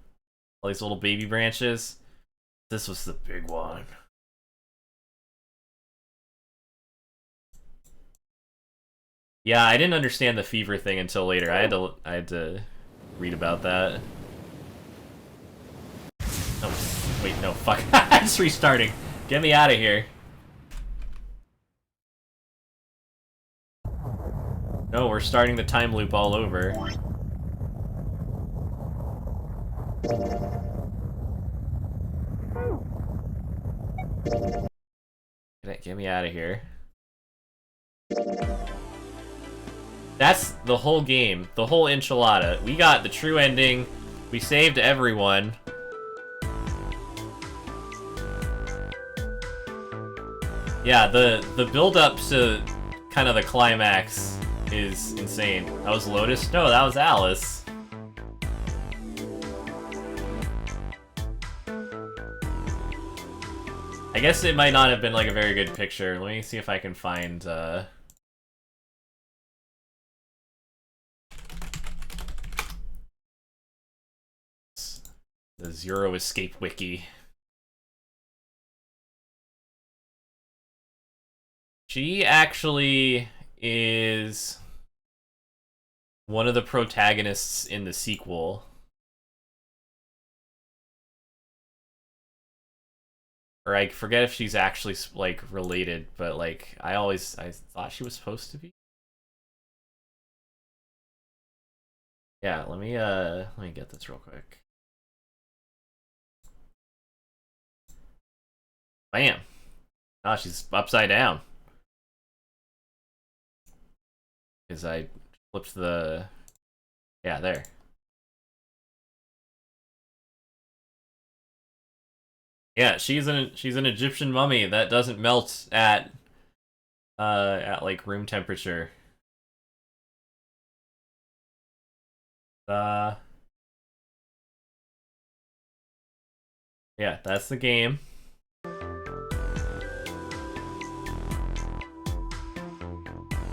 All these little baby branches. This was the big one. Yeah, I didn't understand the fever thing until later. I had to read about that. Oh, wait, no, fuck. It's restarting. Get me out of here. No, we're starting the time loop all over. Get me out of here. That's the whole game, the whole enchilada. We got the true ending. We saved everyone. Yeah, the build-up to kind of the climax is insane. That was Lotus? No, that was Alice. I guess it might not have been like a very good picture. Let me see if I can find the Zero Escape Wiki. She actually is one of the protagonists in the sequel. Or I forget if she's actually, like, related, but, like, I thought she was supposed to be. Yeah, let me get this real quick. Bam! Oh, she's upside down. Because I flipped the... Yeah, there. Yeah, she's an Egyptian mummy that doesn't melt at like room temperature. Yeah, that's the game.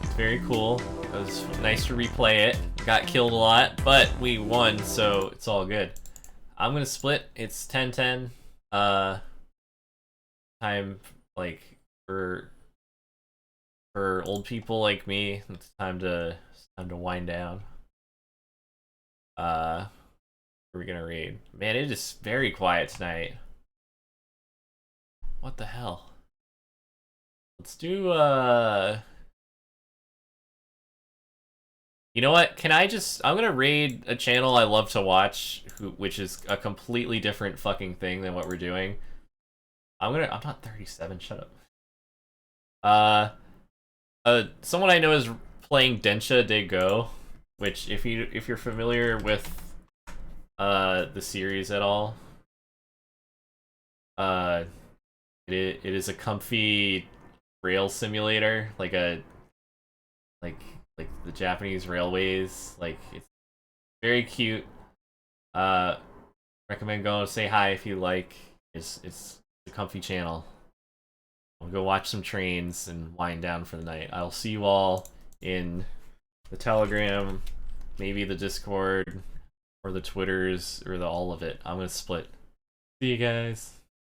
It's very cool. It was nice to replay it. Got killed a lot, but we won, so it's all good. I'm gonna split. It's 10-10. Time, like, for old people like me, it's time to wind down. Who are we gonna read? Man, it is very quiet tonight. What the hell? Let's do you know what? I'm gonna raid a channel I love to watch, which is a completely different fucking thing than what we're doing. I'm not 37, shut up. Someone I know is playing Densha de Go, which if you're familiar with the series at all, it is a comfy rail simulator, like the Japanese railways. Like, it's very cute. Recommend going say hi if you like. It's a comfy channel. I'll go watch some trains and wind down for the night. I'll see you all in the Telegram, maybe the Discord, or the Twitters, or the all of it. I'm gonna split. See you guys.